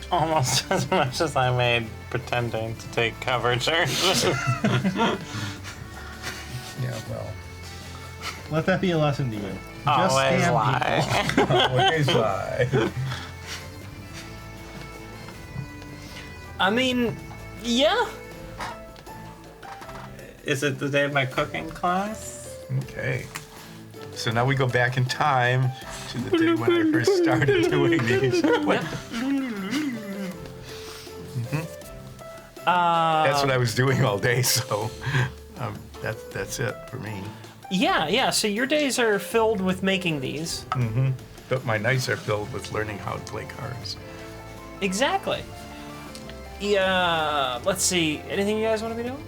Almost as much as I made pretending to take cover charges. Yeah, well, Let that be a lesson to you. Always scam lie. always lie. I mean, yeah. Is it the day of my cooking class? Okay. So now we go back in time to the day when I first started doing these. What? That's what I was doing all day, so that's it for me. Yeah. So your days are filled with making these. But my nights are filled with learning how to play cards. Exactly. Yeah. Let's see. Anything you guys want to be doing?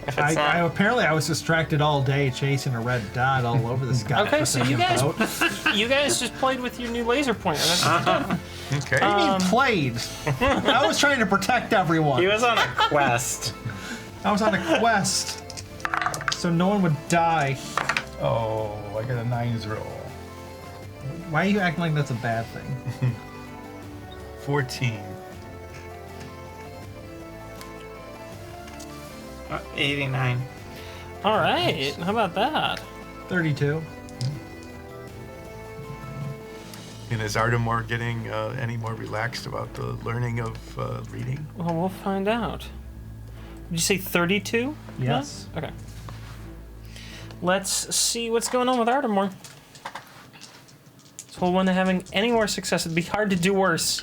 If it's not, Apparently I was distracted all day chasing a red dot all over the sky. Okay, so you guys, boat. you guys just played with your new laser pointer. That's what you did. Okay. What do you mean played? I was trying to protect everyone. he was on a quest. I was on a quest, so no one would die. Oh, I got a 9s roll. Why are you acting like that's a bad thing? 14. 89. All right. How about that? 32. And is Ardamore getting any more relaxed about the learning of reading? Well, we'll find out. Did you say 32? Yes. Okay. Let's see what's going on with Ardamore. So when having any more success, it'd be hard to do worse.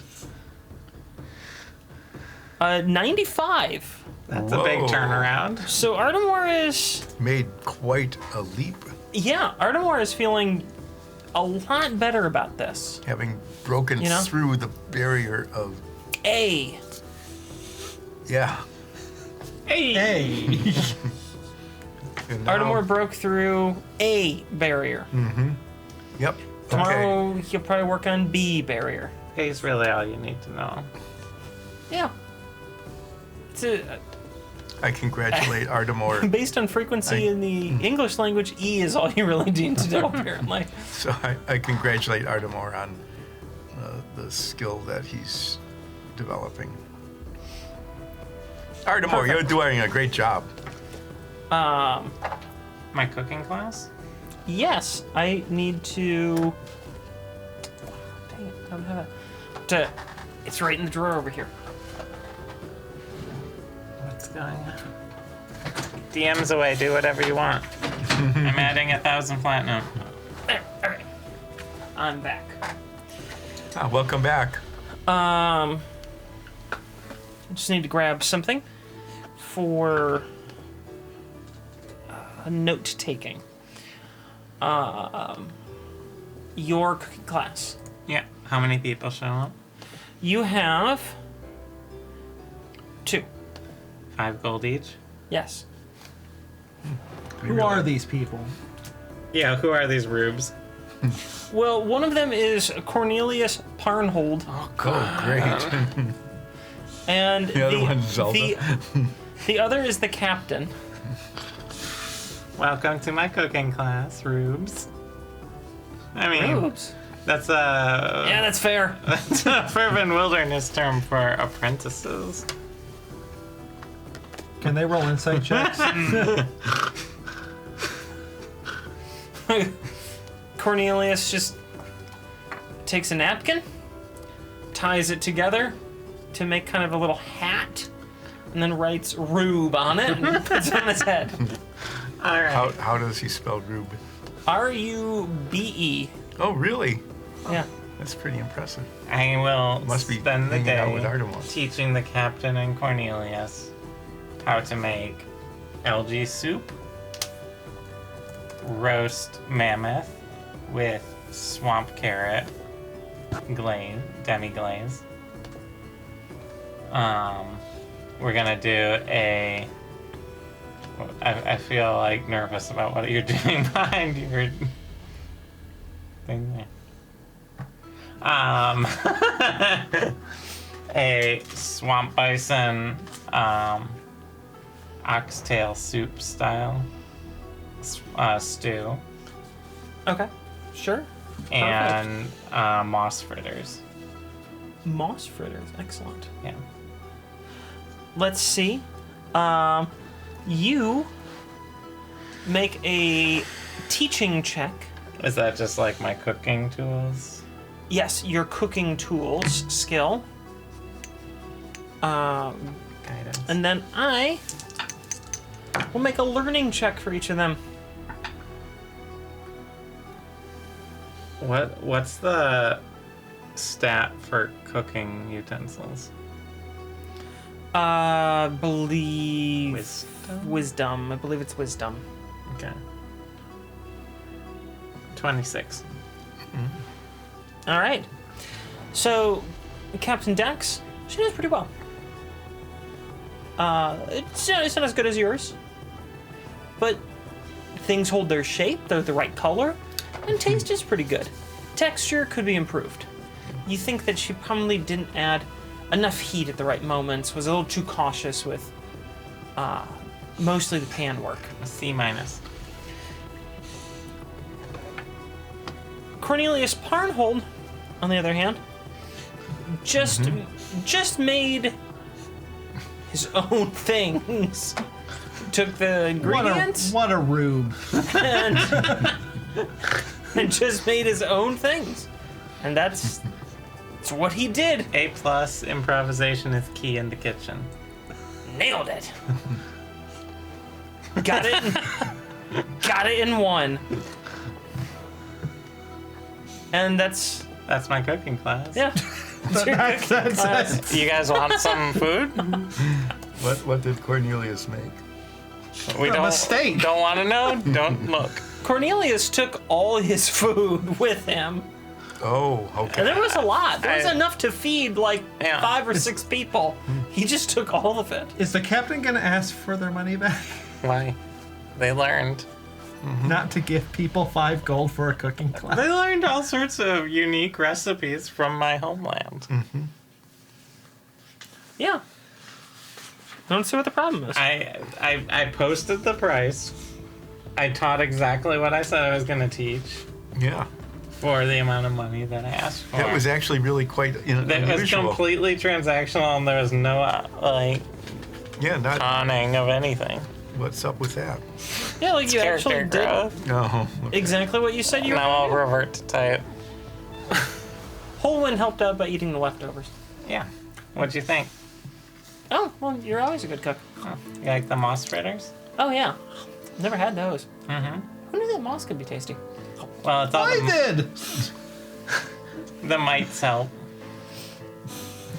95. That's a big Whoa. turnaround. So Ardamore is, Made quite a leap, yeah, Ardamore is feeling a lot better about this. having broken You know? through the barrier of, A. yeah. Hey. Hey. And now- Ardmore broke through A barrier. Yep. Tomorrow he'll probably work on B barrier. He's really all you need to know. Yeah. It's I congratulate Ardmore. based on frequency in the English language, E is all you really need to know, apparently. So I congratulate Ardmore on the skill that he's developing. Ardmore, you're doing a great job. My cooking class? Yes, I need to. Dang it, I don't have it. It's right in the drawer over here. What's going on? DM's away, do whatever you want. I'm adding 1,000 platinum. There, all right. I'm back. Welcome back. I just need to grab something for note taking. Your cooking class. Yeah. How many people show up? You have 2. 5 gold each? Yes. Who are these people? Yeah, who are these rubes? Well, one of them is Cornelius Parnhold, Oh, great. and The other one's Zelda. the other is the captain. Welcome to my cooking class, rubes. I mean, Oops. that's a Yeah, that's fair. that's a fervent wilderness term for apprentices. Can they roll insight checks? Cornelius just takes a napkin, ties it together to make kind of a little hat, and then writes Rube on it and puts it on his head. All right. How does he spell Rube? Rube. Oh, really? Yeah. That's pretty impressive. I will Must be spend the hanging out day with Ardmore. teaching the captain and Cornelius how to make algae soup, roast mammoth with swamp carrot glaze, demi-glaze. We're gonna do a. I feel like nervous about what you're doing behind your thing there. A swamp bison oxtail soup style stew, Okay. Sure. and moss fritters. Moss fritters. Excellent. Yeah. Let's see. You make a teaching check. Is that just like my cooking tools? Yes, your cooking tools skill. Guidance. And then I will make a learning check for each of them. What's the stat for cooking utensils? Believe Wisdom? I believe it's wisdom. Okay. 26. All right. So, Captain Dax, she does pretty well. It's not as good as yours, but things hold their shape. They're the right color, and taste is pretty good. Texture could be improved. You think that she probably didn't add enough heat at the right moments, was a little too cautious with mostly the pan work. A C minus. Cornelius Parnhold, on the other hand, just made his own things. Took the ingredients What a rube. and just made his own things. And that's what he did. A plus improvisation is key in the kitchen. Nailed it. Got it in one. And that's That's my cooking class. yeah. That's You guys want some food? What did Cornelius make? We A mistake. don't want to know. Don't look. Cornelius took all his food with him. Oh, okay. And there was a lot. There was I- enough to feed like Yeah. 5 or 6 people. He just took all of it. Is the captain gonna ask for their money back? Why? They learned. Not to give people 5 gold for a cooking class. They learned all sorts of unique recipes from my homeland. Yeah. I don't see what the problem is. I posted the price. I taught exactly what I said I was going to teach Yeah. for the amount of money that I asked for. That was actually really quite unusual. It was completely transactional, and there was no Yeah, not conning of anything. what's up with that. Yeah, like you actually Character did growth. No. exactly what you said you were Now I'll going to revert to type. do. Holwyn helped out by eating the leftovers. Yeah. What'd you think? Oh, well, you're always a good cook. Oh, you like the moss fritters? Oh, yeah. Never had those. Mm-hmm. Who knew that moss could be tasty? Well, it's all I did! the mites help.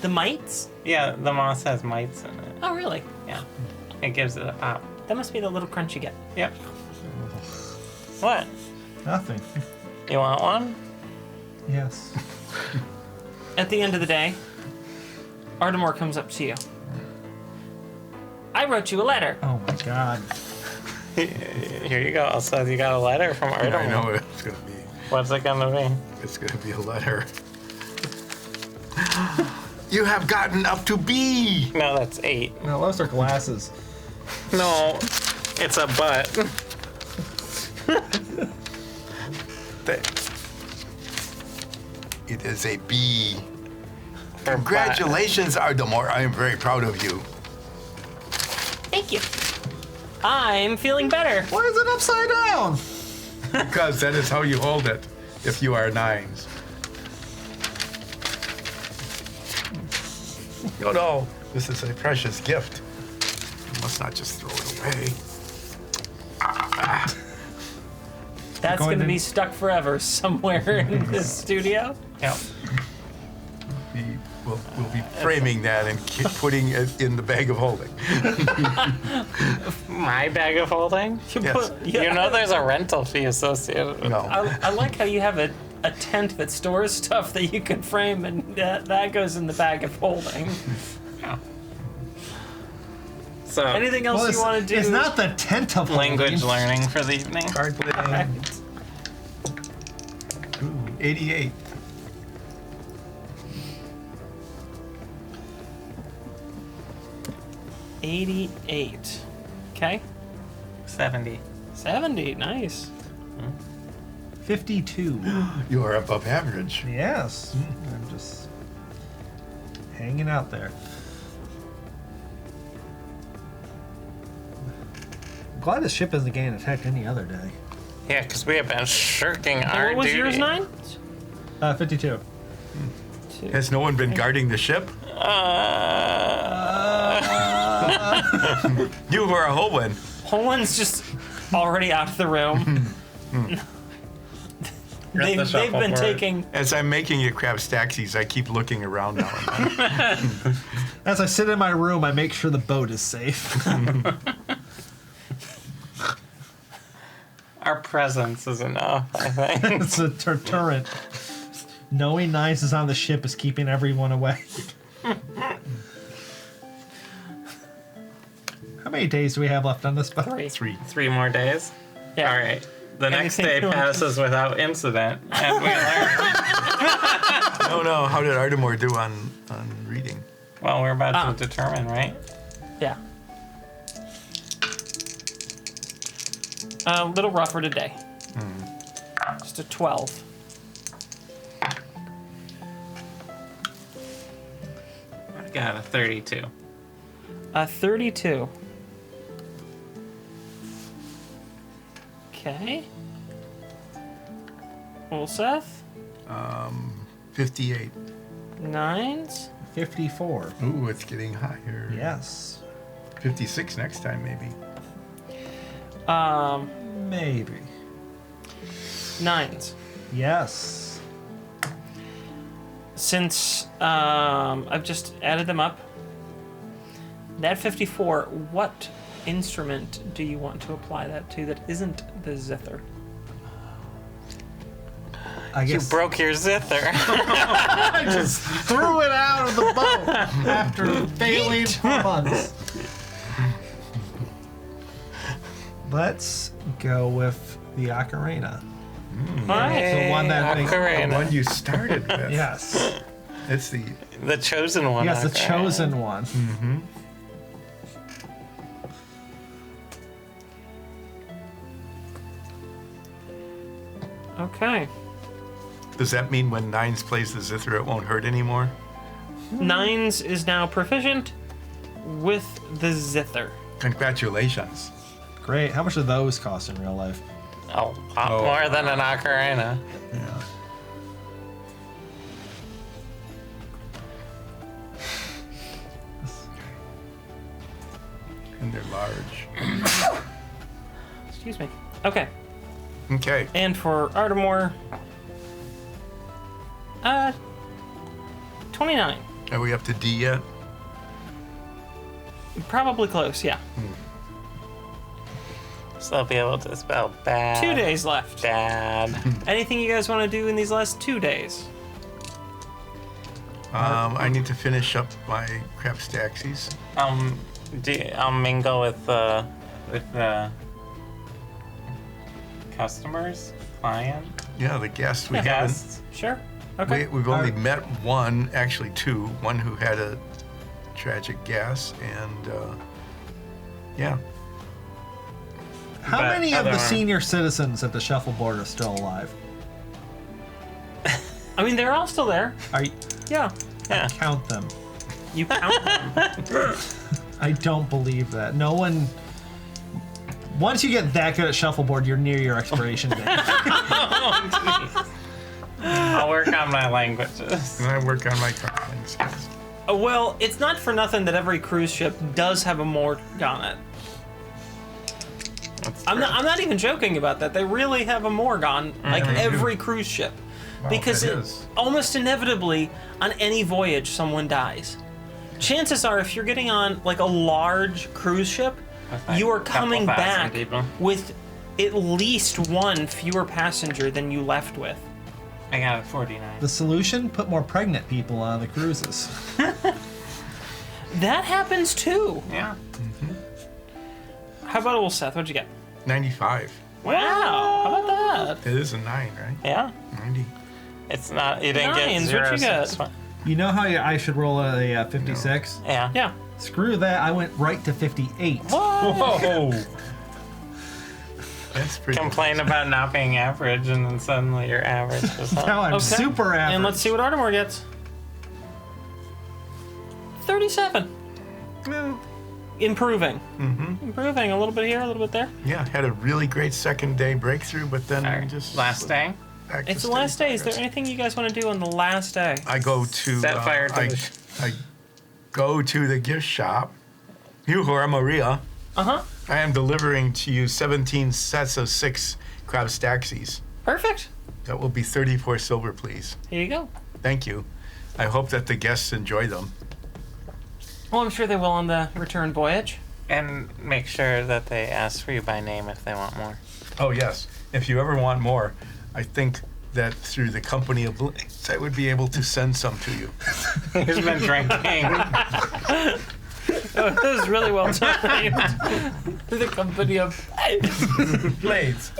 The mites? Yeah, the moss has mites in it. Oh, really? Yeah. It gives it a pop. That must be the little crunch you get. Yep. What? Nothing. You want one? Yes. At the end of the day, Ardamore comes up to you. I wrote you a letter. Oh my god. Here you go. So you got a letter from Ardamore. I know what it's going to be. What's it gonna be? It's going to be a letter. You have gotten up to B. No, that's 8. No, those are glasses. No, it's a butt. It is a B. For Congratulations, Ardamore. I am very proud of you. Thank you. I'm feeling better. Why is it upside down? Because that is how you hold it if you are 9s. Oh no, this is a precious gift. You must not just throw it away. That's going going to in- be stuck forever somewhere in this studio. Yep. We'll be framing that and putting it in the bag of holding. My bag of holding? Yes. You know there's a rental fee associated with No. I like how you have a tent that stores stuff that you can frame, and that goes in the bag of holding. Yeah. So, Anything else Well, you want to do? it's not the tent of language holding. learning for the evening. Card playing. Ooh, 88. $88. Okay. 70. 70. Nice. 52. You are above average. Yes. I'm just hanging out there. I'm glad the ship isn't getting attacked any other day. Yeah, because we have been shirking And our what was duty. yours, 9? 52. Has no one been guarding the ship? You were a Holwyn. Holwyn's just already out of the room. they've been shuffleboard. taking. As I'm making you crab staxies, I keep looking around now and then. As I sit in my room, I make sure the boat is safe. Our presence is enough, I think. It's a deterrent. Knowing Nines is on the ship is keeping everyone away. How many days do we have left on this boat? 3. 3 more days? Yeah. All right. The next Anything day you want passes without incident, and we learn. No. How did Ardamore do on reading? Well, we're about to determine, right? Yeah. A little rougher today. Just a 12. I got a 32. A 32. Okay. Ulseth? 58. 9s? 54. Ooh, it's getting higher. Yes. 56 next time, maybe. Maybe. 9s. Yes. Since I've just added them up, that 54, what instrument do you want to apply that to that isn't the zither? I You guess broke your zither. I just threw it out of the boat after failing for months. Let's go with the ocarina. All right. The one that The Ocarina. one you started with. Yes. It's the The chosen one. Yes, the okay. chosen one. Okay. Does that mean when Nines plays the zither, it won't hurt anymore? Nines is now proficient with the zither. Congratulations. Great. How much do those cost in real life? A lot more than an ocarina. Yeah. And they're large. Excuse me. Okay. Okay. And for Artemore, 29. Are we up to D yet? Probably close, yeah. So they'll be able to spell bad. 2 days left. Bad. Anything you guys want to do in these last 2 days? I need to finish up my crab staxies. I'll mingle with the customers, client, Yeah, the guests we Yeah. haven't. guests. Sure. Okay. We've only met one, actually two. One who had a tragic gas, and yeah. How But many of the other- senior citizens at the shuffleboard are still alive? I mean, they're all still there. Are you, Yeah. Yeah. count them. You count them. I don't believe that. No one. Once you get that good at shuffleboard, you're near your expiration date. I'll work on my languages. And I work on my card skills. Well, it's not for nothing that every cruise ship does have a morgue on it. That's I'm true. not even joking about that. They really have a morgue on like every cruise ship. Because that it, is. almost inevitably on any voyage someone dies. Chances are if you're getting on like a large cruise ship, With, like, you are a couple coming thousand back people. with at least one fewer passenger than you left with. I got a 49. The solution? Put more pregnant people on the cruises. That happens too. Yeah. How about old Seth? What'd you get? 95. Wow. How about that? It is a 9, right? Yeah. 90. It's not. You didn't Nines, get what you 0, got? 6, 1. You know how I should roll a 56? Yeah. Yeah. Screw that. I went right to 58. Whoa! That's pretty. Complain about not being average, and then suddenly you're average. Is up. Now I'm Okay. super average. And let's see what Artemore gets. 37. Improving. Improving a little bit here, a little bit there. Yeah, had a really great second day breakthrough, but then All right. just Last day. back to It's the steady last day. Is there progress. anything you guys want to do on the last day? I go to Set fire to the I go to the gift shop. Yuhora Maria. Uh-huh. I am delivering to you 17 sets of 6 crab staxies. Perfect. That will be 34 silver, please. Here you go. Thank you. I hope that the guests enjoy them. Well, I'm sure they will on the return voyage. And make sure that they ask for you by name if they want more. Oh, yes. If you ever want more, I think that through the company of Blades, I would be able to send some to you. He's been drinking. That was really well timed. The company of Blades.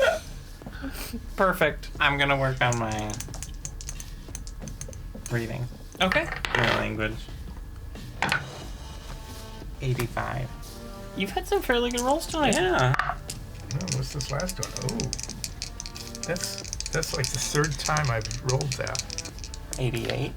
perfect. I'm gonna work on my reading, Okay. my language. 85. You've had some fairly good rolls tonight. Yeah. Oh, what's this last one? Oh, that's like the third time I've rolled that. 88.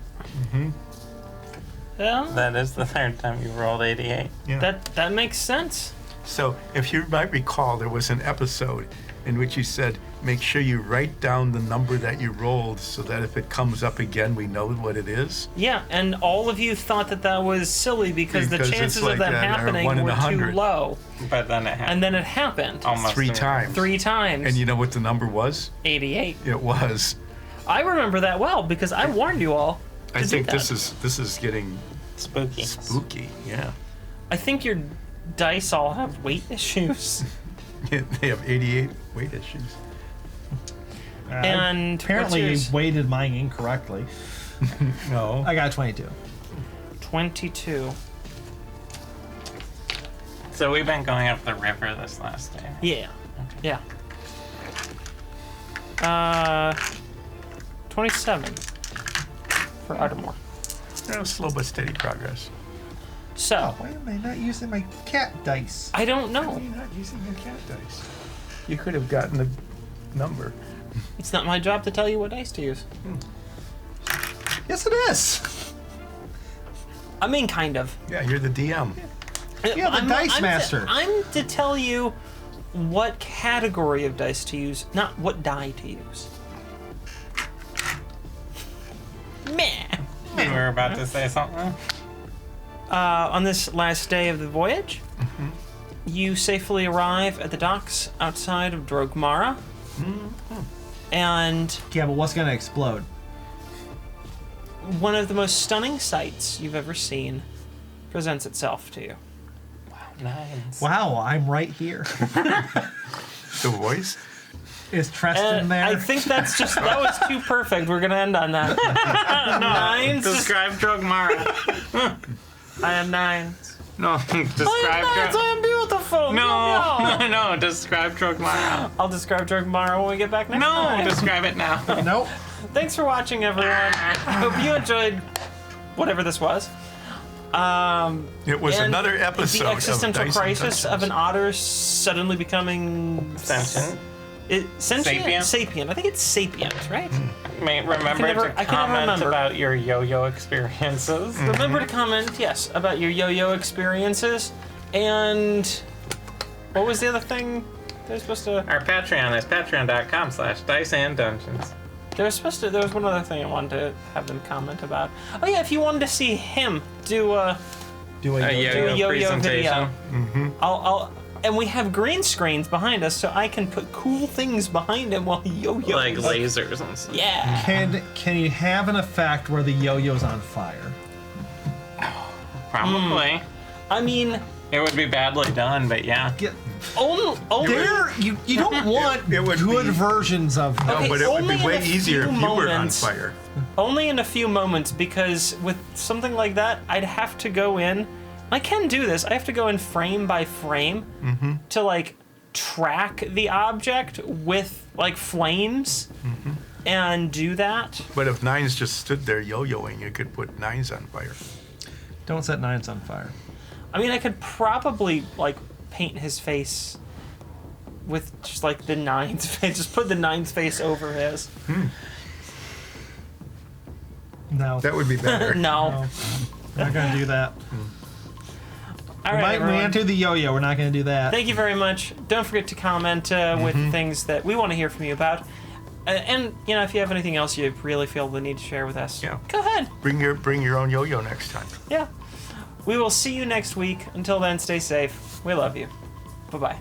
Yeah. That is the third time you rolled 88. Yeah. That makes sense. So, if you might recall, there was an episode in which you said, make sure you write down the number that you rolled so that if it comes up again, we know what it is. Yeah, and all of you thought that was silly because the Because it's chances like of that that are happening 1 in were too 100. low. But then it happened. And then it happened. Almost 3 times. 3 times. And you know what the number was? 88. It was. I remember that well because I warned you all to I do think that. this is getting Spooky. spooky. Yeah. I think your dice all have weight issues. They have 88 weight issues. And apparently you what's yours? weighted mine incorrectly. No. I got 22. 22. So we've been going up the river this last day. Yeah. Yeah. 27 for Ardmore. Slow but steady progress. So, Why am I not using my cat dice? I don't Why are know. you not using your cat dice? You could have gotten a number. It's not my job to tell you what dice to use. Yes, it is. I mean, kind of. Yeah, you're the DM. Yeah, the dice master. I'm to tell you what category of dice to use, not what die to use. Meh. You were about to say something? On this last day of the voyage, you safely arrive at the docks outside of Drogmara. And Yeah, but what's gonna explode? one of the most stunning sights you've ever seen presents itself to you. Nice. Wow, I'm right here. The voice? Is Treston there? I think that was too perfect. We're gonna end on that. Nines. Describe Drogmara. I have nines. No, describe Nines, I am beautiful. No, describe Drogmara. I'll describe Drogmara when we get back next time. Describe it now. Nope. Thanks for watching, everyone. I hope you enjoyed whatever this was. It was And another episode the existential of Dice and crisis of Dungeons. an otter suddenly becoming Sentient. Sentient? Sapient? Sapient. I think it's sapient, right? Remember I can never to comment remember. about your yo-yo experiences. Remember to comment, yes, about your yo-yo experiences. And what was the other thing they're supposed to... Our Patreon is patreon.com/diceanddungeons. There was one other thing I wanted to have them comment about. Oh yeah, if you wanted to see him do a Do A yo-yo yo-yo video. presentation. And we have green screens behind us, so I can put cool things behind him while he yo-yos. Like lasers and stuff. Yeah. Can you have an effect where the yo-yo's on fire? Probably. I mean, It would be badly done, but yeah. Get only you don't want It would good be- versions of No, Okay, but it would only be in way a easier few if you were on moments. fire. only in a few moments, because with something like that, I'd have to go in. I can do this. I have to go in frame by frame to like track the object with like flames and do that. But if Nines just stood there yo-yoing, you could put Nines on fire. Don't set Nines on fire. I mean, I could probably like paint his face with just like the Nine's face. Just put the Nine's face over his. No. That would be better. No. No. We're not gonna do that. All We right, might everyone. do the yo-yo. We're not gonna do that. Thank you very much. Don't forget to comment with things that we want to hear from you about. And you know, if you have anything else you really feel the need to share with us, Yeah. go ahead. Bring your own yo-yo next time. Yeah. We will see you next week. Until then, stay safe. We love you. Bye-bye.